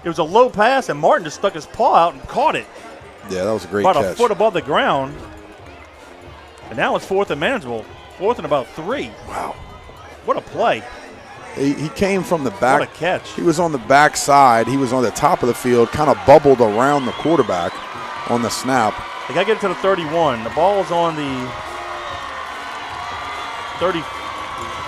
it was a low pass, and Martin just stuck his paw out and caught it. Yeah, that was a great catch. catch. A foot above the ground. And now it's 4th and manageable. 4th and about 3. Wow. What a play. He came from the back. What a catch. He was on the back side. He was on the top of the field, kind of bubbled around the quarterback on the snap. They got to get it to the 31. The ball's on the 34.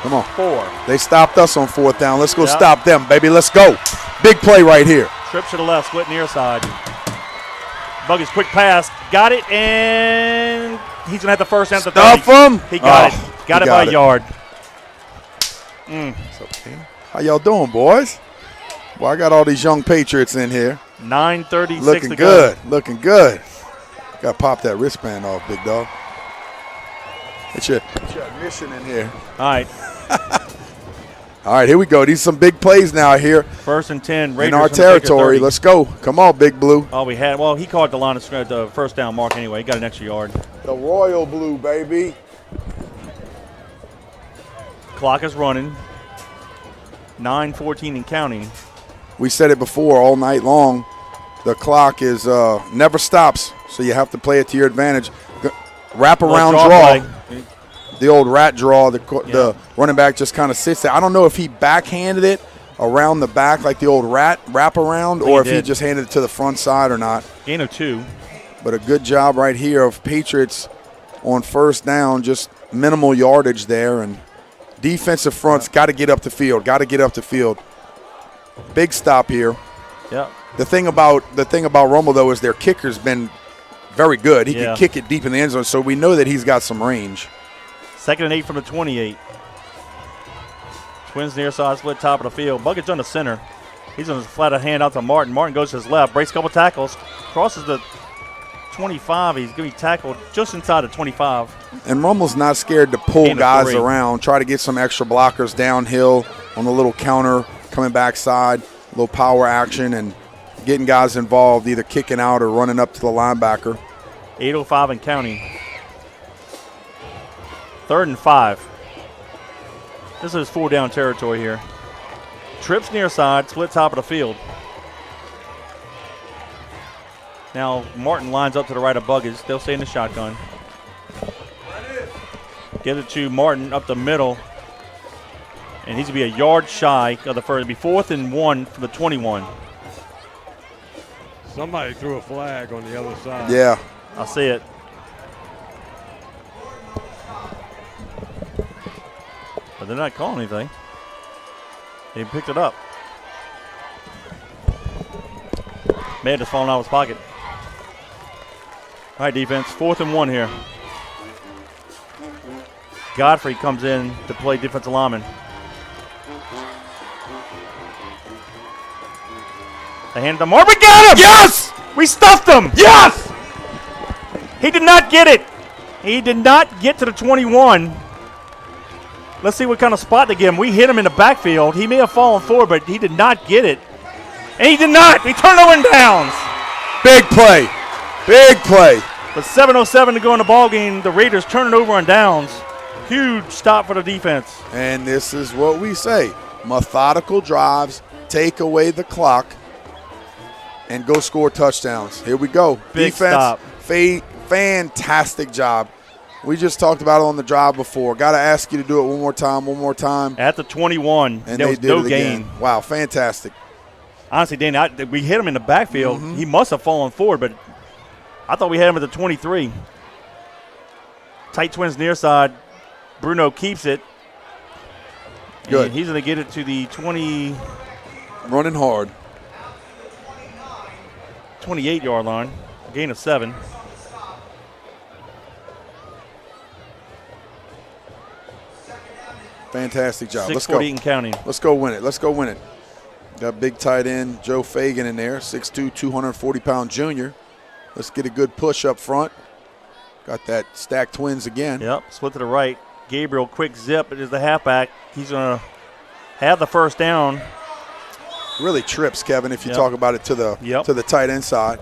Come on. They stopped us on 4th down. Let's go stop them, baby. Let's go. Big play right here. Trip to the left, split near side. Buggins quick pass. Got it, and he's going to have the first down at the 30. Stuff him. He got it. Got it by a yard. What's up, King? How y'all doing, boys? Well, I got all these young Patriots in here. 9:36 looking to good. go. Looking good. Got to pop that wristband off, big dog. It's your admission in here. All right. All right, here we go. These are some big plays now here. 1st and 10. Raiders in our territory. Let's go. Come on, Big Blue. All we had. Well, he caught the line of scrimmage, the first down mark anyway. He got an extra yard. The Royal Blue, baby. Clock is running. 9:14 and counting. We said it before all night long. The clock is never stops, so you have to play it to your advantage. Wrap around draw. The old rat draw. The running back just kind of sits there. I don't know if he backhanded it around the back like the old rat wrap around, or if he just handed it to the front side or not. Gain of 2. But a good job right here of Patriots on 1st down, just minimal yardage there, and defensive fronts got to get up the field. Got to get up the field. Big stop here. Yeah. The thing about Rummel though is their kicker's been very good. He can kick it deep in the end zone, so we know that he's got some range. 2nd and 8 from the 28. Twins near side, split top of the field. Bucket's on the center. He's on his flat hand out to Martin. Martin goes to his left, breaks a couple tackles, crosses the 25. He's going to be tackled just inside the 25. And Rummel's not scared to pull guys around, try to get some extra blockers downhill on the little counter, coming backside, a little power action, and getting guys involved, either kicking out or running up to the linebacker. 8:05 and counting. 3rd and 5. This is 4-down territory here. Trips near side, split top of the field. Now Martin lines up to the right of Buggins. They'll stay in the shotgun. Get it to Martin up the middle. And he's going to be a yard shy of the first. It'll be 4th and 1 from the 21. Somebody threw a flag on the other side. Yeah. I see it. But they're not calling anything. He picked it up. May have just fallen out of his pocket. All right, defense. 4th and 1 here. Godfrey comes in to play defensive lineman. They handed him more. We got him! Yes! We stuffed him! Yes! He did not get it. He did not get to the 21. Let's see what kind of spot they give him. We hit him in the backfield. He may have fallen forward, but he did not get it. And he did not. He turned over in downs. Big play. Big play. With 7:07 to go in the ball game, the Raiders turn it over on downs. Huge stop for the defense. And this is what we say. Methodical drives, take away the clock, and go score touchdowns. Here we go. Big defense, stop. Fantastic job. We just talked about it on the drive before. Got to ask you to do it one more time. At the 21, and there was no gain. Again. Wow, fantastic. Honestly, Danny, we hit him in the backfield. Mm-hmm. He must have fallen forward, but I thought we had him at the 23. Tight twins near side. Bruno keeps it. Good. And he's going to get it to the 20. Running hard. 28-yard line. A gain of 7. Fantastic job. Let's 6:48 and counting. Let's go win it. Let's go win it. Got big tight end Joe Fagan in there, 6'2", 240-pound junior. Let's get a good push up front. Got that stacked twins again. Yep, split to the right. Gabriel, quick zip. It is the halfback. He's going to have the first down. Really trips, Kevin, if you talk about it to the tight end side.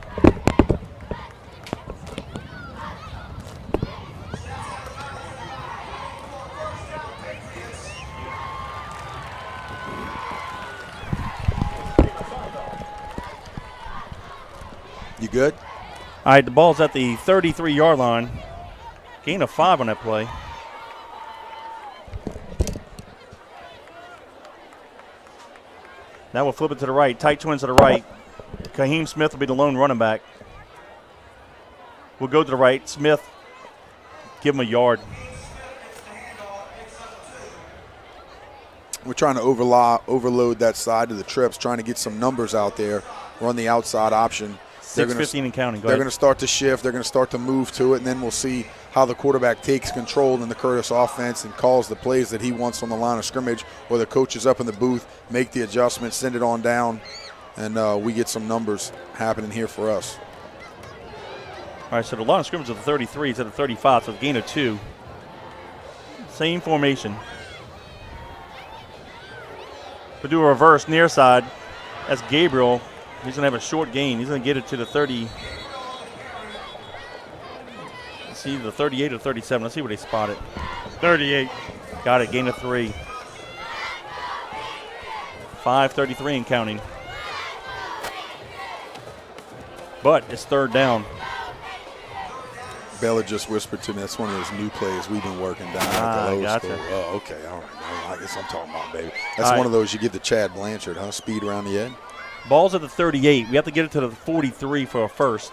You good? All right, the ball's at the 33-yard line. Gain of 5 on that play. Now we'll flip it to the right. Tight twins to the right. Kaheem Smith will be the lone running back. We'll go to the right. Smith, give him a yard. We're trying to overload that side of the trips, trying to get some numbers out there. Run the outside option. 6:15 and counting. They're going to start to shift. They're going to start to move to it, and then we'll see how the quarterback takes control in the Curtis offense and calls the plays that he wants on the line of scrimmage, or the coaches up in the booth make the adjustment, send it on down, and we get some numbers happening here for us. All right, so the line of scrimmage at the 33 is at the 35, so a gain of 2. Same formation. We'll do a reverse near side. That's Gabriel. He's going to have a short gain. He's going to get it to the 30. Let's see, the 38 or 37. Let's see where they spot it. 38. Got it, gain of 3. 5:33 and counting. But it's third down. Bella just whispered to me, that's one of those new plays we've been working down at the low school. Oh, okay, all right. I guess I'm talking about, baby. That's one of those you give to Chad Blanchard, huh? Speed around the edge. Ball's at the 38. We have to get it to the 43 for a first.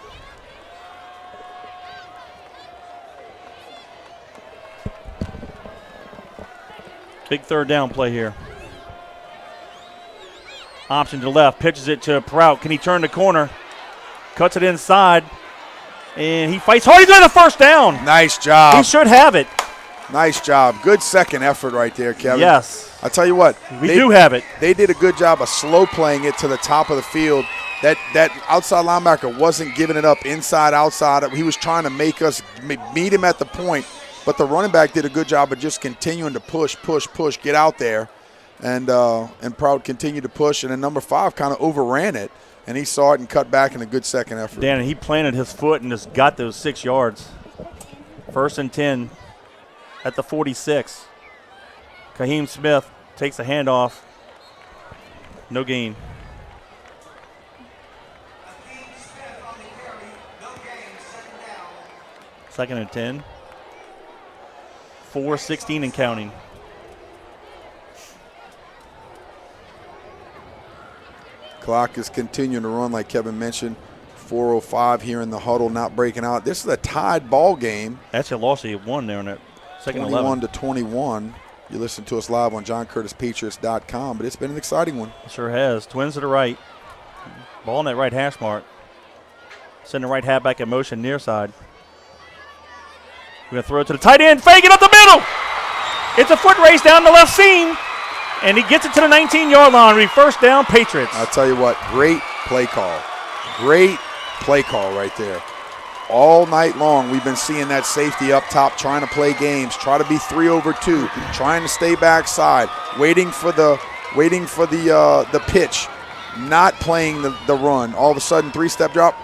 Big third down play here. Option to the left, pitches it to Prout. Can he turn the corner? Cuts it inside, and he fights hard. He's got the first down. Nice job. He should have it. Nice job. Good second effort right there, Kevin. Yes. I tell you what. We do have it. They did a good job of slow playing it to the top of the field. That outside linebacker wasn't giving it up inside, outside. He was trying to make us meet him at the point, but the running back did a good job of just continuing to push, get out there. And Proud continued to push, and then number 5 kind of overran it, and he saw it and cut back in a good second effort. Dan, he planted his foot and just got those 6 yards. 1st and 10 at the 46. Kaheem Smith takes a handoff. No gain. Second and 10. 4:16 and counting. Clock is continuing to run like Kevin mentioned. 4:05 here in the huddle, not breaking out. This is a tied ball game. Actually, lost a 1 there on that second 11. 21-21. You listen to us live on JohnCurtisPatriots.com, but it's been an exciting one. Sure has. Twins to the right. Ball in that right hash mark. Send the right halfback in motion near side. We're going to throw it to the tight end. Fagan up the middle. It's a foot race down the left seam, and he gets it to the 19-yard line. We first down, Patriots. I'll tell you what, great play call. Great play call right there. All night long, we've been seeing that safety up top trying to play games, try to be 3 over 2, trying to stay backside, waiting for the pitch, not playing the run. All of a sudden, 3-step drop,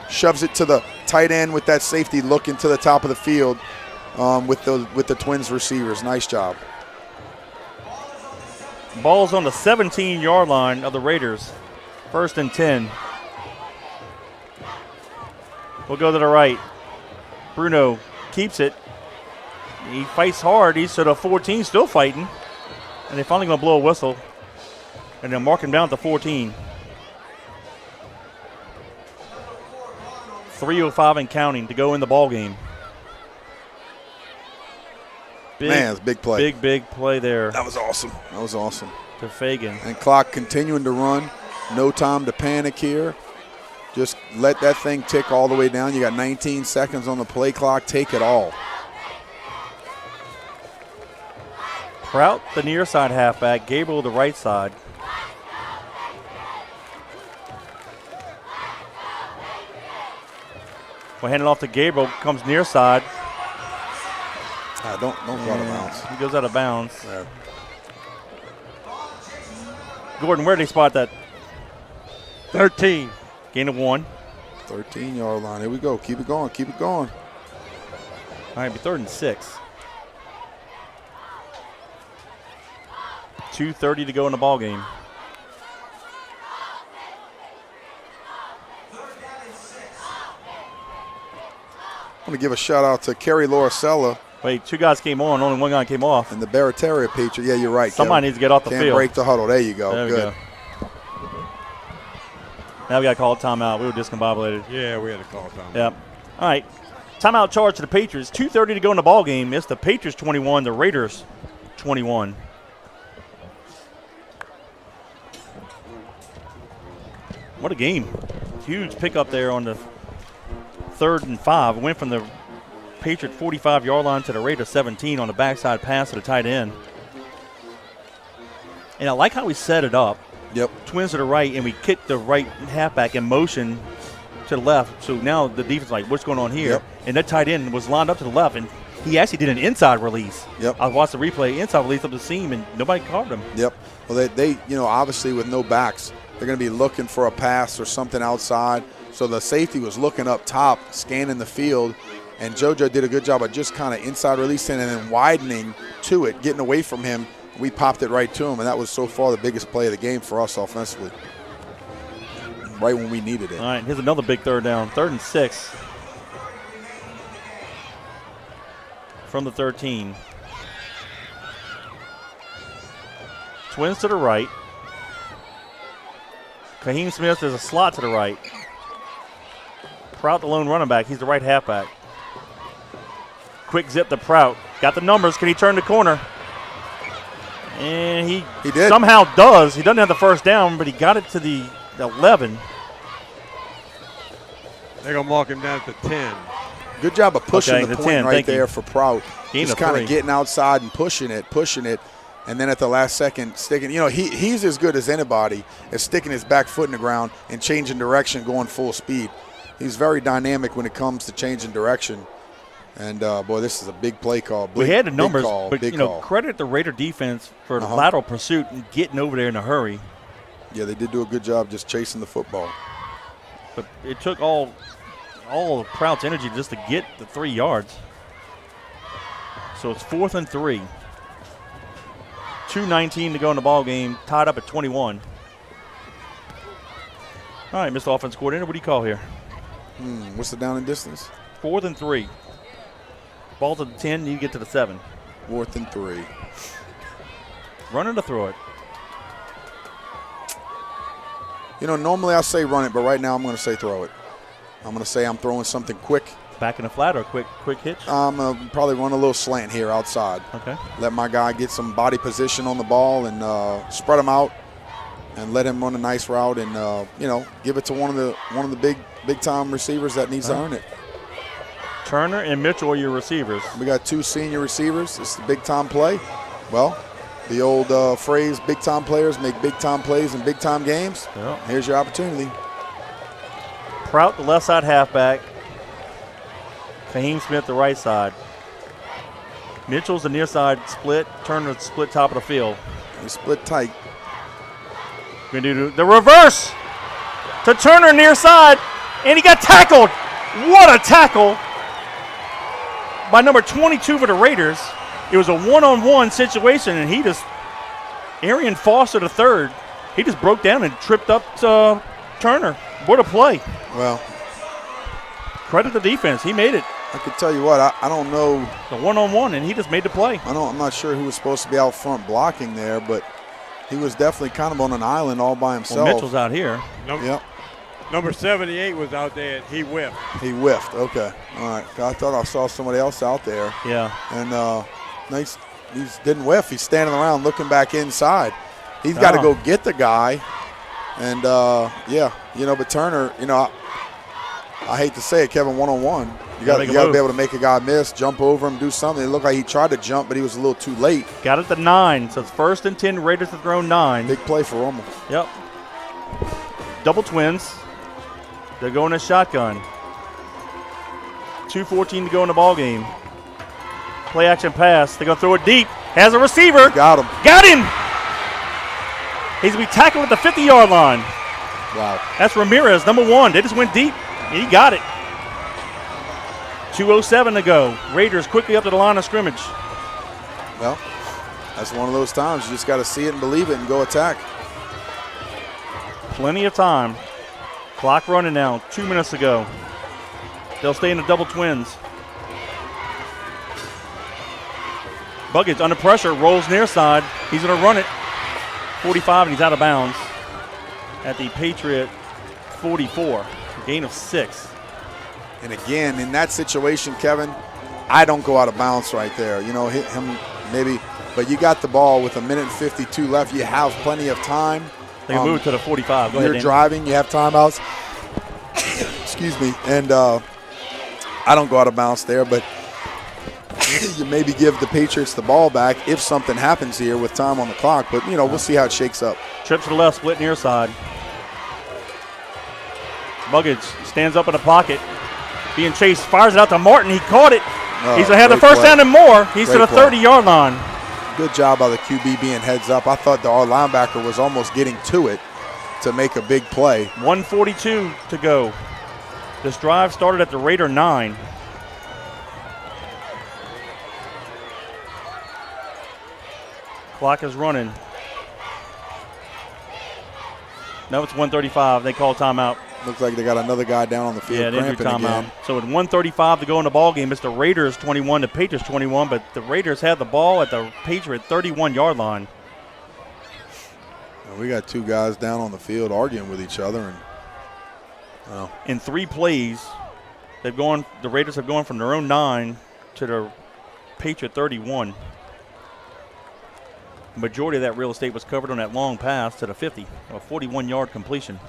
shoves it to the tight end with that safety looking to the top of the field with the Twins receivers. Nice job. Ball's on the 17-yard line of the Raiders. 1st and 10. We'll go to the right. Bruno keeps it. He fights hard. He's to the 14, still fighting. And they're finally going to blow a whistle. And they'll mark him down at the 14. 3:05 and counting to go in the ball game. Man, it's a big play. Big play there. That was awesome. That was awesome. To Fagan. And clock continuing to run. No time to panic here. Just let that thing tick all the way down. You got 19 seconds on the play clock. Take it all. Prout, the near side halfback. Gabriel, the right side. We'll hand it off to Gabriel. Comes near side. Don't go out of bounds. He goes out of bounds. There. Gordon, where did he spot that? 13. Gain of 1. 13-yard line. Here we go. Keep it going. Keep it going. All right, be 3rd and 6. 2:30 to go in the ball game. I want to give a shout out to Kerry Loricella Wait, 2 guys came on, only 1 guy came off. and the Barataria Patriot. Yeah, you're right. Somebody Kevin. needs to get off the Can't field. break the huddle. There you go. There we Good. go. Now we got to call a timeout. We were discombobulated. Yeah, we had to call time. Yep. All right. Timeout charge to the Patriots. 2:30 to go in the ball game. It's the Patriots 21, the Raiders 21. What a game. Huge pickup there on the 3rd and 5. It went from the Patriot 45-yard line to the Raiders 17 on the backside pass to the tight end. And I like how we set it up. Yep. Twins to the right, and we kicked the right halfback in motion to the left. So now the defense is like, what's going on here? Yep. And that tight end was lined up to the left, and he actually did an inside release. Yep. I watched the replay, inside release up the seam, and nobody caught him. Yep. Well, they obviously with no backs, they're going to be looking for a pass or something outside. So the safety was looking up top, scanning the field, and JoJo did a good job of just kind of inside releasing and then widening to it, getting away from him. We popped it right to him, and that was so far the biggest play of the game for us offensively. Right when we needed it. All right, here's another big 3rd down. 3rd and 6 from the 13. Twins to the right. Kaheem Smith is a slot to the right. Prout, the lone running back. He's the right halfback. Quick zip to Prout. Got the numbers. Can he turn the corner? And he did. Somehow does. He doesn't have the first down, but he got it to the 11. They're going to mark him down at the 10. Good job of pushing Okay, the point 10, right thank there you. for Prout. Gain Just of kind 3. of getting outside and pushing it, and then at the last second sticking. He's as good as anybody at sticking his back foot in the ground and changing direction, going full speed. He's very dynamic when it comes to changing direction. And, boy, this is a big play call. We had the numbers, big but, call. credit the Raider defense for the lateral pursuit and getting over there in a hurry. Yeah, they did do a good job just chasing the football. But it took all of Prout's energy just to get the 3 yards. So it's 4th and 3. 2:19 to go in the ball game, tied up at 21. All right, Mr. Offense Coordinator, what do you call here? What's the down and distance? 4th and 3. Ball to the 10, you get to the 7. 4th and 3. Run it or throw it? Normally I say run it, but right now I'm going to say throw it. I'm going to say I'm throwing something quick. Back in the flat or a quick hitch? I'm going to probably run a little slant here outside. Okay. Let my guy get some body position on the ball and spread him out and let him run a nice route and, give it to one of the big time receivers that needs to earn it. Turner and Mitchell are your receivers. We got 2 senior receivers. It's the big time play. Well, the old phrase, big time players make big time plays in big time games. Yep. Here's your opportunity. Prout, the left side halfback. Kaheem Smith, the right side. Mitchell's the near side split. Turner split top of the field. They split tight. We're going to do the reverse to Turner near side, and he got tackled. What a tackle by number 22 for the Raiders. It was a one-on-one situation, and Arian Foster the third, he just broke down and tripped up Turner. What a play. Well, credit the defense. He made it. I can tell you what, I don't know. The one-on-one, and he just made the play. I'm not sure who was supposed to be out front blocking there, but he was definitely kind of on an island all by himself. Well, Mitchell's out here. Yep. Number 78 was out there. He whiffed. He whiffed. Okay. All right. I thought I saw somebody else out there. Yeah. And Nice. He didn't whiff. He's standing around looking back inside. He's got to go get the guy. And, but Turner, I hate to say it, Kevin, one-on-one. You got to be able to make a guy miss, jump over him, do something. It looked like he tried to jump, but he was a little too late. Got it to 9, so it's 1st and 10. Raiders have thrown 9. Big play for Rummel. Yep. Double twins. They're going a shotgun. 2:14 to go in the ball game. Play action pass. They're going to throw it deep. Has a receiver. Got him. Got him. He's going to be tackled at the 50-yard line. Wow. That's Ramirez, number 1. They just went deep. He got it. 2:07 to go. Raiders quickly up to the line of scrimmage. Well, that's one of those times. You just got to see it and believe it and go attack. Plenty of time. Clock running now. 2 minutes to go. They'll stay in the double twins. Buckets under pressure, rolls near side. He's going to run it. 45, and he's out of bounds at the Patriot 44. Gain of 6. And again, in that situation, Kevin, I don't go out of bounds right there. Hit him maybe, but you got the ball with 1:52 left. You have plenty of time. They can move to the 45. Go ahead, you're Danny. driving, you have timeouts. Excuse me. And I don't go out of bounds there, but you maybe give the Patriots the ball back if something happens here with time on the clock. But, we'll see how it shakes up. Trips to the left, split near side. Buggage stands up in the pocket. Being chased, fires it out to Martin. He caught it. He's going to have the first down and more. He's to the 30-yard line. Good job by the QB being heads up. I thought our linebacker was almost getting to it to make a big play. 1:42 to go. This drive started at the Raider 9. Clock is running. No, it's 1:35. They call timeout. Looks like they got another guy down on the field. Yeah, they do timeout. So at 1:35 to go in the ball game, it's the Raiders 21 to Patriots 21, but the Raiders had the ball at the Patriot 31-yard line. And we got two guys down on the field arguing with each other, and in 3 plays, the Raiders have gone from their own 9 to the Patriot 31. The majority of that real estate was covered on that long pass to the 50, a 41-yard completion.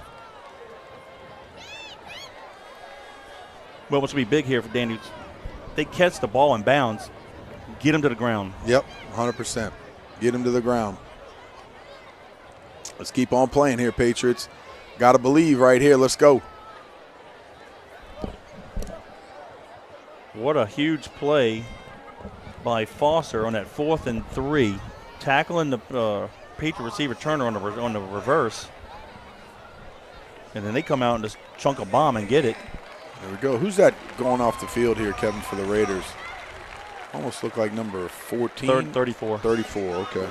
Well, what's going to be big here for Danny, they catch the ball in bounds, get him to the ground. Yep, 100%. Get him to the ground. Let's keep on playing here, Patriots. Got to believe right here. Let's go. What a huge play by Foster on that 4th and 3. Tackling the Patriot receiver Turner on the reverse. And then they come out and just chunk a bomb and get it. There we go. Who's that going off the field here, Kevin, for the Raiders? Almost look like number 14. 34. 34, okay.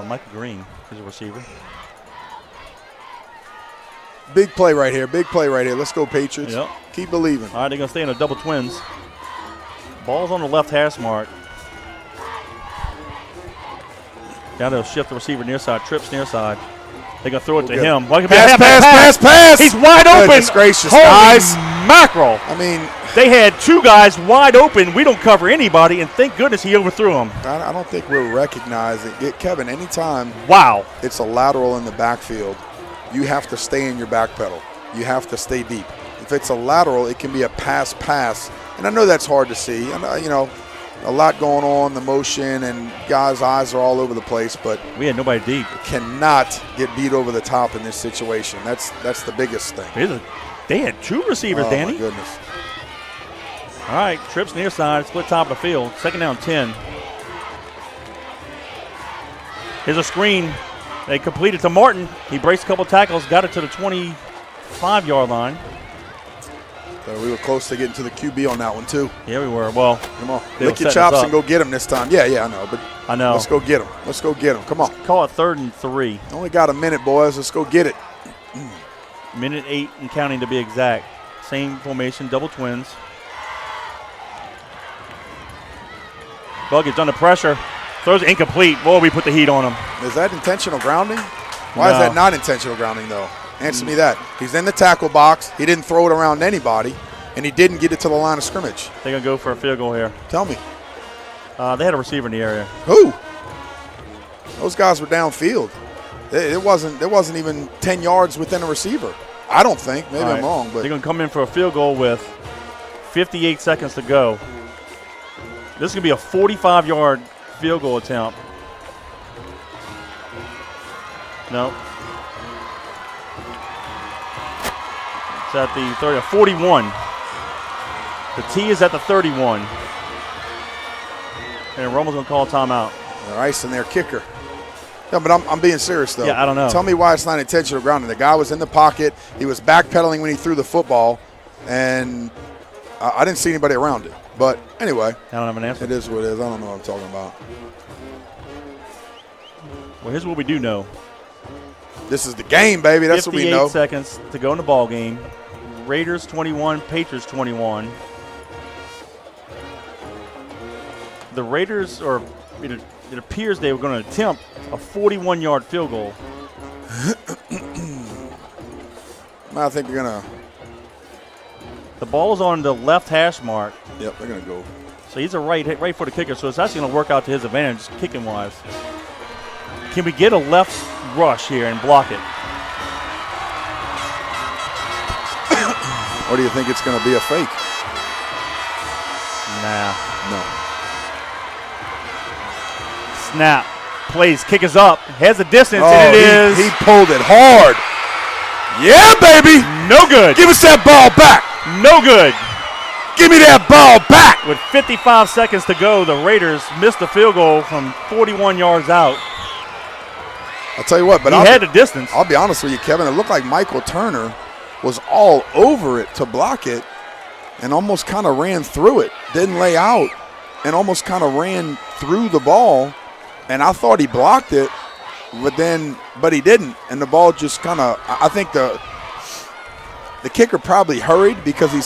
Michael Green is a receiver. Big play right here. Big play right here. Let's go, Patriots. Yep. Keep believing. All right, they're going to stay in the double twins. Ball's on the left hash mark. Now they'll shift the receiver near side, trips near side. They're going to throw it to him. Pass. He's wide open. Goodness gracious, Holy guys. mackerel. I mean, they had 2 guys wide open. We don't cover anybody, and thank goodness he overthrew him. I don't think we're recognizing it. Kevin, anytime it's a lateral in the backfield, you have to stay in your back pedal. You have to stay deep. If it's a lateral, it can be a pass. And I know that's hard to see. And, a lot going on, the motion, and guys' eyes are all over the place, but we had nobody deep. Cannot get beat over the top in this situation. That's the biggest thing. They had 2 receivers, Danny. Oh, my goodness. All right, trips near side, split top of the field. 2nd down 10. Here's a screen. They completed to Martin. He breaks a couple tackles, got it to the 25-yard line. So we were close to getting to the QB on that one, too. Yeah, we were. Well, come on. Lick your chops and go get him this time. Yeah, I know. But I know. Let's go get him. Come on. Call it 3rd and 3. Only got a minute, boys. Let's go get it. Minute 8 and counting to be exact. Same formation, double twins. Buggets under pressure. Throws it incomplete. Boy, we put the heat on him. Is that intentional grounding? Why is that not intentional grounding, though? Answer me that. He's in the tackle box. He didn't throw it around anybody, and he didn't get it to the line of scrimmage. They're going to go for a field goal here. Tell me. They had a receiver in the area. Who? Those guys were downfield. It wasn't even 10 yards within a receiver. I don't think. Maybe I'm wrong. But they're going to come in for a field goal with 58 seconds to go. This is going to be a 45-yard field goal attempt. No. It's at the 30, 41. The T is at the 31. And Rummel's going to call a timeout. They're icing their kicker. Yeah, but I'm being serious, though. Yeah, I don't know. Tell me why it's not intentional grounding. The guy was in the pocket. He was backpedaling when he threw the football, and I didn't see anybody around it. But anyway. I don't have an answer. It is what it is. I don't know what I'm talking about. Well, here's what we do know. This is the game, baby. That's what we know. 58 seconds to go in the ball game. Raiders 21, Patriots 21. The Raiders, or it appears they were going to attempt a 41-yard field goal. I think they're going to. The ball is on the left hash mark. Yep, they're going to go. So he's a right for the kicker, so it's actually going to work out to his advantage, kicking-wise. Can we get a left rush here and block it? Or do you think it's going to be a fake? Nah. No. Snap. Plays. Kick is up. Has a distance, Oh, and it is. He pulled it hard. Yeah, baby. No good. Give us that ball back. No good. Give me that ball back. With 55 seconds to go, the Raiders missed the field goal from 41 yards out. I'll tell you what, but He had the distance. I'll be honest with you, Kevin. It looked like Michael Turner was all over it to block it and almost kind of ran through it. Didn't lay out and almost kind of ran through the ball. And I thought he blocked it, but he didn't. And the ball just kind of, I think the kicker probably hurried because he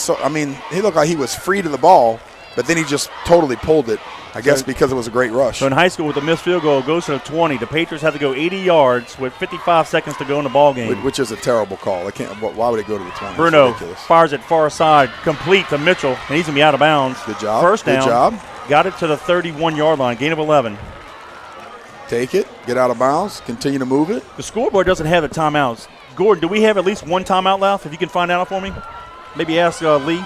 looked like he was free to the ball, but then he just totally pulled it, I guess because it was a great rush. So in high school with a missed field goal, it goes to the 20. The Patriots have to go 80 yards with 55 seconds to go in the ball game. Which is a terrible call. Why would it go to the 20? Bruno fires it far side, complete to Mitchell, and he's going to be out of bounds. Good job. First down. Good job. Got it to the 31-yard line, gain of 11. Take it, get out of bounds, continue to move it. The scoreboard doesn't have the timeouts. Gordon, do we have at least one timeout left? If you can find out for me, maybe ask Lee.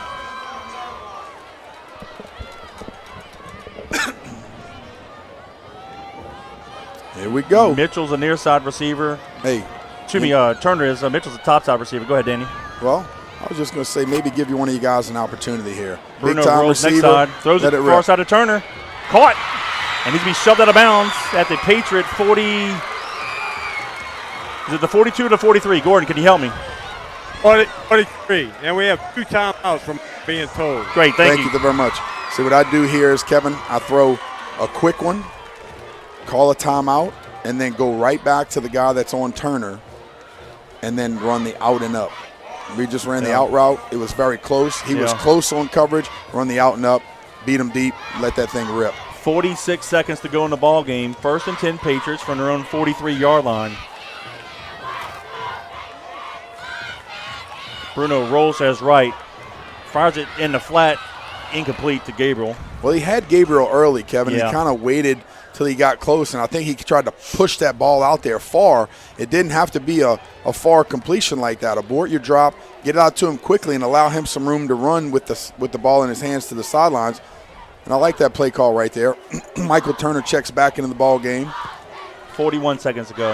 Here we go. Mitchell's a near side receiver. Hey. Turner is. Mitchell's a top side receiver. Go ahead, Danny. Well, I was just going to say maybe give you one of you guys an opportunity here. Bruno Big time rolls receiver. next side. Throws it far side to Turner. Caught. And he's going to be shoved out of bounds at the Patriot 40. Is it the 42 or the 43? Gordon, can you help me? 43. And we have 2 timeouts from being told. Great, thank you. Thank you very much. See, what I do here is, Kevin, I throw a quick one, call a timeout, and then go right back to the guy that's on Turner and then run the out and up. We just ran the out route. It was very close. He was close on coverage, run the out and up, beat him deep, let that thing rip. 46 seconds to go in the ball game. 1st and 10 Patriots from their own 43-yard line. Bruno rolls to his right, fires it in the flat, incomplete to Gabriel. Well, he had Gabriel early, Kevin. Yeah. He kind of waited till he got close, and I think he tried to push that ball out there far. It didn't have to be a far completion like that. Abort your drop, get it out to him quickly, and allow him some room to run with the ball in his hands to the sidelines. And I like that play call right there. Michael Turner checks back into the ball game. 41 seconds to go.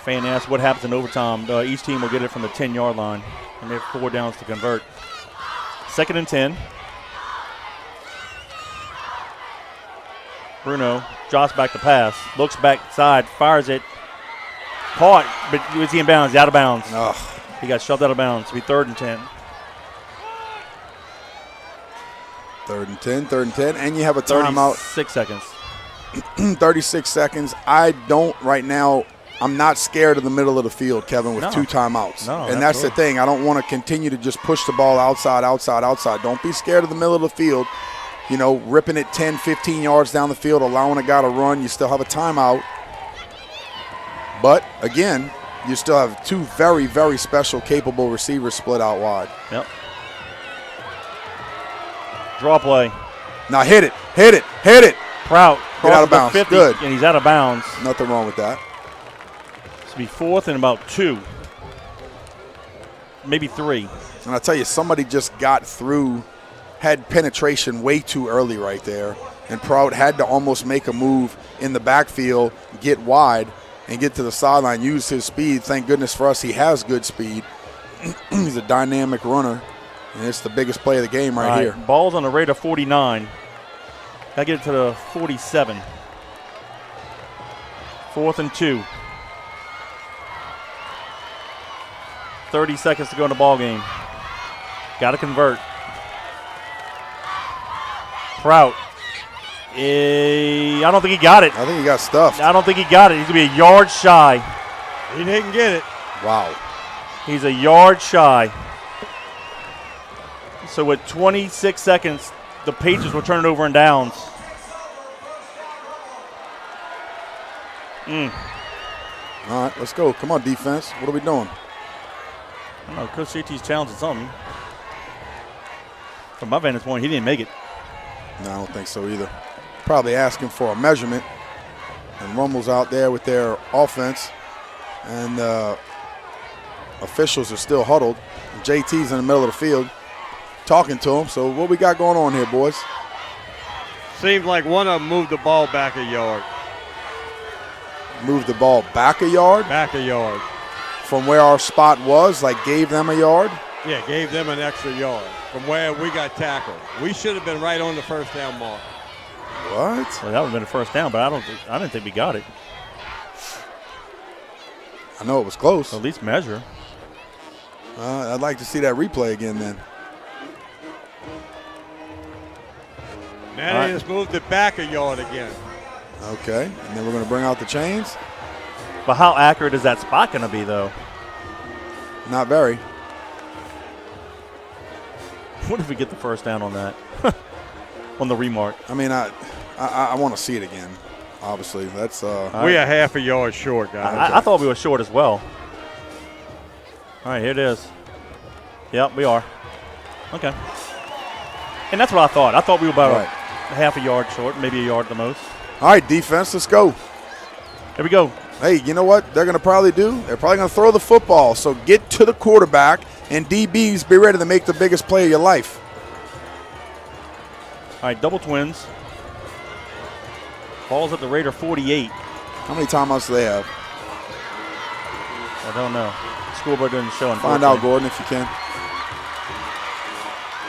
Fan asks what happens in overtime. Each team will get it from the 10-yard line, and they have 4 downs to convert. 2nd and 10. Bruno jots back to pass, looks back side, fires it. Caught, but was he in bounds? Out of bounds. Ugh. He got shoved out of bounds. It'll be 3rd and 10. 3rd and 10, and you have a timeout. 36 seconds. 36 seconds. I don't right now. I'm not scared of the middle of the field, Kevin, with 2 timeouts. No, and that's the thing. I don't want to continue to just push the ball outside. Don't be scared of the middle of the field. You know, ripping it 10, 15 yards down the field, allowing a guy to run. You still have a timeout. But, again, you still have 2 very, very special, capable receivers split out wide. Yep. Draw play. Now hit it, hit it, hit it. Prout Get out of crosses the bounds. 50, Good. and he's out of bounds. Nothing wrong with that. This will be 4th and about 2. Maybe 3. And I tell you, somebody just got through, had penetration way too early right there. And Prout had to almost make a move in the backfield, get wide, and get to the sideline, use his speed. Thank goodness for us, he has good speed. He's a dynamic runner, and it's the biggest play of the game right here. Ball's on the Raider 49. Got to get it to the 47. 4th and 2. 30 seconds to go in the ball game. Got to convert. Prout. I don't think he got it. I think he got stuffed. I don't think he got it. He's going to be a yard shy. He didn't get it. Wow. He's a yard shy. So with 26 seconds, the Patriots will turn it over in downs. All right, let's go. Come on, defense. What are we doing? I don't know. Coach CT's challenging something. From my vantage point, he didn't make it. No, I don't think so either. Probably asking for a measurement. And Rummel's out there with their offense. And officials are still huddled. And JT's in the middle of the field talking to him. So what we got going on here, boys? Seems like one of them moved the ball back a yard. Move the ball back a yard Back a yard. from where our spot was, like gave them a yard. Yeah, gave them an extra yard from where we got tackled. We should have been right on the first down mark. What? Well, that would have been a first down, but I didn't think we got it. I know it was close. At least measure. I'd like to see that replay again then. Now they just moved it back a yard again. Okay, and then we're going to bring out the chains. But how accurate is that spot going to be, though? Not very. What if we get the first down on that? On the remark. I mean, I want to see it again. Obviously, that's. We are half a yard short, guys. I thought we were short as well. All right, here it is. Yep, we are. Okay. And that's what I thought. I thought we were about a half a yard short, maybe a yard at the most. All right, defense, let's go. Here we go. Hey, you know what they're going to probably do? They're probably going to throw the football. So get to the quarterback, and DBs, be ready to make the biggest play of your life. All right, double twins. Ball's at the Raider 48. How many timeouts do they have? I don't know. Scoreboard didn't show. Find out, Gordon, if you can.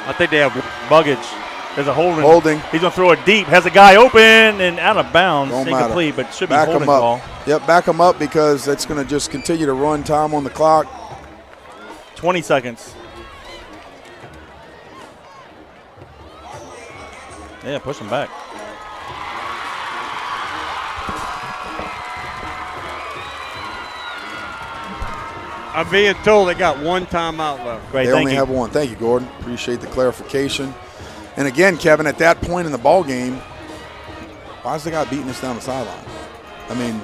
I think they have Buggage. There's a holding. Holding. He's going to throw it deep. Has a guy open and out of bounds. Don't Incomplete, matter. but should be Back holding him up. ball. Yep, back him up because that's going to just continue to run time on the clock. 20 seconds. Yeah, push him back. I'm being told they got one timeout left. Great, They thank only you. have one. Thank you, Gordon. Appreciate the clarification. And again, Kevin, at that point in the ball game, why is the guy beating us down the sideline? I mean,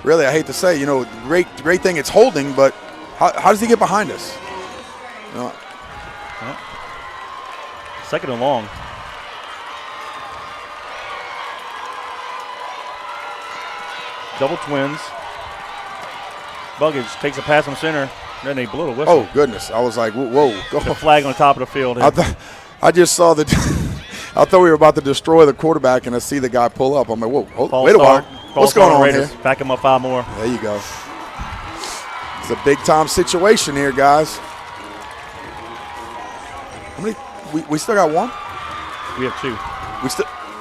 really, I hate to say, great thing it's holding, but how does he get behind us? Second and long. Double twins. Buggage takes a pass from center. Then they blew a whistle. Oh, goodness. I was like, whoa. Go. The flag on the top of the field. I just saw the I thought we were about to destroy the quarterback, and I see the guy pull up. I'm like, whoa, wait a while. What's going on here? Back him up 5 more. There you go. It's a big-time situation here, guys. How many? We still got one? We have 2.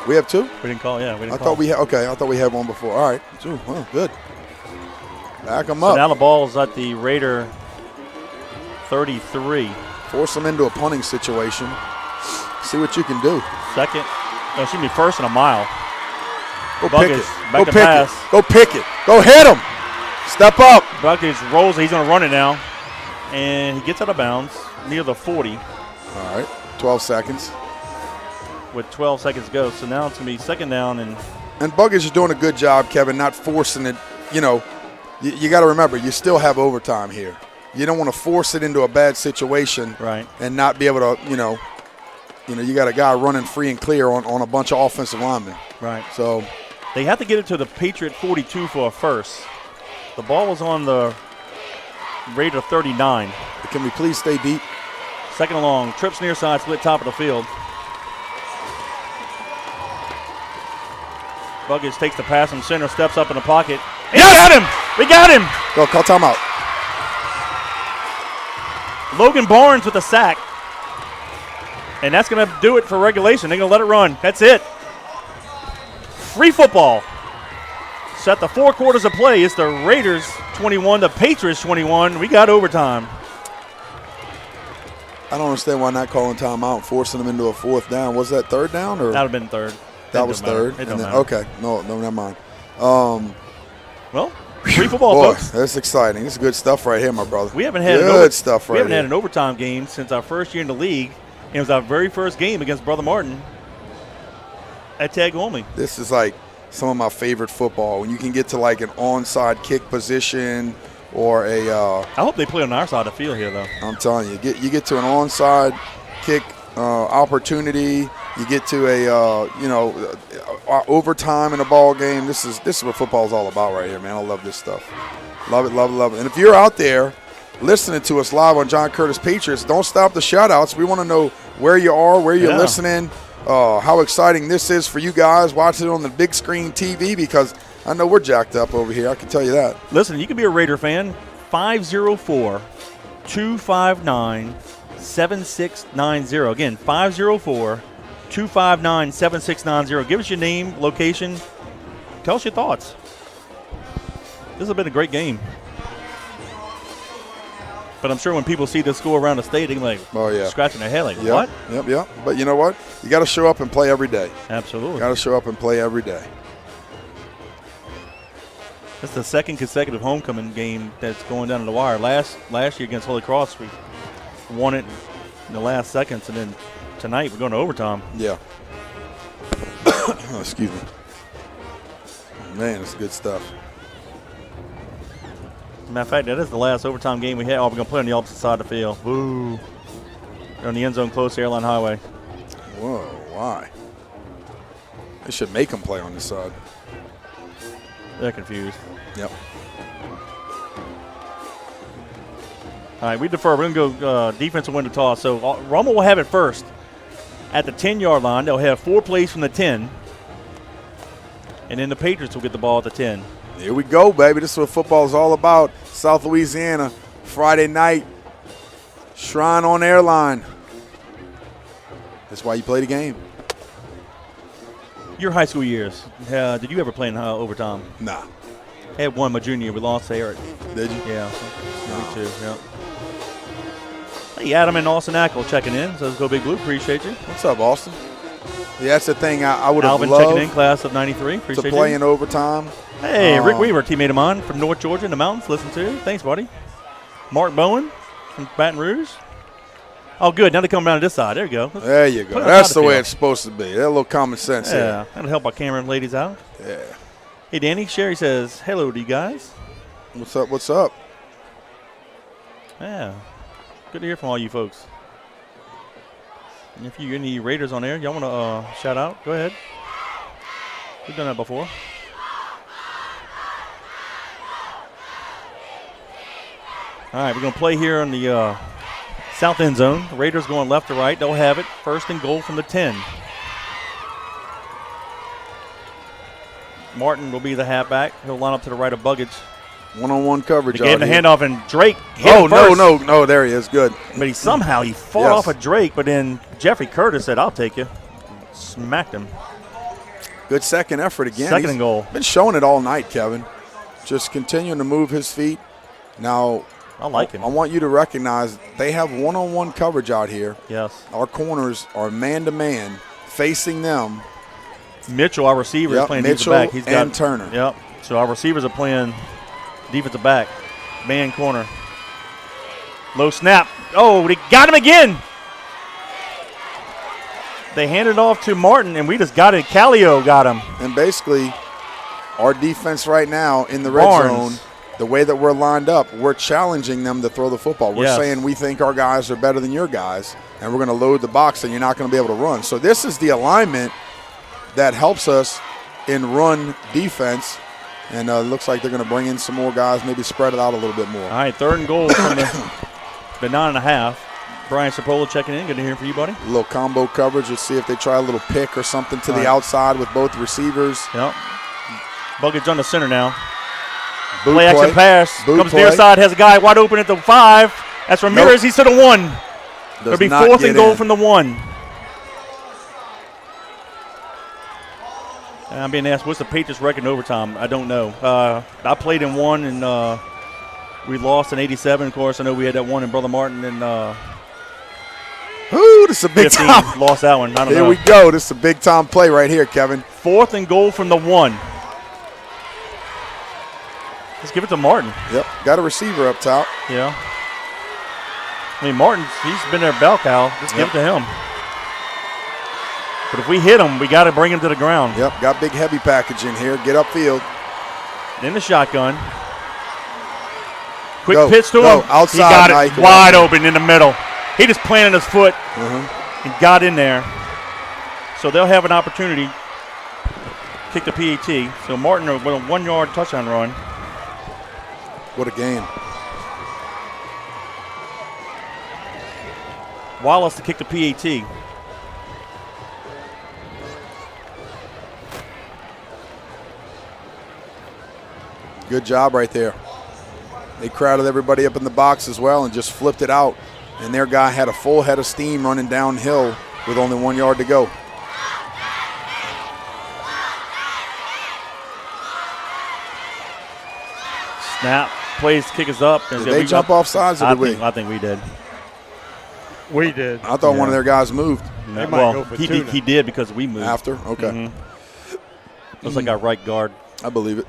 We have 2? We didn't call, yeah. I thought we had one before. All right, 2. Oh, good. Back them So up. now the ball's at the Raider 33. Force them into a punting situation. See what you can do. Second. No, excuse me, first and a mile. Go Buggage, pick it. back Go to pick pass. it. Go pick it. Go hit him. Step up. Buggage rolls. He's going to run it now. And he gets out of bounds near the 40 All right, 12 seconds. with 12 seconds to go. So now it's going to be second down. And Buggage is doing a good job, Kevin, not forcing it. You got to remember, you still have overtime here. You don't want to force it into a bad situation right. and not be able to, you got a guy running free and clear on a bunch of offensive linemen. Right. So they have to get it to the Patriot 42 for a first. The ball was on the Raider 39. can we please stay deep? Second and long. Trips near side, split top of the field. Buggage takes the pass from center, steps up in the pocket. And Yes! We got him! We got him! Go, call timeout. Logan Barnes with a sack. And that's going to do it for regulation. They're going to let it run. That's it. Free football. Set the 4 quarters of play. It's the Raiders 21, the Patriots 21. We got overtime. I don't understand why not calling timeout and forcing them into a 4th down. Was that 3rd down? Or That would have been third. that was 3rd? It don't And then- matter. Okay. No, never mind. Well, free football, Boy, folks. that's exciting. This is good stuff right here, my brother. We haven't had good stuff right We haven't here. had an overtime game since our first year in the league. It was our very first game against Brother Martin at Tagomi. This is like some of my favorite football. When you can get to like an onside kick position or a I hope they play on our side of the field here, though. I'm telling you, you get to an onside kick opportunity. You get to a overtime in a ball game. This is what football is all about right here, man. I love this stuff. Love it, love it, love it. And if you're out there listening to us live on John Curtis Patriots, don't stop the shout-outs. We want to know where you are, where you're listening, how exciting this is for you guys watching it on the big screen TV, because I know we're jacked up over here. I can tell you that. Listen, you can be a Raider fan. 504-259-7690. Again, 504-259-7690. Give us your name, location. Tell us your thoughts. This has been a great game. But I'm sure when people see the score around the state, they're like, Oh, yeah. scratching their head like, Yep, what? Yep. But you know what? You got to show up and play every day. Absolutely. Got to show up and play every day. That's the second consecutive homecoming game that's going down to the wire. Last year against Holy Cross, we won it in the last seconds, and then tonight we're going to overtime. Yeah. Oh, excuse me. Man, it's good stuff. Matter of fact, that is the last overtime game we had. Oh, we're going to play on the opposite side of the field. Woo. They're on the end zone close to Airline Highway. Whoa, why? They should make them play on this side. They're confused. Yep. All right, we defer. We're going to go defensive win the toss. So Rummel will have it first. At the 10-yard line, they'll have 4 plays from the 10. And then the Patriots will get the ball at the 10. Here we go, baby. This is what football is all about. South Louisiana, Friday night, Shrine on Airline. That's why you play the game. Your high school years, did you ever play in overtime? Nah. I had one my junior year. We lost to Eric. Did you? Yeah, me too. Yeah. Hey, Adam and Austin Ackle checking in. Says Go Big Blue. Appreciate you. What's up, Austin? Yeah, that's the thing I would have Alvin checking in, loved class of '93. to Appreciate play you. in overtime. Hey, Rick Weaver, teammate of mine from North Georgia in the mountains. Listen to. Thanks, buddy. Mark Bowen from Baton Rouge. Oh, good. Now they come around to this side. There you go. There you go. Put it on That's top the of way field. it's supposed to be. That little common sense Yeah, here. that'll help our camera ladies out. Yeah. Hey, Danny. Sherry says hello to you guys. What's up? What's up? Yeah, good to hear from all you folks. And if you any Raiders on there, y'all want to shout out? Go ahead. We've done that before. All right, we're going to play here on the south end zone. The Raiders going left to right. They'll have it. First and goal from the 10. Martin will be the halfback. He'll line up to the right of Buggage. One-on-one coverage. They gave him the out here. handoff, and Drake hit Oh, him first. no. There he is. Good. But he somehow fought Yes. off of Drake, but then Jeffrey Curtis said, I'll take you. Smacked him. Good second effort again. Second He's and goal. Been showing it all night, Kevin. Just continuing to move his feet. Now, I like him. I want you to recognize they have one-on-one coverage out here. Yes. Our corners are man-to-man facing them. Mitchell, our receiver, is Yep, playing Mitchell defensive back. and Turner. Yep. So our receivers are playing defensive back. Man corner. Low snap. Oh, they got him again. They handed off to Martin, and we just got it. Callio got him. And basically, our defense right now in the red Barnes. zone the way that we're lined up, we're challenging them to throw the football. We're saying we think our guys are better than your guys, and we're going to load the box, and you're not going to be able to run. So this is the alignment that helps us in run defense, and it looks like they're going to bring in some more guys, maybe spread it out a little bit more. All right, 3rd and goal from the 9.5. Brian Cipolla checking in. Good to hear from you, buddy. A little combo coverage. Let's see if they try a little pick or something to the outside with both receivers. Yep. Bucket's on the center now. Boot Play action pass. Comes near side, has a guy wide open at the 5. That's Ramirez. He's to the 1. It'll be 4th and goal from the 1. And I'm being asked, what's the Patriots record in overtime? I don't know. I played in one, and we lost in 87. Of course, I know we had that one in Brother Martin, and this is a big 15. time. Lost that one. I don't know. Here we go. This is a big time play right here, Kevin. 4th and goal from the 1. Let's give it to Martin. Yep, got a receiver up top. Yeah. I mean, Martin, he's been their bell cow. Let's give it to him. But if we hit him, we got to bring him to the ground. Yep, got big heavy package in here. Get upfield. In the shotgun. Quick pitch to him. Outside, he got Mike. It wide open in the middle. He just planted his foot and got in there. So they'll have an opportunity to kick the PAT. So Martin with a 1-yard touchdown run. What a game. Wallace to kick the PAT. Good job right there. They crowded everybody up in the box as well and just flipped it out. And their guy had a full head of steam running downhill with only 1 yard to go. Snap. Plays, kick us up. Did they jump off sides or did we? I think we did. We did. I thought one of their guys moved. They might Well, go for he did because we moved. After? Okay. Looks like our right guard. I believe it.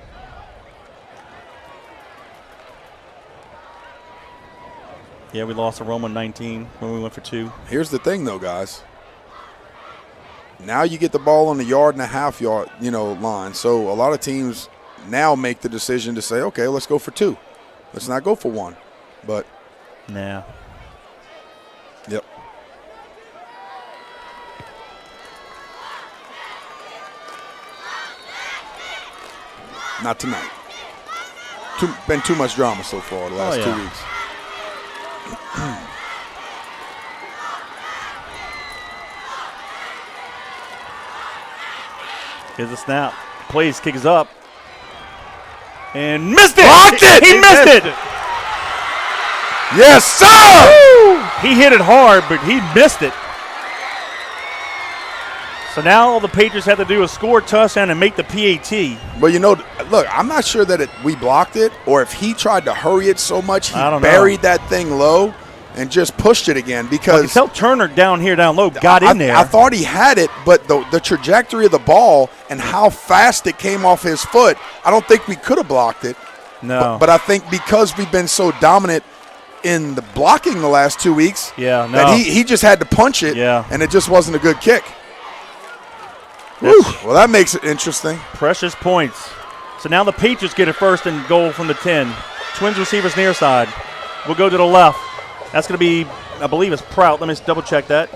Yeah, we lost to Roma 19 when we went for 2. Here's the thing, though, guys. Now you get the ball on the 1.5 yard, line. So a lot of teams now make the decision to say, okay, let's go for 2. Let's not go for 1. But nah. Yep. Not tonight. Been too much drama so far the last 2 weeks. Here's a snap. Plays, kicks up. And missed it! Blocked it! He missed it! Yes, sir! Woo! He hit it hard, but he missed it. So now all the Patriots have to do is score a touchdown and make the PAT. But look, I'm not sure that we blocked it or if he tried to hurry it so much he buried that thing low and just pushed it again because you tell Turner down low got in there. I thought he had it, but the trajectory of the ball and how fast it came off his foot, I don't think we could have blocked it. No. But I think because we've been so dominant in the blocking the last 2 weeks, that he just had to punch it, and it just wasn't a good kick. Well, that makes it interesting. Precious points. So now the Patriots get a 1st and goal from the 10. Twins receivers near side. We'll go to the left. That's going to be, I believe it's Prout. Let me double check that.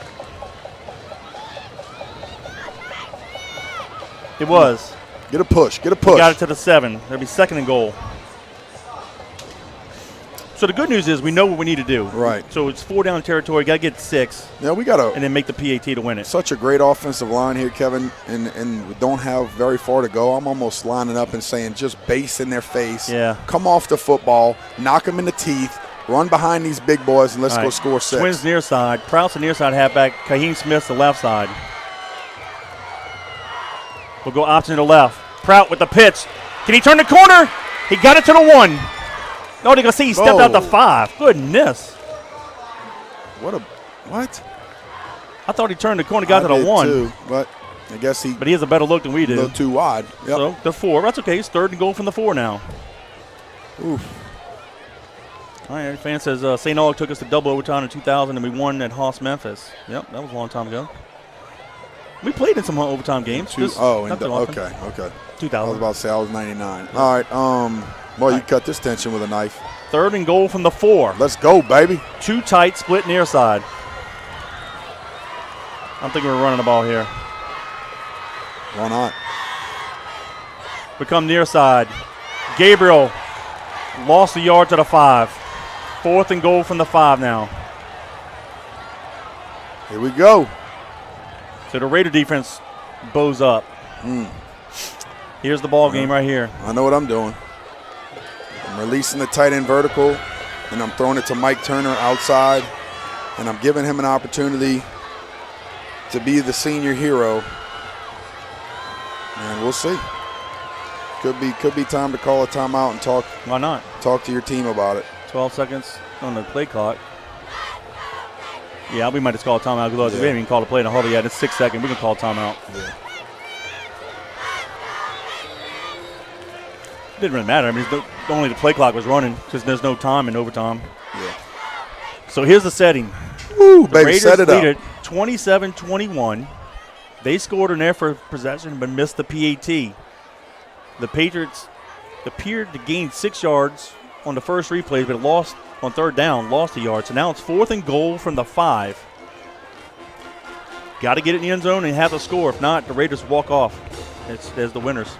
It was. Get a push. He got it to the 7. There'll be 2nd and goal. So the good news is we know what we need to do. Right. So it's 4 down territory. Got to get 6. Yeah, we got to. And then make the PAT to win it. Such a great offensive line here, Kevin, and we don't have very far to go. I'm almost lining up and saying just base in their face. Yeah. Come off the football, knock them in the teeth, run behind these big boys, and let's go score 6. Twins near side. Prout's the near side halfback. Kaheem Smith's the left side. We'll go option to the left. Prout with the pitch. Can he turn the corner? He got it to the 1. No, they're going to see he stepped out the 5. Goodness. What? I thought he turned the corner, got to the 1. Too, but I guess But he has a better look than we do. A little too wide. Yep. So the 4. That's okay. It's 3rd and goal from the 4 now. Oof. All right, fan says St. Aug took us to double overtime in 2000 and we won at Haas Memphis. Yep, that was a long time ago. We played in some overtime games. Okay. 2000. I was about to say I was 99. All right. Well, you cut this tension with a knife. 3rd and goal from the 4. Let's go, baby. Too tight, split near side. I'm thinking we're running the ball here. Why not? We come near side. Gabriel lost a yard to the 5. 4th and goal from the 5 now. Here we go. So the Raider defense bows up. Here's the ball game right here. I know what I'm doing. I'm releasing the tight end vertical, and I'm throwing it to Mike Turner outside, and I'm giving him an opportunity to be the senior hero. And we'll see. Could be time to call a timeout and talk. Why not? Talk to your team about it. 12 seconds on the play clock. Yeah, we might just call a timeout because we haven't even called a play in a hurry yet. It's 6 seconds. We can call a timeout. Yeah. Didn't really matter. I mean, only the play clock was running because there's no time in overtime. Yeah. So here's the setting. Woo, The baby, Raiders set it lead up. it 27-21. They scored on their first possession but missed the PAT. The Patriots appeared to gain 6 yards on the first replay, but lost on 3rd down, lost a yard. So now it's 4th and goal from the 5. Got to get it in the end zone and have the score. If not, the Raiders walk off as the winners.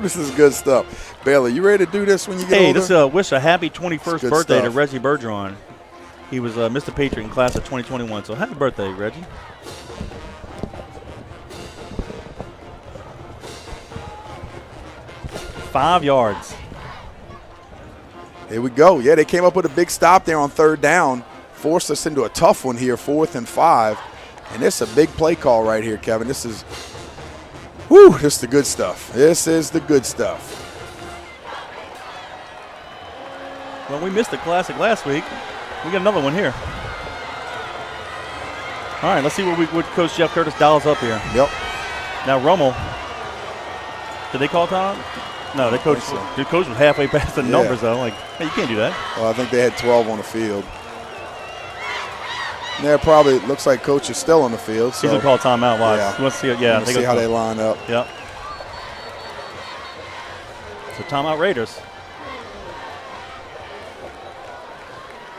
This is good stuff. Bailey, you ready to do this when you get older? Hey, wish a happy 21st birthday to stuff. Reggie Bergeron. He was Mr. Patriot in class of 2021, so happy birthday, Reggie. Five yards. Here we go. Yeah, they came up with a big stop there on 3rd down. Forced us into a tough one here, 4th and 5. And this is a big play call right here, Kevin. This is the good stuff. This is the good stuff. Well, we missed the classic last week. We got another one here. All right, let's see what Coach Jeff Curtis dials up here. Yep. Now, Rummel. Did they call time? No, the coach was halfway past the numbers, though. Like, hey, you can't do that. Well, I think they had 12 on the field. Yeah, probably looks like Coach is still on the field. So. He's going to call timeout live. Yeah. Let's see, yeah, see how they line up. Yep. So timeout Raiders.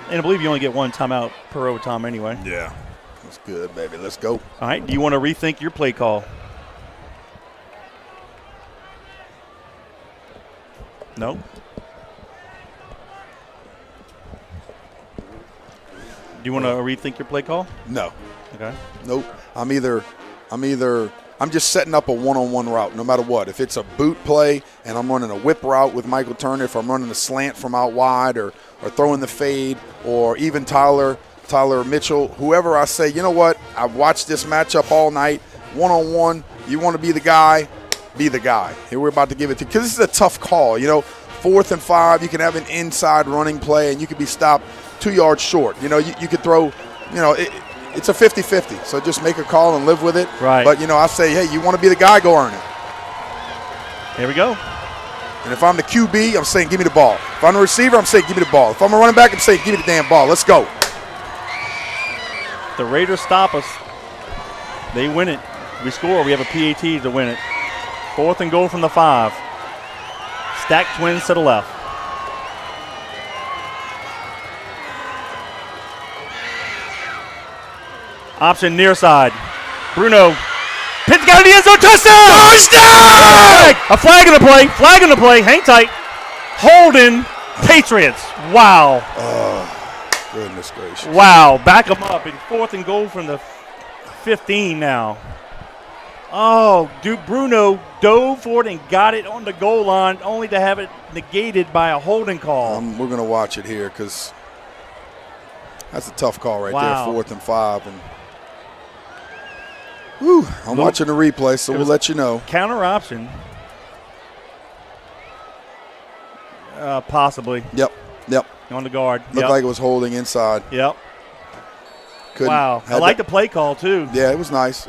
And I believe you only get one timeout per overtime anyway. Yeah. That's good, baby. Let's go. All right, do you want to rethink your play call? No? Do you want to rethink your play call? No. Okay. Nope. I'm just setting up a one-on-one route no matter what. If it's a boot play and I'm running a whip route with Michael Turner, if I'm running a slant from out wide or throwing the fade, or even Tyler Mitchell, whoever I say, you know what, I've watched this matchup all night, one-on-one, you want to be the guy, be the guy. Here we're about to give it to you. Because this is a tough call. 4th and 5, you can have an inside running play and you could be stopped 2 yards short. You could throw, it's a 50-50. So just make a call and live with it. Right. But, I say, hey, you want to be the guy, go earn it. Here we go. And if I'm the QB, I'm saying give me the ball. If I'm the receiver, I'm saying give me the ball. If I'm a running back, I'm saying give me the damn ball. Let's go. The Raiders stop us. They win it. We score. We have a PAT to win it. 4th and goal from the 5. Stacked twins to the left. Option near side. Bruno. Pitts got it in the end zone. Touchdown! Touchdown! A flag in the play. Flag in the play. Hang tight. Holding Patriots. Wow. Oh, goodness gracious. Wow. Back them up. In 4th and goal from the 15 now. Oh, dude, Bruno dove for it and got it on the goal line, only to have it negated by a holding call. We're going to watch it here because that's a tough call right Wow. there, 4th and 5. And I'm watching the replay, so we'll let you know. Counter option. Possibly. Yep. On the guard. Looked like it was holding inside. Yep. Couldn't- Wow. I like the play call, too. Yeah, it was nice.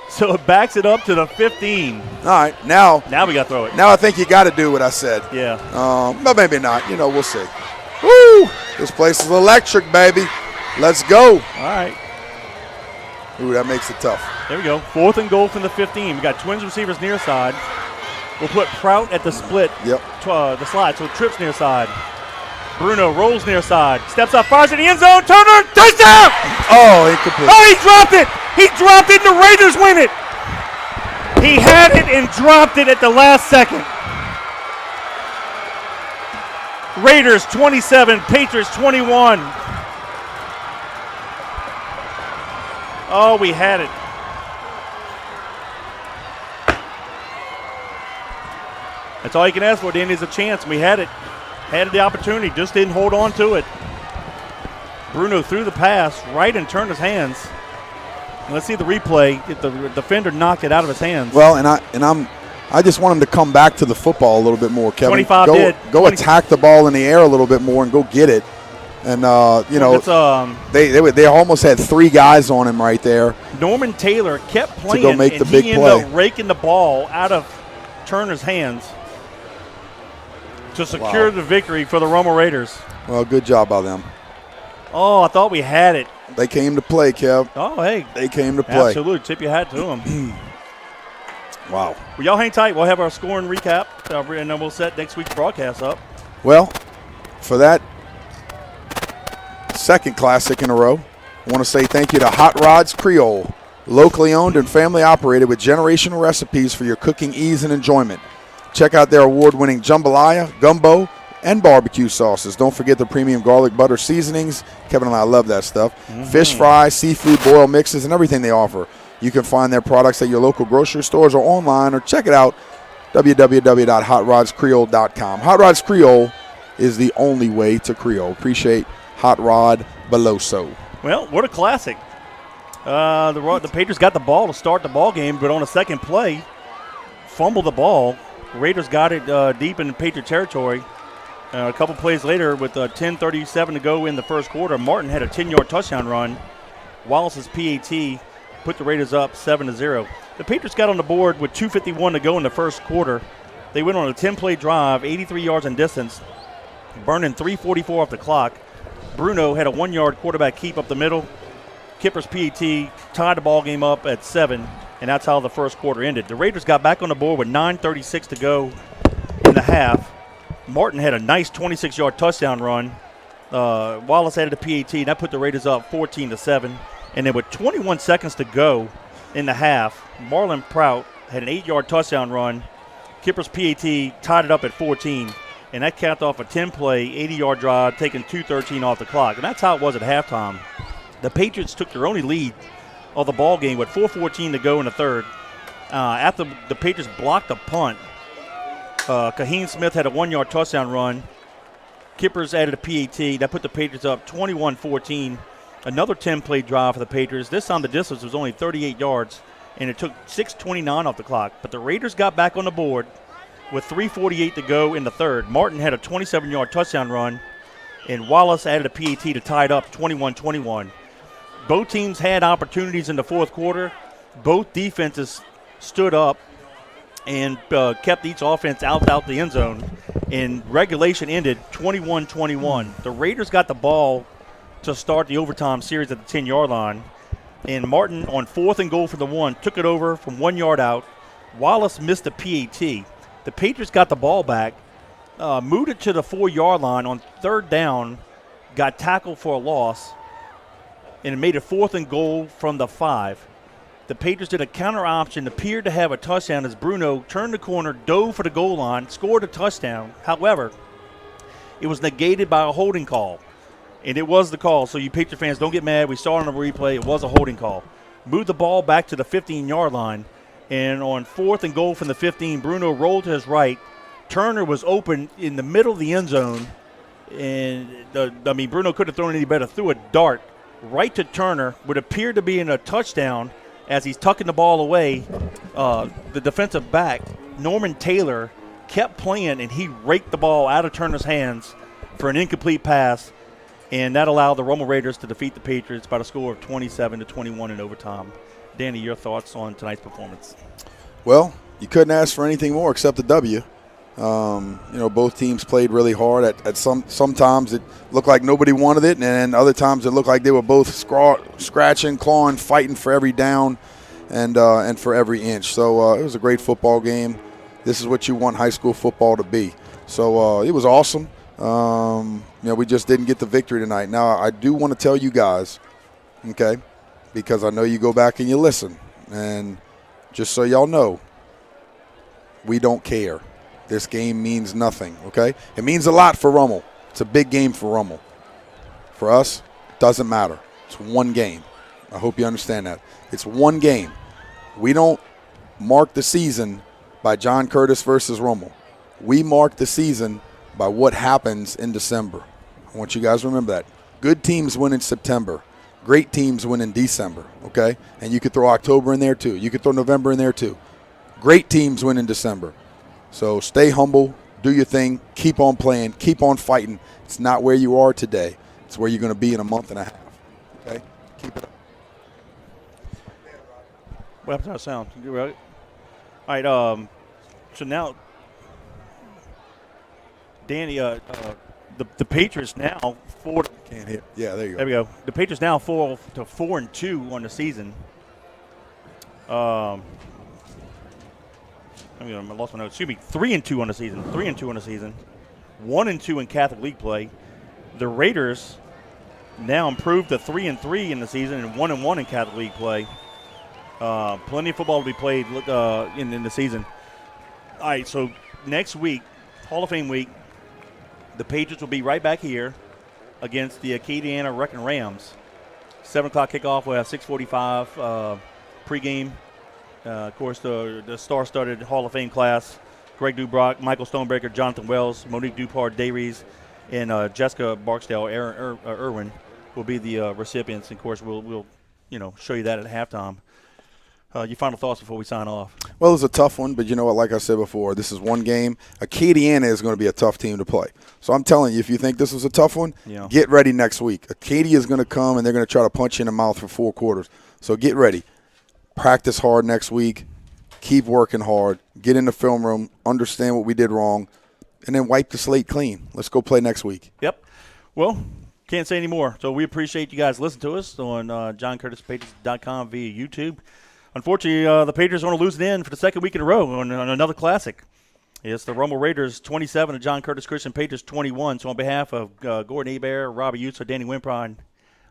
So it backs it up to the 15. All right, now we got to throw it. I think you got to do what I said. Yeah. But maybe not. We'll see. Woo! This place is electric, baby. Let's go. All right. Ooh, that makes it tough. There we go. 4th and goal from the 15. We got twins receivers near side. We'll put Prout at the split. Yep. The slide, so trips near side. Bruno rolls near side. Steps up, fires in the end zone. Turner, touchdown! Oh, incomplete. Oh, he dropped it! He dropped it and the Raiders win it! He had it and dropped it at the last second. Raiders 27, Patriots 21. Oh, we had it. That's all you can ask for, Danny, is a chance. We had it. Had the opportunity, just didn't hold on to it. Bruno threw the pass right in Turner's hands. Let's see the replay. The defender knocked it out of his hands. Well, I just want him to come back to the football a little bit more, Kevin. 25 did. Go attack the ball in the air a little bit more and go get it. And, they almost had 3 guys on him right there. Norman Taylor kept playing, to go make the big he play. ended up raking the ball out of Turner's hands to secure the victory for the Rummel Raiders. Well, good job by them. Oh, I thought we had it. They came to play, Kev. Oh, hey. They came to play. Absolutely. Tip your hat to them. Wow. Well, y'all hang tight. We'll have our scoring recap, and then we'll set next week's broadcast up. Well, for that second classic in a row, I want to say thank you to Hot Rods Creole, locally owned and family operated with generational recipes for your cooking ease and enjoyment. Check out their award-winning jambalaya, gumbo, and barbecue sauces. Don't forget the premium garlic butter seasonings. Kevin and I love that stuff. Fish fries, seafood, boil mixes, and everything they offer. You can find their products at your local grocery stores or online, or check it out, www.hotrodscreole.com. Hot Rods Creole is the only way to Creole. Appreciate Hot Rod Beloso. Well, what a classic. The Patriots got the ball to start the ball game, but on a second play, fumbled the ball. Raiders got it deep in Patriot territory. A couple plays later, with 10:37 to go in the first quarter, Martin had a 10-yard touchdown run. Wallace's PAT put the Raiders up 7-0. The Patriots got on the board with 2:51 to go in the first quarter. They went on a 10-play drive, 83 yards in distance, burning 3:44 off the clock. Bruno had a 1-yard quarterback keep up the middle. Kipper's PAT tied the ball game up at 7, and that's how the first quarter ended. The Raiders got back on the board with 9:36 to go in the half. Martin had a nice 26-yard touchdown run. Wallace added a PAT, and that put the Raiders up 14-7. And then with 21 seconds to go in the half, Marlon Prout had an 8-yard touchdown run. Kipper's PAT tied it up at 14, and that capped off a 10-play, 80-yard drive, taking 2:13 off the clock. And that's how it was at halftime. The Patriots took their only lead of the ball game with 4:14 to go in the third. After the Patriots blocked a punt, Kaheen Smith had a 1-yard touchdown run. Kippers added a PAT. That put the Patriots up 21-14. Another 10-play drive for the Patriots. This time the distance was only 38 yards, and it took 6:29 off the clock. But the Raiders got back on the board with 3:48 to go in the third. Martin had a 27-yard touchdown run, and Wallace added a PAT to tie it up 21-21. Both teams had opportunities in the fourth quarter. Both defenses stood up and kept each offense out the end zone. And regulation ended 21-21. The Raiders got the ball to start the overtime series at the 10-yard line. And Martin, on 4th and goal for the 1, took it over from 1 yard out. Wallace missed the PAT. The Patriots got the ball back, moved it to the 4-yard line on 3rd down, got tackled for a loss, and it made it 4th and goal from the 5. The Patriots did a counter option, appeared to have a touchdown as Bruno turned the corner, dove for the goal line, scored a touchdown. However, it was negated by a holding call, and it was the call. So you Patriot fans, don't get mad. We saw it on the replay. It was a holding call. Moved the ball back to the 15-yard line, and on 4th and goal from the 15, Bruno rolled to his right. Turner was open in the middle of the end zone, and Bruno couldn't have thrown any better. Threw a dart right to Turner, would appear to be in a touchdown. As he's tucking the ball away, the defensive back, Norman Taylor, kept playing, and he raked the ball out of Turner's hands for an incomplete pass, and that allowed the Rummel Raiders to defeat the Patriots by the score of 27-21 in overtime. Danny, your thoughts on tonight's performance? Well, you couldn't ask for anything more except the W. Both teams played really hard. Sometimes it looked like nobody wanted it, and then other times it looked like they were both scratching, clawing, fighting for every down and for every inch. So it was a great football game. This is what you want high school football to be. So it was awesome. We just didn't get the victory tonight. Now, I do want to tell you guys, okay, because I know you go back and you listen, and just so y'all know, we don't care. This game means nothing, okay? It means a lot for Rummel. It's a big game for Rummel. For us, it doesn't matter. It's one game. I hope you understand that. It's one game. We don't mark the season by John Curtis versus Rummel. We mark the season by what happens in December. I want you guys to remember that. Good teams win in September. Great teams win in December, okay? And you could throw October in there too. You could throw November in there too. Great teams win in December. So stay humble, do your thing, keep on playing, keep on fighting. It's not where you are today. It's where you're going to be in a month and a half, okay? Keep it up. What happened to our sound? You right? All right, so now, Danny, the Patriots now Can't hit. Yeah, there you go. There we go. The Patriots now 4-2 on the season. I lost my notes. Excuse me. 3-2 on the season. 3-2 on the season. 1-2 in Catholic League play. The Raiders now improved to 3-3 in the season and 1-1 in Catholic League play. Plenty of football to be played in the season. All right, so next week, Hall of Fame week, the Patriots will be right back here against the Acadiana Wrecking Rams. 7 o'clock kickoff. We'll have 6:45 pregame. Of course, the star-studded Hall of Fame class, Greg Dubrock, Michael Stonebreaker, Jonathan Wells, Monique Dupart-Dayries, and Jessica Barksdale Irwin will be the recipients. And of course, we'll show you that at halftime. Your final thoughts before we sign off? Well, it's a tough one, but you know what? Like I said before, this is one game. Acadiana is going to be a tough team to play. So I'm telling you, if you think this was a tough one, get ready next week. Acadia is going to come, and they're going to try to punch you in the mouth for 4 quarters. So get ready. Practice hard next week. Keep working hard. Get in the film room. Understand what we did wrong. And then wipe the slate clean. Let's go play next week. Yep. Well, can't say any more. So we appreciate you guys listening to us on JohnCurtisPatriots.com via YouTube. Unfortunately, the Patriots are going to lose it in for the second week in a row on another classic. It's the Rummel Raiders 27 and John Curtis Christian Patriots 21. So on behalf of Gordon Hebert, Robbie Utzer, Danny Wimprine,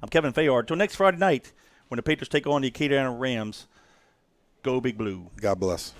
I'm Kevin Fayard. Until next Friday night when the Patriots take on the Acadiana Rams, go Big Blue. God bless.